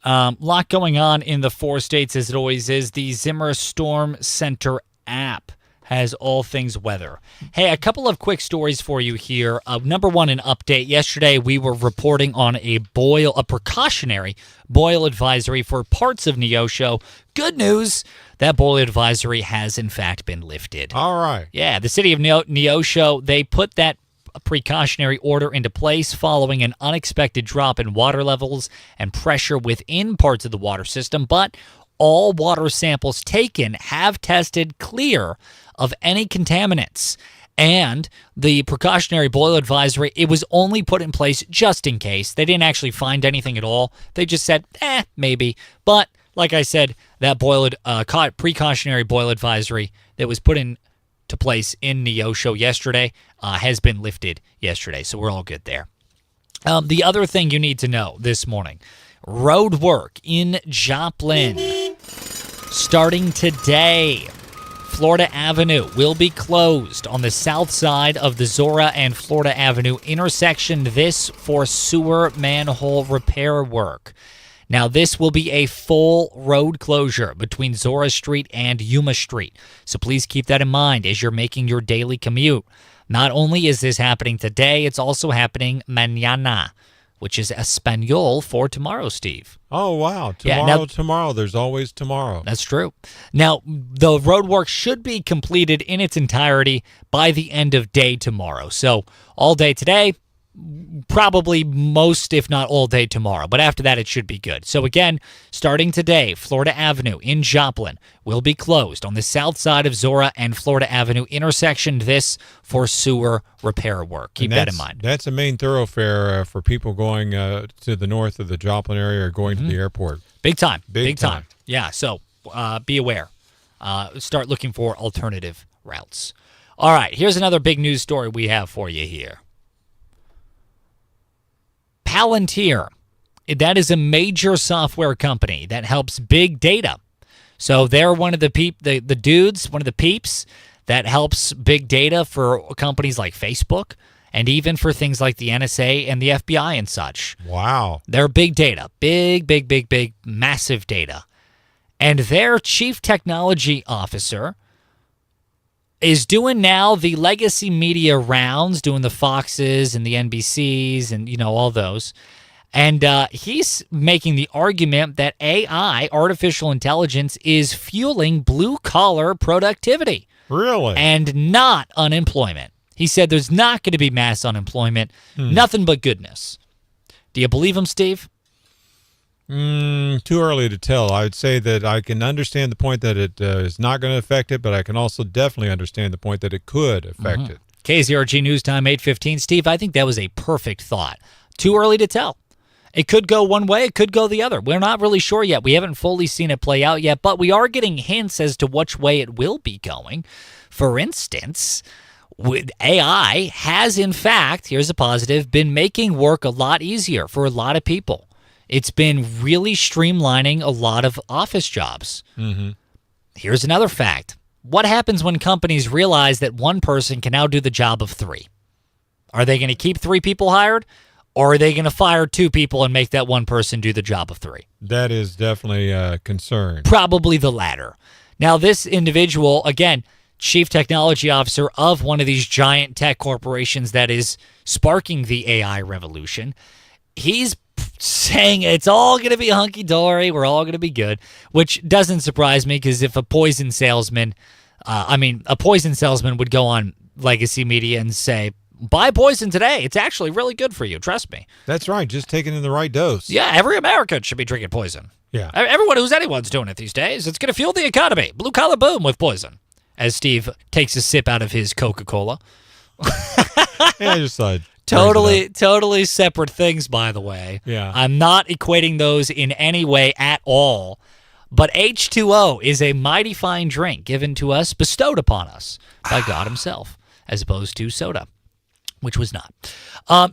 Speaker 6: Lot going on in the 4 states, as it always is. The Zimmer Storm Center app has all things weather. Hey, a couple of quick stories for you here. Number one, an update. Yesterday, we were reporting on a precautionary boil advisory for parts of Neosho. Good news, that boil advisory has, in fact, been lifted.
Speaker 3: All right.
Speaker 6: Yeah, the city of Neosho, they put that precautionary order into place following an unexpected drop in water levels and pressure within parts of the water system, but all water samples taken have tested clear of any contaminants. And the precautionary boil advisory, it was only put in place just in case. They didn't actually find anything at all. They just said, maybe. But like I said, that precautionary boil advisory that was put into place in Neosho yesterday has been lifted yesterday. So we're all good there. The other thing you need to know this morning, road work in Joplin starting today. Florida Avenue will be closed on the south side of the Zora and Florida Avenue intersection, this for sewer manhole repair work. Now, this will be a full road closure between Zora Street and Yuma Street, so please keep that in mind as you're making your daily commute. Not only is this happening today, it's also happening mañana, which is Espanol for tomorrow, Steve.
Speaker 3: Oh, wow. Tomorrow. There's always tomorrow.
Speaker 6: That's true. Now, the road work should be completed in its entirety by the end of day tomorrow. So all day today, probably most, if not all day tomorrow. But after that, it should be good. So again, starting today, Florida Avenue in Joplin will be closed on the south side of Zora and Florida Avenue intersection, this for sewer repair work. Keep that in mind.
Speaker 3: That's a main thoroughfare for people going to the north of the Joplin area or going to the airport.
Speaker 6: Big time. Big time. Yeah, so be aware. Start looking for alternative routes. All right, here's another big news story we have for you here. Palantir, that is a major software company that helps big data. So they're one of the dudes, one of the peeps that helps big data for companies like Facebook and even for things like the NSA and the FBI and such.
Speaker 3: Wow.
Speaker 6: They're big data, big, massive data. And their chief technology officer is doing now the legacy media rounds, doing the Foxes and the NBCs and, all those. And he's making the argument that AI, artificial intelligence, is fueling blue-collar productivity.
Speaker 3: Really?
Speaker 6: And not unemployment. He said there's not going to be mass unemployment. Nothing but goodness. Do you believe him, Steve?
Speaker 3: Too early to tell. I would say that I can understand the point that it is not going to affect it, but I can also definitely understand the point that it could affect it.
Speaker 6: KZRG News Time, 8:15. Steve, I think that was a perfect thought. Too early to tell. It could go one way, it could go the other. We're not really sure yet. We haven't fully seen it play out yet, but we are getting hints as to which way it will be going. For instance, with AI has, in fact, here's a positive, been making work a lot easier for a lot of people. It's been really streamlining a lot of office jobs. Here's another fact. What happens when companies realize that one person can now do the job of 3? Are they going to keep 3 people hired? Or are they going to fire 2 people and make that one person do the job of 3?
Speaker 3: That is definitely a concern.
Speaker 6: Probably the latter. Now, this individual, again, chief technology officer of one of these giant tech corporations that is sparking the AI revolution, he's saying it's all going to be hunky-dory, we're all going to be good, which doesn't surprise me because if a poison salesman would go on legacy media and say, buy poison today. It's actually really good for you. Trust me.
Speaker 3: That's right. Just take it in the right dose.
Speaker 6: Yeah, every American should be drinking poison.
Speaker 3: Yeah.
Speaker 6: Everyone anyone's doing it these days. It's going to fuel the economy. Blue collar boom with poison. As Steve takes a sip out of his Coca-Cola.
Speaker 3: Yeah, I just thought.
Speaker 6: Totally separate things, by the way.
Speaker 3: Yeah.
Speaker 6: I'm not equating those in any way at all. But H2O is a mighty fine drink given to us, bestowed upon us by God himself, as opposed to soda, which was not.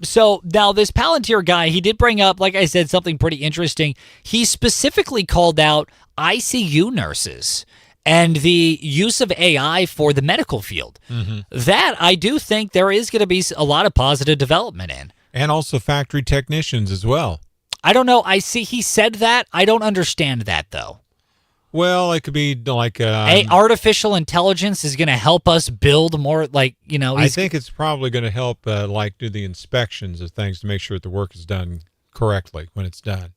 Speaker 6: So now this Palantir guy, he did bring up, like I said, something pretty interesting. He specifically called out ICU nurses and the use of AI for the medical field. That I do think there is going to be a lot of positive development in.
Speaker 3: And also factory technicians as well.
Speaker 6: I don't know. I see he said that. I don't understand that, though.
Speaker 3: Well, it could be like
Speaker 6: artificial intelligence is going to help us build more,
Speaker 3: I think it's probably going to help do the inspections of things to make sure that the work is done correctly when it's done.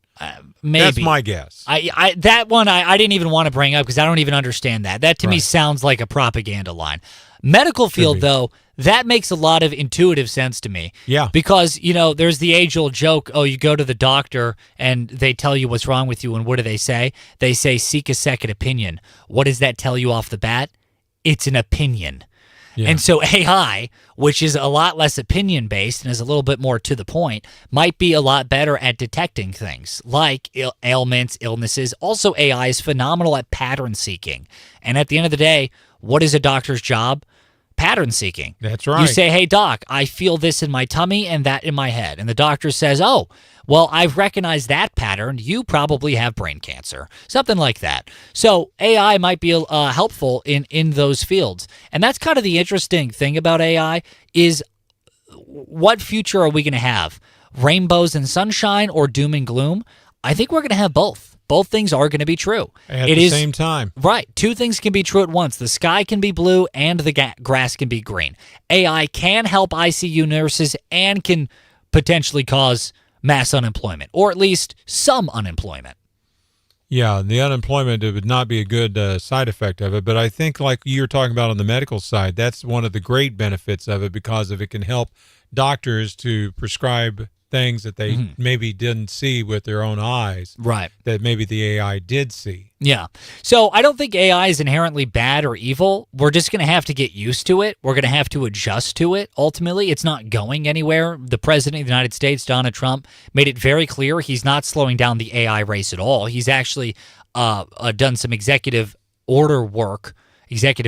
Speaker 6: Maybe.
Speaker 3: That's my guess.
Speaker 6: That one I didn't even want to bring up because I don't even understand that. That to me sounds like a propaganda line. Medical field, though, that makes a lot of intuitive sense to me.
Speaker 3: Yeah.
Speaker 6: Because, there's the age-old joke, you go to the doctor and they tell you what's wrong with you, and what do they say? They say, seek a second opinion. What does that tell you off the bat? It's an opinion. Yeah. And so AI, which is a lot less opinion-based and is a little bit more to the point, might be a lot better at detecting things like ailments, illnesses. Also, AI is phenomenal at pattern seeking. And at the end of the day, what is a doctor's job? Pattern seeking.
Speaker 3: That's right.
Speaker 6: You say, hey, doc, I feel this in my tummy and that in my head. And the doctor says, oh, well, I've recognized that pattern. You probably have brain cancer. Something like that. So AI might be helpful in those fields. And that's kind of the interesting thing about AI is what future are we going to have? Rainbows and sunshine or doom and gloom? I think we're going to have both. Both things are going to be true.
Speaker 3: At the same time.
Speaker 6: Right. 2 things can be true at once. The sky can be blue and the grass can be green. AI can help ICU nurses and can potentially cause mass unemployment, or at least some unemployment.
Speaker 3: Yeah, the unemployment, it would not be a good side effect of it. But I think like you're talking about on the medical side, that's one of the great benefits of it because of it can help doctors to prescribe things that they maybe didn't see with their own eyes.
Speaker 6: Right.
Speaker 3: That maybe the AI did see.
Speaker 6: Yeah. So I don't think AI is inherently bad or evil. We're just going to have to get used to it. We're going to have to adjust to it. Ultimately, it's not going anywhere. The President of the United States, Donald Trump, made it very clear he's not slowing down the AI race at all. He's actually done some executive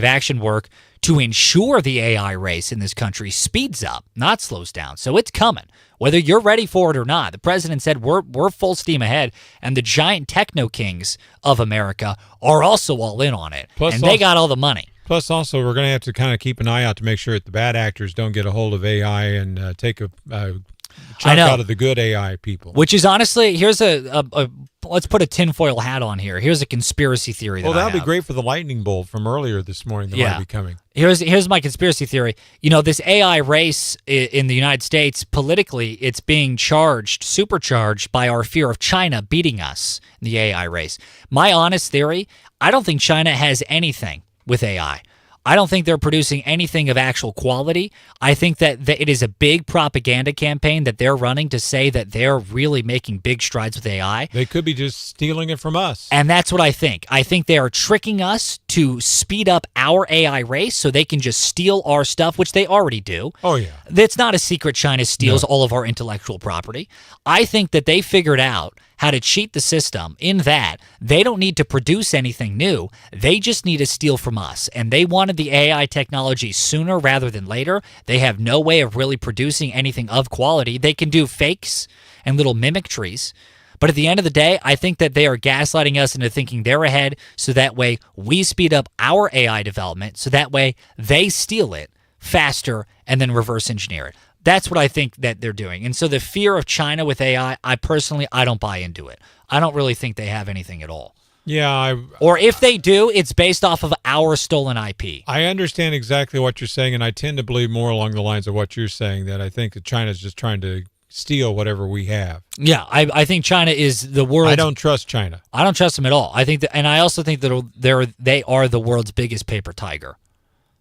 Speaker 6: action work to ensure the AI race in this country speeds up, not slows down. So it's coming, whether you're ready for it or not. The president said we're full steam ahead, and the giant techno kings of America are also all in on it, and they got all the money.
Speaker 3: Plus, also, we're going to have to kind of keep an eye out to make sure that the bad actors don't get a hold of AI and take chunk out of the good AI people.
Speaker 6: Which is honestly, here's a let's put a tinfoil hat on here. Here's a conspiracy theory.
Speaker 3: Well, that'll be great for the lightning bolt from earlier this morning that might be coming.
Speaker 6: Here's my conspiracy theory. You know, this AI race in the United States, politically, it's being supercharged by our fear of China beating us in the AI race. My honest theory, I don't think China has anything with AI. I don't think they're producing anything of actual quality. I think that it is a big propaganda campaign that they're running to say that they're really making big strides with AI.
Speaker 3: They could be just stealing it from us.
Speaker 6: And that's what I think. I think they are tricking us to speed up our AI race so they can just steal our stuff, which they already do.
Speaker 3: Oh, yeah.
Speaker 6: It's not a secret China steals all of our intellectual property. I think that they figured out how to cheat the system in that they don't need to produce anything new. They just need to steal from us. And they wanted the AI technology sooner rather than later. They have no way of really producing anything of quality. They can do fakes and little mimicries. But at the end of the day, I think that they are gaslighting us into thinking they're ahead so that way we speed up our AI development so that way they steal it faster and then reverse engineer it. That's what I think that they're doing. And so the fear of China with AI, I don't buy into it. I don't really think they have anything at all.
Speaker 3: Yeah.
Speaker 6: Or if they do, it's based off of our stolen IP.
Speaker 3: I understand exactly what you're saying, and I tend to believe more along the lines of what you're saying, that I think that China's just trying to steal whatever we have.
Speaker 6: Yeah, I think China is the world.
Speaker 3: I don't trust China.
Speaker 6: I don't trust them at all. I think that, and I also think that they are the world's biggest paper tiger.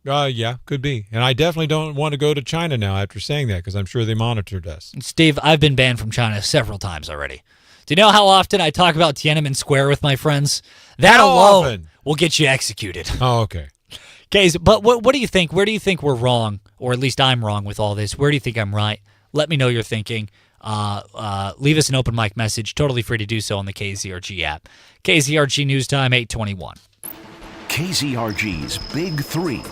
Speaker 3: Yeah, could be. And I definitely don't want to go to China now after saying that because I'm sure they monitored us.
Speaker 6: Steve, I've been banned from China several times already. Do you know how often I talk about Tiananmen Square with my friends? That
Speaker 3: how
Speaker 6: alone
Speaker 3: often?
Speaker 6: Will get you executed.
Speaker 3: Oh, okay.
Speaker 6: Okay, but what do you think? Where do you think we're wrong? Or at least I'm wrong with all this. Where do you think I'm right? Let me know your thinking. Leave us an open mic message. Totally free to do so on the KZRG app. KZRG News Time, 8:21.
Speaker 5: KZRG's Big Three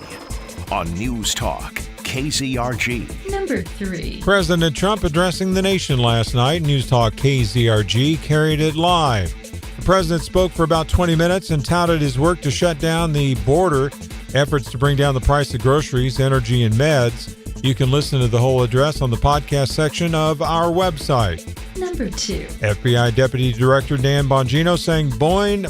Speaker 5: on News Talk KZRG.
Speaker 12: Number 3.
Speaker 3: President Trump addressing the nation last night. News Talk KZRG carried it live. The president spoke for about 20 minutes and touted his work to shut down the border, efforts to bring down the price of groceries, energy, and meds. You can listen to the whole address on the podcast section of our website.
Speaker 12: Number 2.
Speaker 3: FBI Deputy Director Dan Bongino saying bon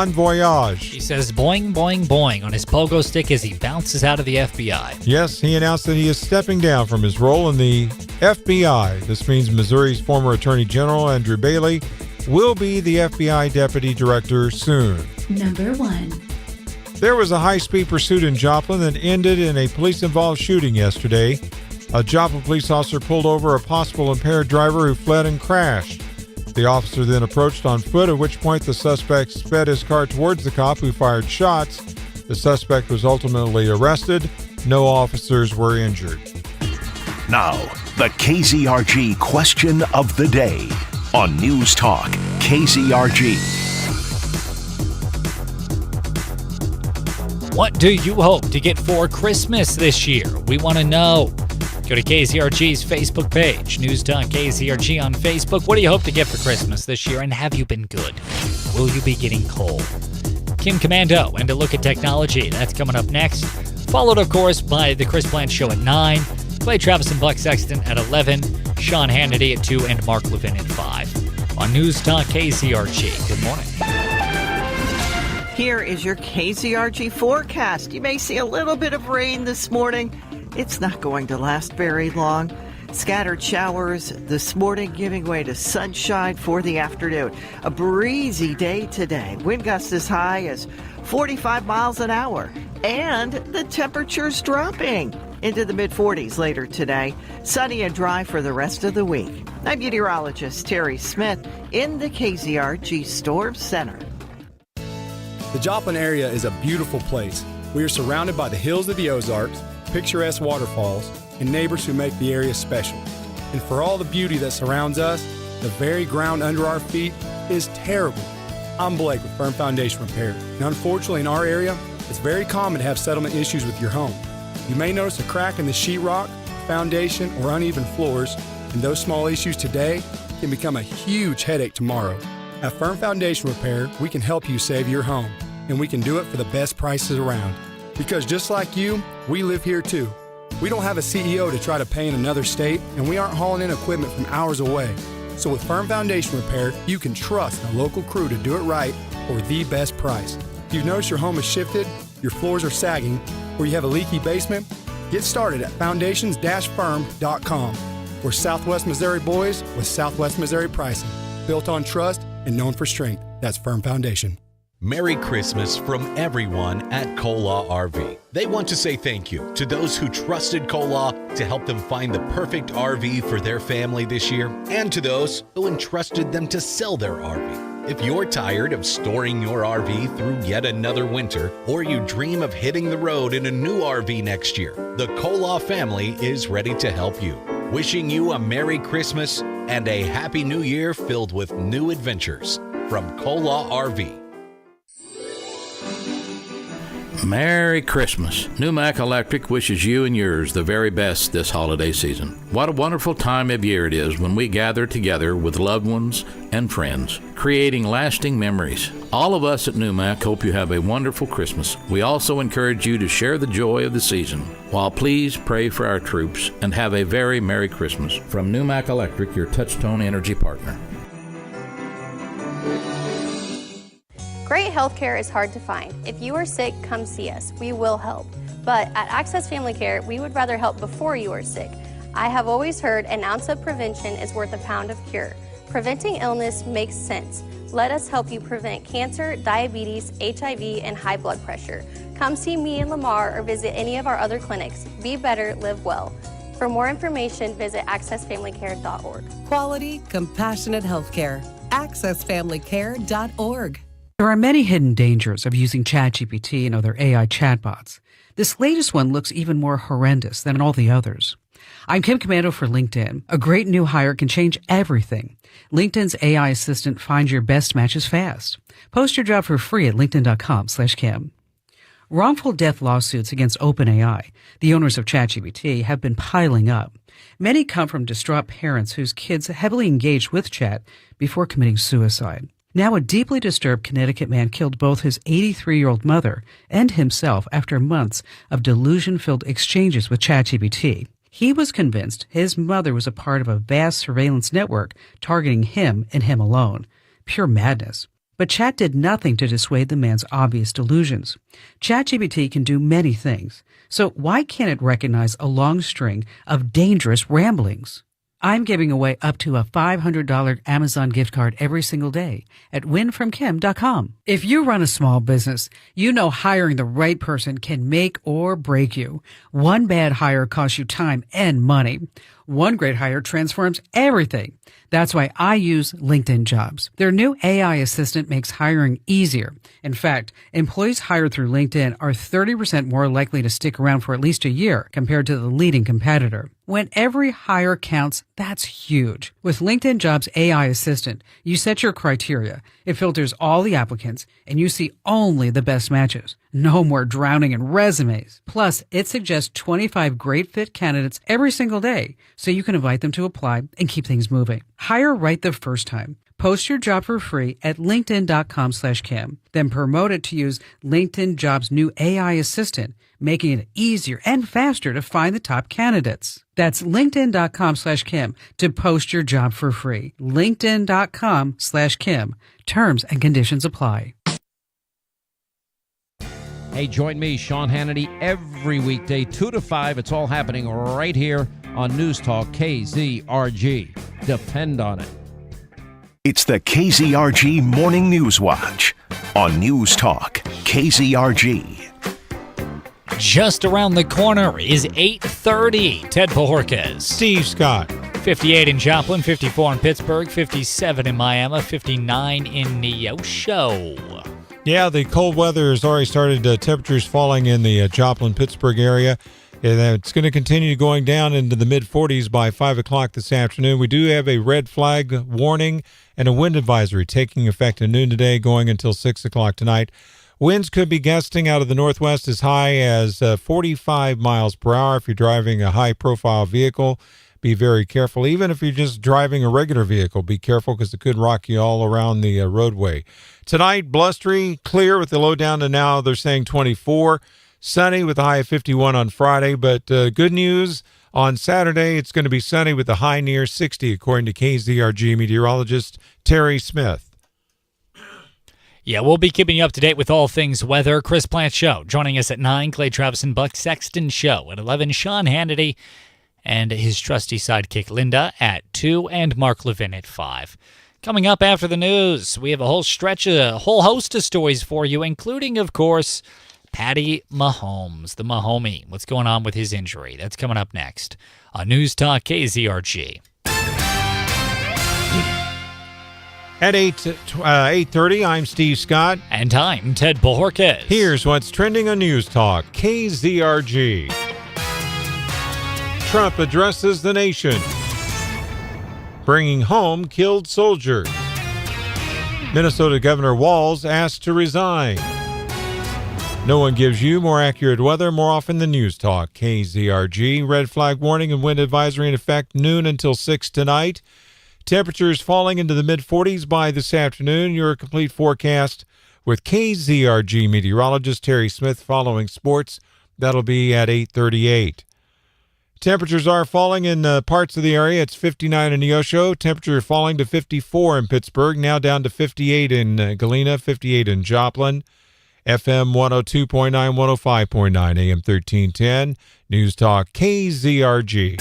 Speaker 3: voyage.
Speaker 6: He says boing, boing, boing on his pogo stick as he bounces out of the FBI.
Speaker 3: Yes, he announced that he is stepping down from his role in the FBI. This means Missouri's former Attorney General Andrew Bailey will be the FBI Deputy Director soon.
Speaker 12: Number 1.
Speaker 3: There was a high-speed pursuit in Joplin that ended in a police-involved shooting yesterday. A Joplin police officer pulled over a possible impaired driver who fled and crashed. The officer then approached on foot, at which point the suspect sped his car towards the cop, who fired shots. The suspect was ultimately arrested. No officers were injured.
Speaker 5: Now, the KZRG question of the day on News Talk KZRG.
Speaker 6: What do you hope to get for Christmas this year? We want to know. Go to KZRG's Facebook page, News Talk KZRG on Facebook. What do you hope to get for Christmas this year, and have you been good? Will you be getting cold? Kim Commando and a look at technology. That's coming up next. Followed, of course, by the Chris Plant Show at 9, Clay Travis and Buck Sexton at 11, Sean Hannity at 2, and Mark Levin at 5. On News Talk KZRG. Good morning.
Speaker 9: Here is your KZRG forecast. You may see a little bit of rain this morning. It's not going to last very long. Scattered showers this morning giving way to sunshine for the afternoon. A breezy day today. Wind gusts as high as 45 miles an hour. And the temperature's dropping into the mid-40s later today. Sunny and dry for the rest of the week. I'm meteorologist Terry Smith in the KZRG Storm Center.
Speaker 13: The Joplin area is a beautiful place. We are surrounded by the hills of the Ozarks, picturesque waterfalls, and neighbors who make the area special. And for all the beauty that surrounds us, the very ground under our feet is terrible. I'm Blake with Firm Foundation Repair. And unfortunately in our area, it's very common to have settlement issues with your home. You may notice a crack in the sheetrock, foundation, or uneven floors, and those small issues today can become a huge headache tomorrow. At Firm Foundation Repair, we can help you save your home, and we can do it for the best prices around. Because just like you, we live here too. We don't have a CEO to try to pay in another state, and we aren't hauling in equipment from hours away. So with Firm Foundation Repair, you can trust a local crew to do it right or the best price. If you've noticed your home has shifted, your floors are sagging, or you have a leaky basement, get started at foundations-firm.com. We're Southwest Missouri boys with Southwest Missouri pricing. Built on trust and known for strength. That's Firm Foundation.
Speaker 8: Merry Christmas from everyone at Cola RV. They want to say thank you to those who trusted Cola to help them find the perfect RV for their family this year, and to those who entrusted them to sell their RV. If you're tired of storing your RV through yet another winter, or you dream of hitting the road in a new RV next year, the Cola family is ready to help you. Wishing you a Merry Christmas and a Happy New Year filled with new adventures from Cola RV.
Speaker 15: Merry Christmas. Newmac Electric wishes you and yours the very best this holiday season. What a wonderful time of year it is when we gather together with loved ones and friends, creating lasting memories. All of us at Newmac hope you have a wonderful Christmas. We also encourage you to share the joy of the season, while please pray for our troops and have a very Merry Christmas. From Newmac Electric, your Touchstone Energy partner.
Speaker 16: Great healthcare is hard to find. If you are sick, come see us. We will help. But at Access Family Care, we would rather help before you are sick. I have always heard an ounce of prevention is worth a pound of cure. Preventing illness makes sense. Let us help you prevent cancer, diabetes, HIV, and high blood pressure. Come see me in Lamar or visit any of our other clinics. Be better, live well. For more information, visit accessfamilycare.org.
Speaker 21: Quality, compassionate healthcare. accessfamilycare.org.
Speaker 22: There are many hidden dangers of using ChatGPT and other AI chatbots. This latest one looks even more horrendous than all the others. I'm Kim Commando for LinkedIn. A great new hire can change everything. LinkedIn's AI assistant finds your best matches fast. Post your job for free at linkedin.com/Kim. Wrongful death lawsuits against OpenAI, the owners of ChatGPT, have been piling up. Many come from distraught parents whose kids heavily engaged with Chat before committing suicide. Now, a deeply disturbed Connecticut man killed both his 83-year-old mother and himself after months of delusion-filled exchanges with ChatGPT. He was convinced his mother was a part of a vast surveillance network targeting him and him alone. Pure madness. But Chat did nothing to dissuade the man's obvious delusions. ChatGPT can do many things, so why can't it recognize a long string of dangerous ramblings? I'm giving away up to a $500 Amazon gift card every single day at winfromkim.com. If you run a small business, you know hiring the right person can make or break you. One bad hire costs you time and money. One great hire transforms everything. That's why I use LinkedIn Jobs. Their new AI assistant makes hiring easier. In fact, employees hired through LinkedIn are 30% more likely to stick around for at least a year compared to the leading competitor. When every hire counts, that's huge. With LinkedIn Jobs AI Assistant, you set your criteria. It filters all the applicants, and you see only the best matches. No more drowning in resumes. Plus, it suggests 25 great fit candidates every single day, so you can invite them to apply and keep things moving. Hire right the first time. Post your job for free at linkedin.com/Kim. Then promote it to use LinkedIn Jobs' new AI assistant, making it easier and faster to find the top candidates. That's linkedin.com/Kim to post your job for free. linkedin.com/Kim. Terms and conditions apply.
Speaker 25: Hey, join me, Sean Hannity, every weekday, 2 to 5. It's all happening right here on News Talk KZRG. Depend on it.
Speaker 5: It's the KZRG Morning News Watch on News Talk KZRG.
Speaker 6: Just around the corner is 8:30. Ted Pahorkas.
Speaker 3: Steve Scott.
Speaker 6: 58 in Joplin, 54 in Pittsburgh, 57 in Miami, 59 in Neosho.
Speaker 3: Yeah, the cold weather has already started. Temperatures falling in the Joplin-Pittsburgh area. And it's going to continue going down into the mid-40s by 5 o'clock this afternoon. We do have a red flag warning and a wind advisory taking effect at noon today, going until 6 o'clock tonight. Winds could be gusting out of the northwest as high as 45 miles per hour. If you're driving a high-profile vehicle, be very careful. Even if you're just driving a regular vehicle, be careful because it could rock you all around the roadway. Tonight, blustery, clear with the low down to now they're saying 24. sunny with a high of 51 on Friday. But good news, on Saturday, it's going to be sunny with a high near 60, according to KZRG meteorologist Terry Smith.
Speaker 6: Yeah, we'll be keeping you up to date with all things weather. Chris Plant Show joining us at 9, Clay Travis and Buck Sexton Show at 11, Sean Hannity and his trusty sidekick Linda at 2, and Mark Levin at 5. Coming up after the news, we have a whole host of stories for you, including, of course, Patty Mahomes, the Mahomie. What's going on with his injury? That's coming up next on News Talk KZRG.
Speaker 3: At 8:30, I'm Steve Scott.
Speaker 6: And I'm Ted Bojorquez.
Speaker 3: Here's what's trending on News Talk KZRG. Trump addresses the nation. Bringing home killed soldier. Minnesota Governor Walz asked to resign. No one gives you more accurate weather more often than News Talk KZRG. Red flag warning and wind advisory in effect noon until 6 tonight. Temperatures falling into the mid-40s by this afternoon. Your complete forecast with KZRG meteorologist Terry Smith following sports. That'll be at 8:38. Temperatures are falling in parts of the area. It's 59 in Neosho. Temperature falling to 54 in Pittsburgh. Now down to 58 in Galena, 58 in Joplin. FM 102.9, 105.9, AM 1310. News Talk KZRG.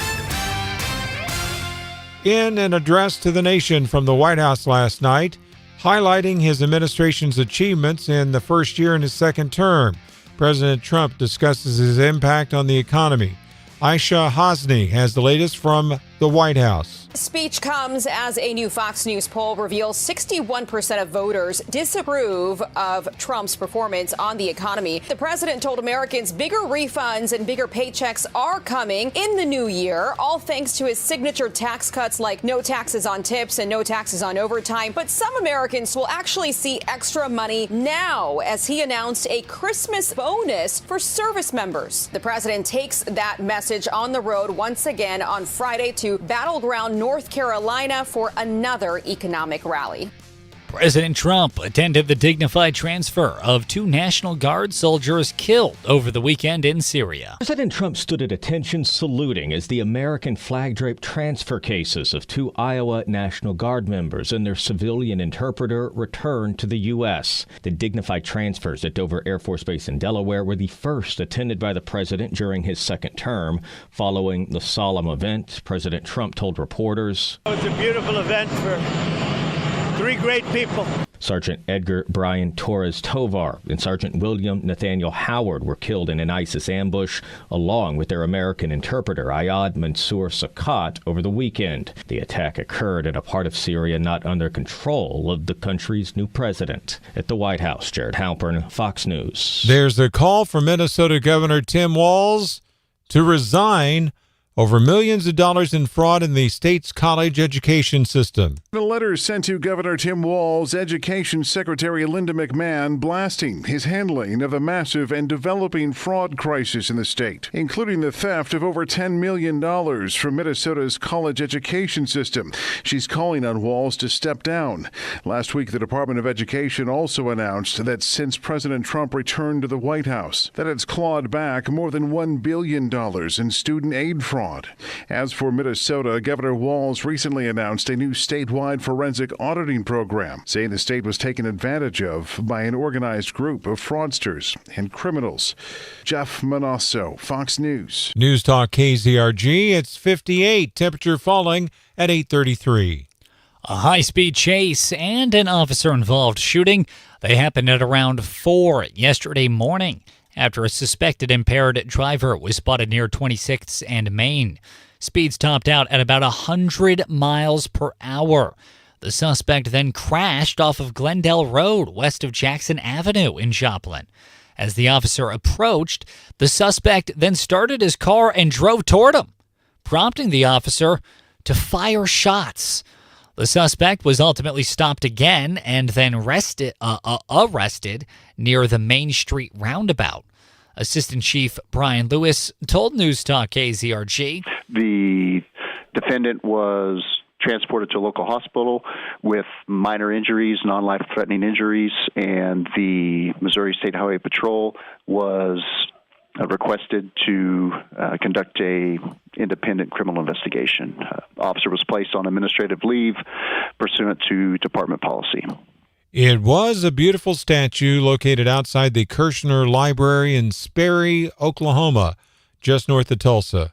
Speaker 3: In an address to the nation from the White House last night, highlighting his administration's achievements in the first year in his second term, President Trump discusses his impact on the economy. Aisha Hasni has the latest from the White House.
Speaker 1: The speech comes as a new Fox News poll reveals 61% of voters disapprove of Trump's performance on the economy. The president told Americans bigger refunds and bigger paychecks are coming in the new year, all thanks to his signature tax cuts like no taxes on tips and no taxes on overtime. But some Americans will actually see extra money now as he announced a Christmas bonus for service members. The president takes that message on the road once again on Friday to battleground North Carolina for another economic rally.
Speaker 6: President Trump attended the dignified transfer of 2 National Guard soldiers killed over the weekend in Syria.
Speaker 2: President Trump stood at attention saluting as the American flag-draped transfer cases of 2 Iowa National Guard members and their civilian interpreter returned to the U.S. The dignified transfers at Dover Air Force Base in Delaware were the first attended by the president during his second term. Following the solemn event, President Trump told reporters,
Speaker 11: "It was a beautiful event for 3 great people."
Speaker 2: Sergeant Edgar Brian Torres Tovar and Sergeant William Nathaniel Howard were killed in an ISIS ambush, along with their American interpreter Ayad Mansour Sakat over the weekend. The attack occurred in a part of Syria not under control of the country's new president. At the White House, Jared Halpern, Fox News.
Speaker 3: There's a call from Minnesota Governor Tim Walz to resign over millions of dollars in fraud in the state's college education system.
Speaker 14: The letter sent to Governor Tim Walz, Education Secretary Linda McMahon blasting his handling of a massive and developing fraud crisis in the state, including the theft of over $10 million from Minnesota's college education system. She's calling on Walz to step down. Last week, the Department of Education also announced that since President Trump returned to the White House, that it's clawed back more than $1 billion in student aid fraud. As for Minnesota, Governor Walz recently announced a new statewide forensic auditing program, saying the state was taken advantage of by an organized group of fraudsters and criminals. Jeff Manasso, Fox News.
Speaker 3: News Talk KZRG, it's 58, temperature falling at 8:33.
Speaker 6: A high-speed chase and an officer-involved shooting. They happened at around 4 yesterday morning after a suspected impaired driver was spotted near 26th and Main. Speeds topped out at about 100 miles per hour. The suspect then crashed off of Glendale Road, west of Jackson Avenue in Joplin. As the officer approached, the suspect then started his car and drove toward him, prompting the officer to fire shots. The suspect was ultimately stopped again and then arrested near the Main Street roundabout. Assistant Chief Brian Lewis told News Talk KZRG.
Speaker 17: The defendant was transported to a local hospital with minor injuries, non-life-threatening injuries, and the Missouri State Highway Patrol was requested to conduct a independent criminal investigation. Officer was placed on administrative leave pursuant to department policy.
Speaker 3: It was a beautiful statue located outside the Kirshner Library in Sperry, Oklahoma, just north of Tulsa.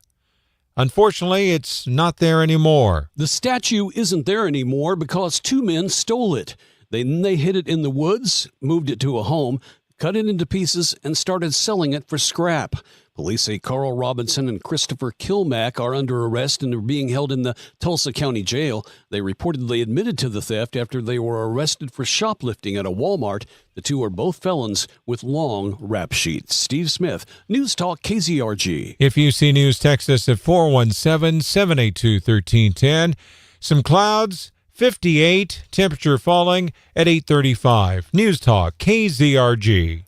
Speaker 3: Unfortunately, it's not there anymore.
Speaker 4: The statue isn't there anymore because two men stole it. Then they hid it in the woods, moved it to a home, cut it into pieces, and started selling it for scrap. Police say Carl Robinson and Christopher Kilmack are under arrest and are being held in the Tulsa County Jail. They reportedly admitted to the theft after they were arrested for shoplifting at a Walmart. The two are both felons with long rap sheets. Steve Smith, News Talk KZRG.
Speaker 3: If you see news, text us at 417-782-1310. Some clouds, 58, temperature falling at 8:35. News Talk KZRG.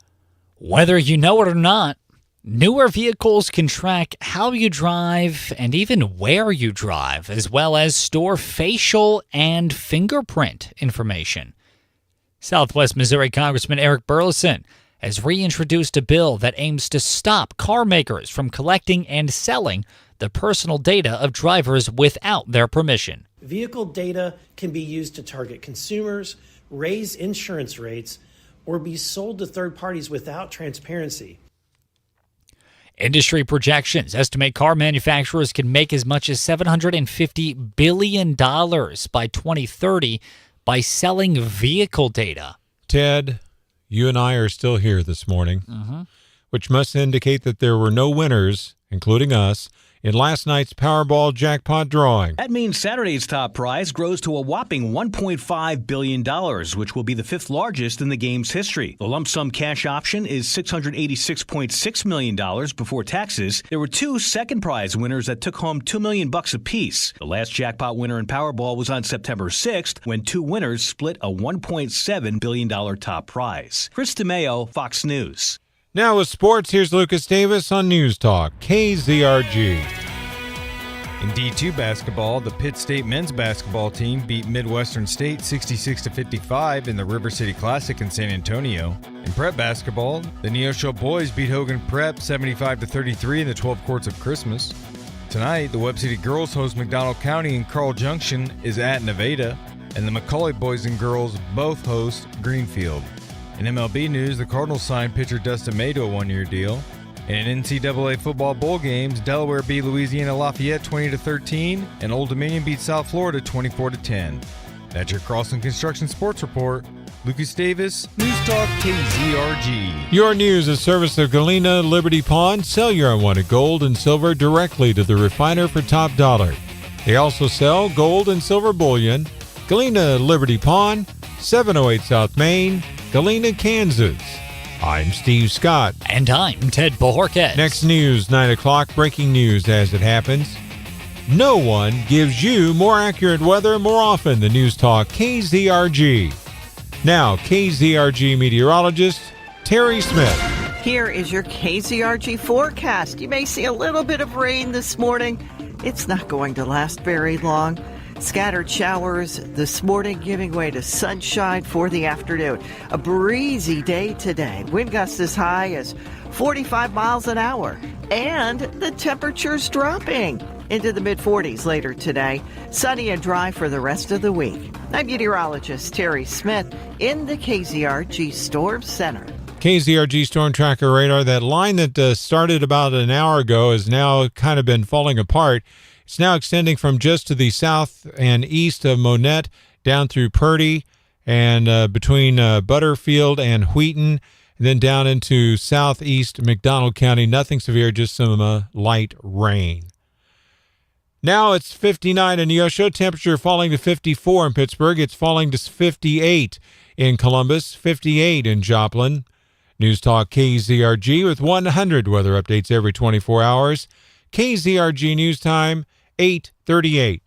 Speaker 6: Whether you know it or not, newer vehicles can track how you drive and even where you drive, as well as store facial and fingerprint information. Southwest Missouri Congressman Eric Burleson has reintroduced a bill that aims to stop car makers from collecting and selling the personal data of drivers without their permission.
Speaker 7: Vehicle data can be used to target consumers, raise insurance rates, or be sold to third parties without transparency.
Speaker 6: Industry projections estimate car manufacturers can make as much as $750 billion by 2030 by selling vehicle data.
Speaker 3: Ted, you and I are still here this morning, which must indicate that there were no winners, including us, in last night's Powerball jackpot drawing.
Speaker 18: That means Saturday's top prize grows to a whopping $1.5 billion, which will be the fifth largest in the game's history. The lump sum cash option is $686.6 million before taxes. There were two second prize winners that took home $2 million apiece. The last jackpot winner in Powerball was on September 6th, when two winners split a $1.7 billion top prize. Chris DeMeo, Fox News.
Speaker 3: Now with sports, here's Lucas Davis on News Talk KZRG.
Speaker 19: In D2 basketball, the Pitt State men's basketball team beat Midwestern State 66-55 in the River City Classic in San Antonio. In prep basketball, the Neosho boys beat Hogan Prep 75-33 in the 12 Courts of Christmas. Tonight, the Webb City girls host McDonald County and Carl Junction is at Nevada, and the McCauley boys and girls both host Greenfield. In MLB news, the Cardinals signed pitcher Dustin May to a one-year deal. And in NCAA football bowl games, Delaware beat Louisiana Lafayette 20-13, and Old Dominion beat South Florida 24-10. That's your Crossland Construction Sports Report. Lucas Davis, News Talk KZRG.
Speaker 3: Your news is service of Galena Liberty Pawn. Sell your unwanted gold and silver directly to the refiner for top dollar. They also sell gold and silver bullion. Galena Liberty Pawn, 708 South Main, Galena, Kansas. I'm Steve Scott.
Speaker 6: And I'm Ted Bohorquez.
Speaker 3: Next news, 9 o'clock, breaking news as it happens. No one gives you more accurate weather more often than News Talk KZRG. Now, KZRG meteorologist Terry Smith.
Speaker 9: Here is your KZRG forecast. You may see a little bit of rain this morning. It's not going to last very long. Scattered showers this morning giving way to sunshine for the afternoon. A breezy day today. Wind gusts as high as 45 miles an hour. And the temperature's dropping into the mid-40s later today. Sunny and dry for the rest of the week. I'm meteorologist Terry Smith in the KZRG Storm Center.
Speaker 3: KZRG Storm Tracker Radar. That line that started about an hour ago has now kind of been falling apart. It's now extending from just to the south and east of Monette down through Purdy and between Butterfield and Wheaton, and then down into southeast McDonald County. Nothing severe, just some light rain. Now it's 59 in Neosho. Temperature falling to 54 in Pittsburgh. It's falling to 58 in Columbus, 58 in Joplin. News Talk KZRG with 100 weather updates every 24 hours. KZRG News Time, 8:38.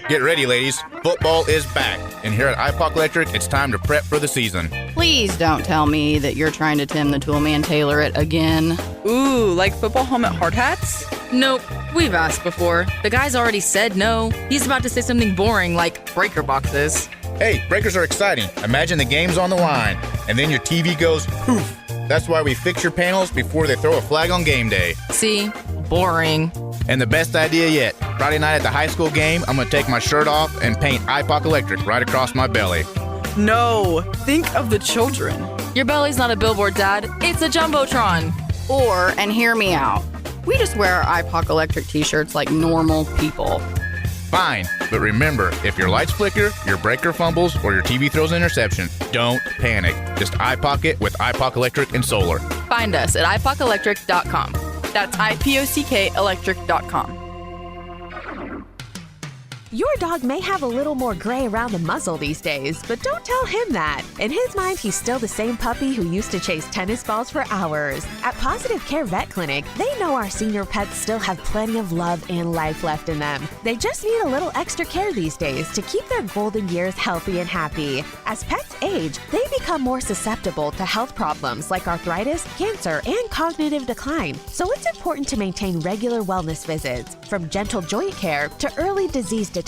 Speaker 20: Get ready, ladies. Football is back. And here at IPOC Electric, it's time to prep for the season.
Speaker 26: Please don't tell me that you're trying to Tim the Toolman tailor it again.
Speaker 27: Ooh, like football helmet hard hats?
Speaker 26: Nope. We've asked before. The guy's already said no. He's about to say something boring like breaker boxes.
Speaker 20: Hey, breakers are exciting. Imagine the game's on the line, and then your TV goes poof. That's why we fix your panels before they throw a flag on game day.
Speaker 26: See? Boring.
Speaker 20: And the best idea yet, Friday night at the high school game, I'm going to take my shirt off and paint IPOC Electric right across my belly.
Speaker 27: No, think of the children.
Speaker 26: Your belly's not a billboard, Dad. It's a Jumbotron.
Speaker 8: And hear me out, we just wear our IPOC Electric t-shirts like normal people.
Speaker 20: Fine, but remember, if your lights flicker, your breaker fumbles, or your TV throws an interception, don't panic. Just IPOC it with IPOC Electric and Solar.
Speaker 26: Find us at ipocelectric.com. That's IPOCK electric.com.
Speaker 10: Your dog may have a little more gray around the muzzle these days, but don't tell him that. In his mind, he's still the same puppy who used to chase tennis balls for hours. At Positive Care Vet Clinic, they know our senior pets still have plenty of love and life left in them. They just need a little extra care these days to keep their golden years healthy and happy. As pets age, they become more susceptible to health problems like arthritis, cancer, and cognitive decline. So it's important to maintain regular wellness visits, from gentle joint care to early disease detection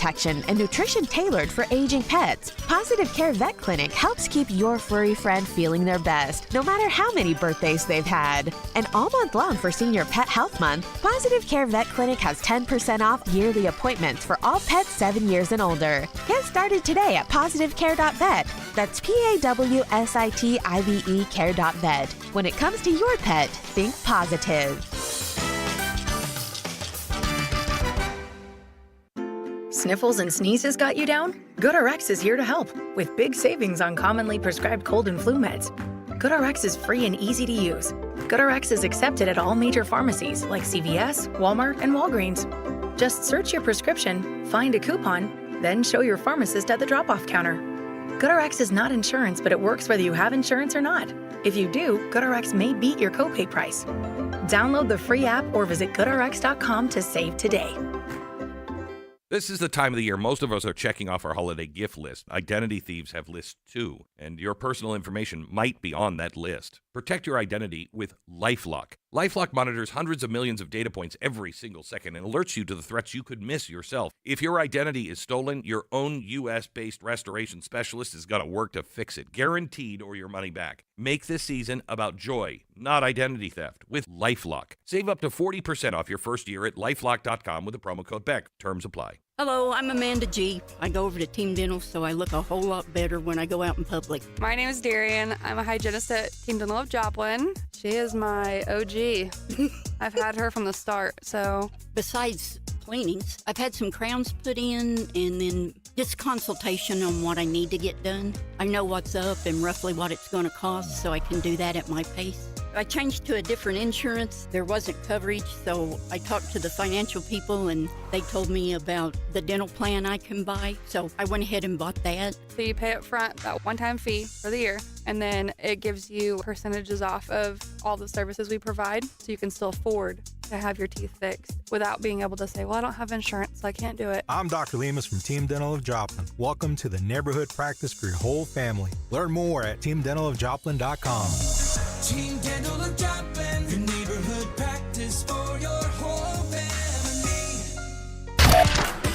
Speaker 10: and nutrition tailored for aging pets. Positive Care Vet Clinic helps keep your furry friend feeling their best, no matter how many birthdays they've had. And all month long for Senior Pet Health Month, Positive Care Vet Clinic has 10% off yearly appointments for all pets 7 years and older. Get started today at positivecare.vet. That's PAWSITIVE care.vet. When it comes to your pet, think positive.
Speaker 12: Sniffles and sneezes got you down? GoodRx is here to help with big savings on commonly prescribed cold and flu meds. GoodRx is free and easy to use. GoodRx is accepted at all major pharmacies like CVS, Walmart, and Walgreens. Just search your prescription, find a coupon, then show your pharmacist at the drop-off counter. GoodRx is not insurance, but it works whether you have insurance or not. If you do, GoodRx may beat your copay price. Download the free app or visit GoodRx.com to save today.
Speaker 13: This is the time of the year most of us are checking off our holiday gift list. Identity thieves have lists too, and your personal information might be on that list. Protect your identity with LifeLock. LifeLock monitors hundreds of millions of data points every single second and alerts you to the threats you could miss yourself. If your identity is stolen, your own U.S.-based restoration specialist is going to work to fix it, guaranteed, or your money back. Make this season about joy, not identity theft, with LifeLock. Save up to 40% off your first year at LifeLock.com with the promo code BECK. Terms apply.
Speaker 15: Hello, I'm Amanda G. I go over to Team Dental, so I look a whole lot better when I go out in public.
Speaker 23: My name is Darian. I'm a hygienist at Team Dental of Joplin. She is my OG. I've had her from the start, so.
Speaker 15: Besides cleanings, I've had some crowns put in and then just consultation on what I need to get done. I know what's up and roughly what it's going to cost, so I can do that at my pace. I changed to a different insurance. There wasn't coverage, so I talked to the financial people and they told me about the dental plan I can buy. So I went ahead and bought that.
Speaker 23: So you pay up front that one-time fee for the year, and then it gives you percentages off of all the services we provide, so you can still afford to have your teeth fixed without being able to say, well, I don't have insurance, so I can't do it.
Speaker 24: I'm Dr. Lemus from Team Dental of Joplin. Welcome to the neighborhood practice for your whole family. Learn more at teamdentalofjoplin.com.
Speaker 28: Team Dental of Joplin, your neighborhood practice for your whole family.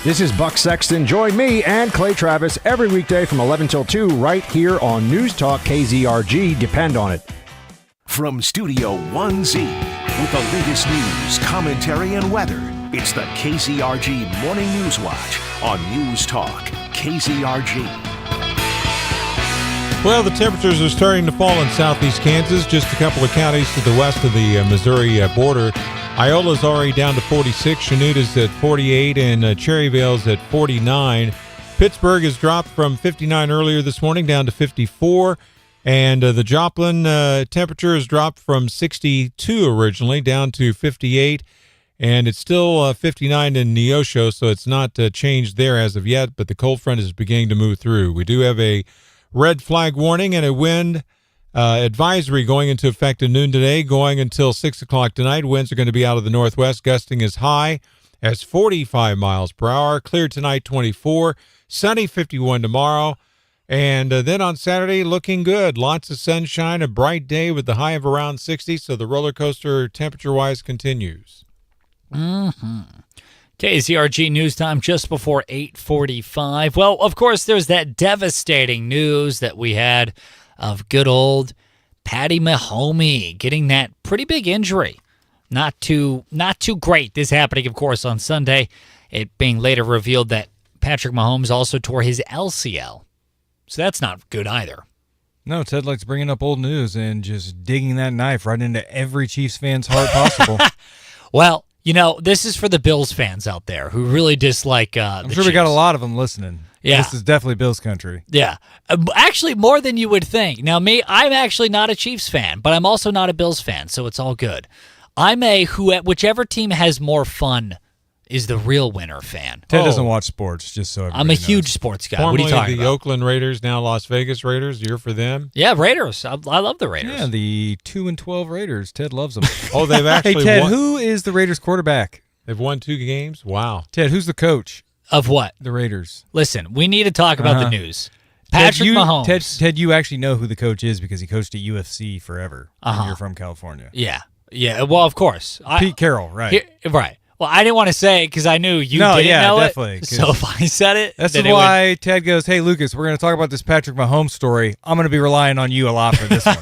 Speaker 29: This is Buck Sexton. Join me and Clay Travis every weekday from 11 till 2 right here on News Talk KZRG. Depend on it.
Speaker 5: From Studio 1Z, with the latest news, commentary, and weather, it's the KZRG Morning News Watch on News Talk KZRG.
Speaker 3: Well, the temperatures are starting to fall in southeast Kansas, just a couple of counties to the west of the Missouri border. Iola's already down to 46, Chanuta's at 48, and Cherryvale's at 49. Pittsburgh has dropped from 59 earlier this morning down to 54, and the Joplin temperature has dropped from 62 originally down to 58, and it's still 59 in Neosho, so it's not changed there as of yet, but the cold front is beginning to move through. We do have a red flag warning and a wind advisory going into effect at noon today, going until 6 o'clock tonight. Winds are going to be out of the northwest, gusting as high as 45 miles per hour. Clear tonight, 24. Sunny, 51 tomorrow. And then on Saturday, looking good. Lots of sunshine, a bright day with the high of around 60. So the roller coaster temperature-wise continues.
Speaker 6: KZRG News Time just before 8:45. Well, of course, there's that devastating news that we had of good old Patty Mahomes getting that pretty big injury. Not too great. This happening, of course, on Sunday. It being later revealed that Patrick Mahomes also tore his LCL. So that's not good either.
Speaker 19: No, Ted likes bringing up old news and just digging that knife right into every Chiefs fan's heart possible.
Speaker 6: Well, this is for the Bills fans out there who really dislike
Speaker 19: I'm
Speaker 6: the
Speaker 19: sure we
Speaker 6: Chiefs.
Speaker 19: got a lot of them listening.
Speaker 6: Yeah.
Speaker 19: This is definitely Bills country.
Speaker 6: Yeah. Actually, more than you would think. Now, I'm actually not a Chiefs fan, but I'm also not a Bills fan, so it's all good. I'm whichever team has more fun is the real winner fan.
Speaker 19: Ted doesn't watch sports, just so everybody
Speaker 6: I'm a
Speaker 19: knows.
Speaker 6: huge sports guy.
Speaker 3: Formerly
Speaker 6: What are you talking
Speaker 3: the
Speaker 6: about?
Speaker 3: Oakland Raiders, now Las Vegas Raiders. You're for them?
Speaker 6: Yeah, Raiders. I love the Raiders.
Speaker 19: Yeah, the 2-12 Raiders. Ted loves them.
Speaker 3: Oh, they've actually
Speaker 19: Hey, Ted,
Speaker 3: won.
Speaker 19: who is the Raiders quarterback?
Speaker 3: They've won 2 games? Wow.
Speaker 19: Ted, who's the coach?
Speaker 6: Of what?
Speaker 19: The Raiders.
Speaker 6: Listen, we need to talk about the news. Patrick
Speaker 19: Ted,
Speaker 6: Mahomes.
Speaker 19: Ted, you actually know who the coach is because he coached at UFC forever. And you're from California.
Speaker 6: Yeah. Well, of course.
Speaker 19: Pete Carroll, right.
Speaker 6: Right. Well, I didn't want to say it because I knew you didn't know
Speaker 19: definitely,
Speaker 6: it. So if I said it,
Speaker 19: that's
Speaker 6: then
Speaker 19: why Ted goes, "Hey, Lucas, we're going to talk about this Patrick Mahomes story. I'm going to be relying on you a lot for this one."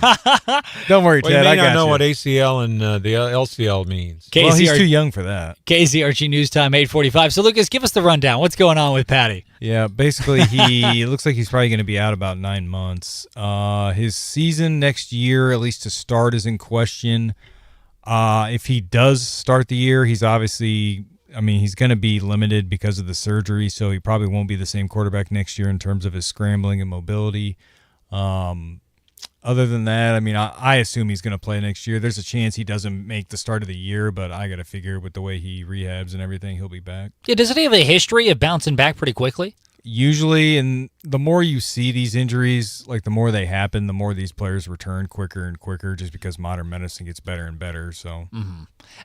Speaker 19: Don't worry,
Speaker 3: Well,
Speaker 19: Ted.
Speaker 3: you
Speaker 19: I
Speaker 3: may
Speaker 19: got
Speaker 3: not know
Speaker 19: you.
Speaker 3: what ACL and the LCL means.
Speaker 19: Well, he's too young for that.
Speaker 6: KZRG News Time 8:45. So, Lucas, give us the rundown. What's going on with Patty?
Speaker 19: Yeah, basically, he looks like he's probably going to be out about 9 months. His season next year, at least to start, is in question. If he does start the year, he's obviously, he's going to be limited because of the surgery, so he probably won't be the same quarterback next year in terms of his scrambling and mobility. Other than that, I assume he's going to play next year. There's a chance he doesn't make the start of the year, but I got to figure with the way he rehabs and everything, he'll be back.
Speaker 6: Yeah, doesn't he have a history of bouncing back pretty quickly?
Speaker 19: Usually, and the more you see these injuries, like the more they happen, the more these players return quicker and quicker just because modern medicine gets better and better. So,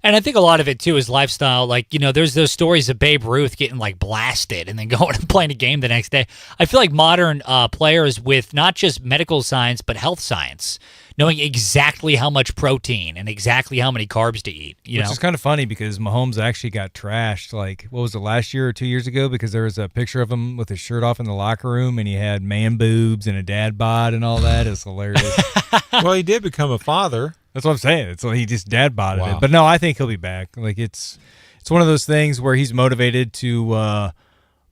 Speaker 6: And I think a lot of it, too, is lifestyle. Like, there's those stories of Babe Ruth getting, blasted and then going and playing a game the next day. I feel like modern players with not just medical science, but health science, knowing exactly how much protein and exactly how many carbs to eat.
Speaker 19: Which is kind of funny because Mahomes actually got trashed, what was it, last year or 2 years ago? Because there was a picture of him with his shirt off in the locker room and he had man boobs and a dad bod and all that. It's hilarious.
Speaker 3: Well, he did become a father.
Speaker 19: That's what I'm saying. He just dad bodded
Speaker 3: Wow.
Speaker 19: it. But no, I think he'll be back. It's one of those things where he's motivated to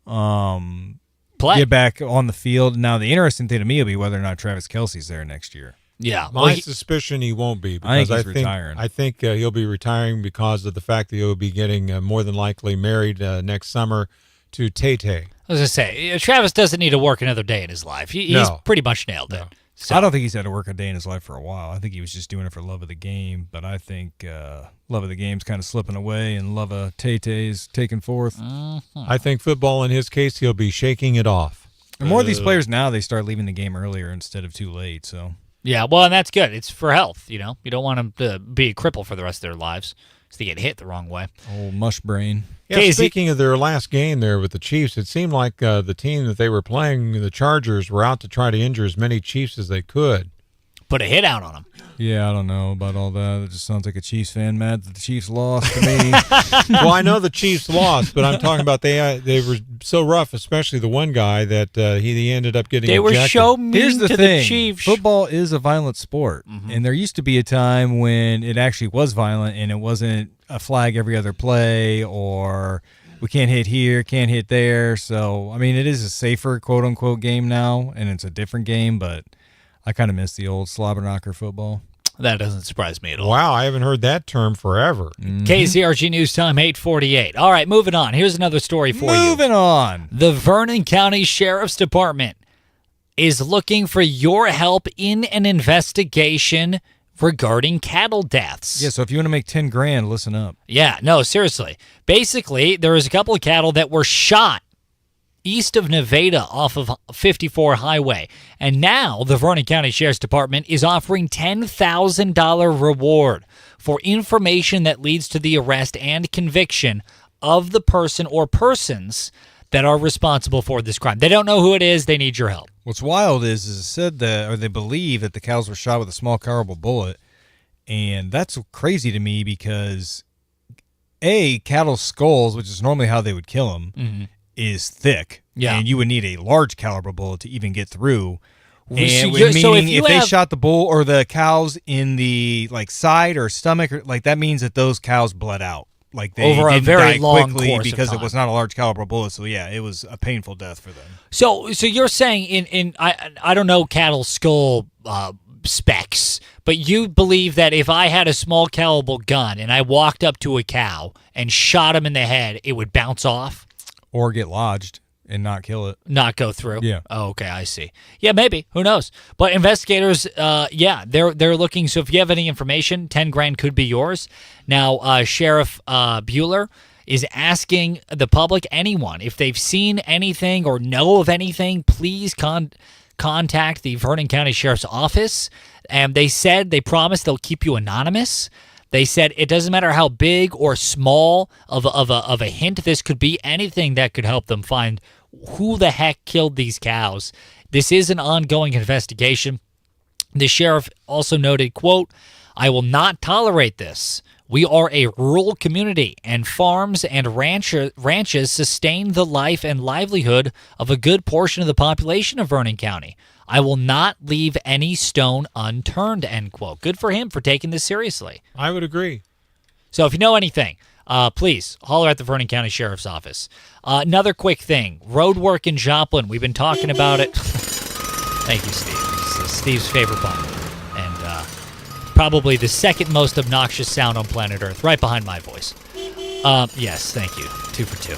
Speaker 6: play,
Speaker 19: get back on the field. Now, the interesting thing to me will be whether or not Travis Kelce's there next year.
Speaker 6: Yeah,
Speaker 3: My suspicion he won't be because
Speaker 19: I think he's retiring.
Speaker 3: I think he'll be retiring because of the fact that he'll be getting more than likely married next summer to Tay-Tay.
Speaker 6: I was going to say, Travis doesn't need to work another day in his life. He's pretty much nailed it. So.
Speaker 19: I don't think he's had to work a day in his life for a while. I think he was just doing it for love of the game. But I think love of the game's kind of slipping away, and love of Tay-Tay's taking forth.
Speaker 3: I think football, in his case, he'll be shaking it off.
Speaker 19: And more of these players now, they start leaving the game earlier instead of too late. So.
Speaker 6: Yeah, well, and that's good. It's for health, You don't want them to be a cripple for the rest of their lives. So they get hit the wrong way.
Speaker 19: Old mush brain.
Speaker 3: Yeah, speaking of their last game there with the Chiefs, it seemed like the team that they were playing, the Chargers, were out to try to injure as many Chiefs as they could.
Speaker 6: Put a hit out on them.
Speaker 19: Yeah, I don't know about all that. It just sounds like a Chiefs fan mad that the Chiefs lost to me.
Speaker 3: Well, I know the Chiefs lost, but I'm talking about they were so rough, especially the one guy that he ended up getting ejected.
Speaker 6: Were so mean
Speaker 19: Here's the
Speaker 6: to
Speaker 19: thing.
Speaker 6: the Chiefs.
Speaker 19: Football is a violent sport, and there used to be a time when it actually was violent, and it wasn't a flag every other play, or we can't hit here, can't hit there. So, it is a safer quote-unquote game now, and it's a different game, but I kind of miss the old slobber knocker football.
Speaker 6: That doesn't surprise me at all.
Speaker 3: Wow, I haven't heard that term forever.
Speaker 6: KZRG News Time 8:48. All right, moving on. Here's another story for you.
Speaker 19: Moving on.
Speaker 6: The Vernon County Sheriff's Department is looking for your help in an investigation regarding cattle deaths.
Speaker 19: Yeah, so if you want to make $10,000, listen up.
Speaker 6: Yeah, no, seriously. Basically, there was a couple of cattle that were shot east of Nevada off of 54 Highway. And now the Vernon County Sheriff's Department is offering $10,000 reward for information that leads to the arrest and conviction of the person or persons that are responsible for this crime. They don't know who it is. They need your help.
Speaker 19: What's wild is it said that, or they believe that the cows were shot with a small caliber bullet. And that's crazy to me because, A, cattle skulls, which is normally how they would kill them, is thick.
Speaker 6: Yeah.
Speaker 19: And you would need a large caliber bullet to even get through, And
Speaker 6: So
Speaker 19: if they shot the bull or the cows in the side or stomach, that means that those cows bled out. They
Speaker 6: over a
Speaker 19: didn't
Speaker 6: very
Speaker 19: die
Speaker 6: long
Speaker 19: quickly
Speaker 6: course
Speaker 19: because
Speaker 6: of
Speaker 19: it
Speaker 6: time.
Speaker 19: was not a large caliber bullet. So yeah, it was a painful death for them.
Speaker 6: So you're saying I don't know cattle skull specs, but you believe that if I had a small caliber gun and I walked up to a cow and shot him in the head, it would bounce off
Speaker 19: Or get lodged and not kill it.
Speaker 6: Not go through.
Speaker 19: Yeah.
Speaker 6: Oh, okay, I see. Yeah, maybe. Who knows? But investigators, they're looking. So if you have any information, $10,000 could be yours. Now, Sheriff Bueller is asking the public, anyone, if they've seen anything or know of anything, please contact the Vernon County Sheriff's Office. And they promised they'll keep you anonymous. They said it doesn't matter how big or small of a hint this could be, anything that could help them find who the heck killed these cows. This is an ongoing investigation. The sheriff also noted, quote, "I will not tolerate this. We are a rural community, and farms and ranches sustain the life and livelihood of a good portion of the population of Vernon County. I will not leave any stone unturned," end quote. Good for him for taking this seriously.
Speaker 3: I would agree.
Speaker 6: So if you know anything, please holler at the Vernon County Sheriff's Office. Another quick thing, road work in Joplin. We've been talking about it. Thank you, Steve. It's Steve's favorite button. And probably the second most obnoxious sound on planet Earth, right behind my voice. Yes, thank you. 2 for 2.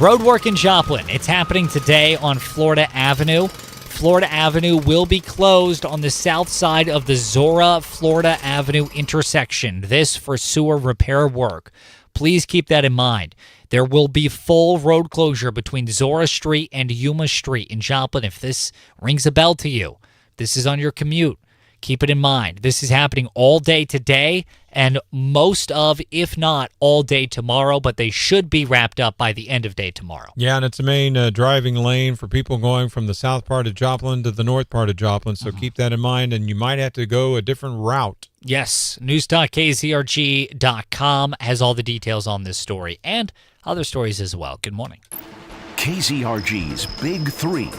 Speaker 6: Road work in Joplin. It's happening today on Florida Avenue. Florida Avenue will be closed on the south side of the Zora Florida Avenue intersection. This for sewer repair work. Please keep that in mind. There will be full road closure between Zora Street and Yuma Street in Joplin. If this rings a bell to you, this is on your commute, keep it in mind. This is happening all day today and most of, if not all day tomorrow, but they should be wrapped up by the end of day tomorrow.
Speaker 3: Yeah, and it's a main driving lane for people going from the south part of Joplin to the north part of Joplin, so keep that in mind, and you might have to go a different route.
Speaker 6: Yes, news.kzrg.com has all the details on this story and other stories as well. Good morning.
Speaker 5: KZRG's Big Three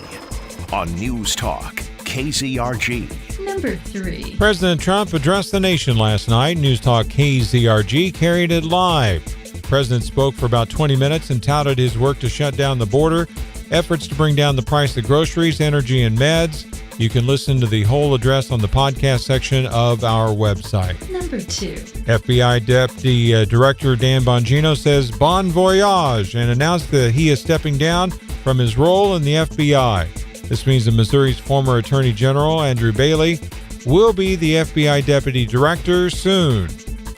Speaker 5: on News Talk KZRG.
Speaker 1: Number 3.
Speaker 3: President Trump addressed the nation last night. News Talk KZRG carried it live. The president spoke for about 20 minutes and touted his work to shut down the border, efforts to bring down the price of groceries, energy, and meds. You can listen to the whole address on the podcast section of our website.
Speaker 1: Number 2.
Speaker 3: FBI Deputy Director Dan Bongino says bon voyage and announced that he is stepping down from his role in the FBI. This means that Missouri's former Attorney General, Andrew Bailey, will be the FBI Deputy Director soon.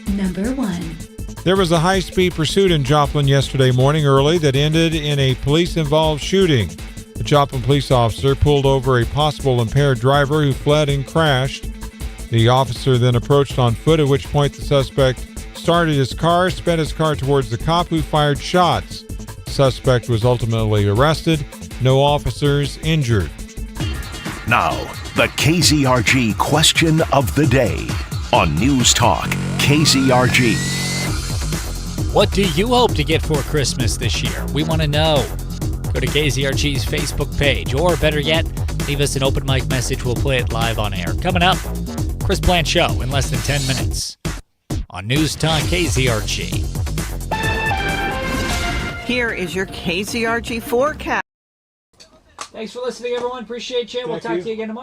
Speaker 1: Number 1.
Speaker 3: There was a high-speed pursuit in Joplin yesterday morning early that ended in a police-involved shooting. A Joplin police officer pulled over a possible impaired driver who fled and crashed. The officer then approached on foot, at which point the suspect started his car, sped his car towards the cop who fired shots. The suspect was ultimately arrested. No officers injured.
Speaker 5: Now, the KZRG question of the day on News Talk KZRG.
Speaker 6: What do you hope to get for Christmas this year? We want to know. Go to KZRG's Facebook page, or better yet, leave us an open mic message. We'll play it live on air. Coming up, Chris Plant Show in less than 10 minutes on News Talk KZRG.
Speaker 9: Here is your KZRG forecast.
Speaker 6: Thanks for listening, everyone. Appreciate you. We'll talk to you again tomorrow.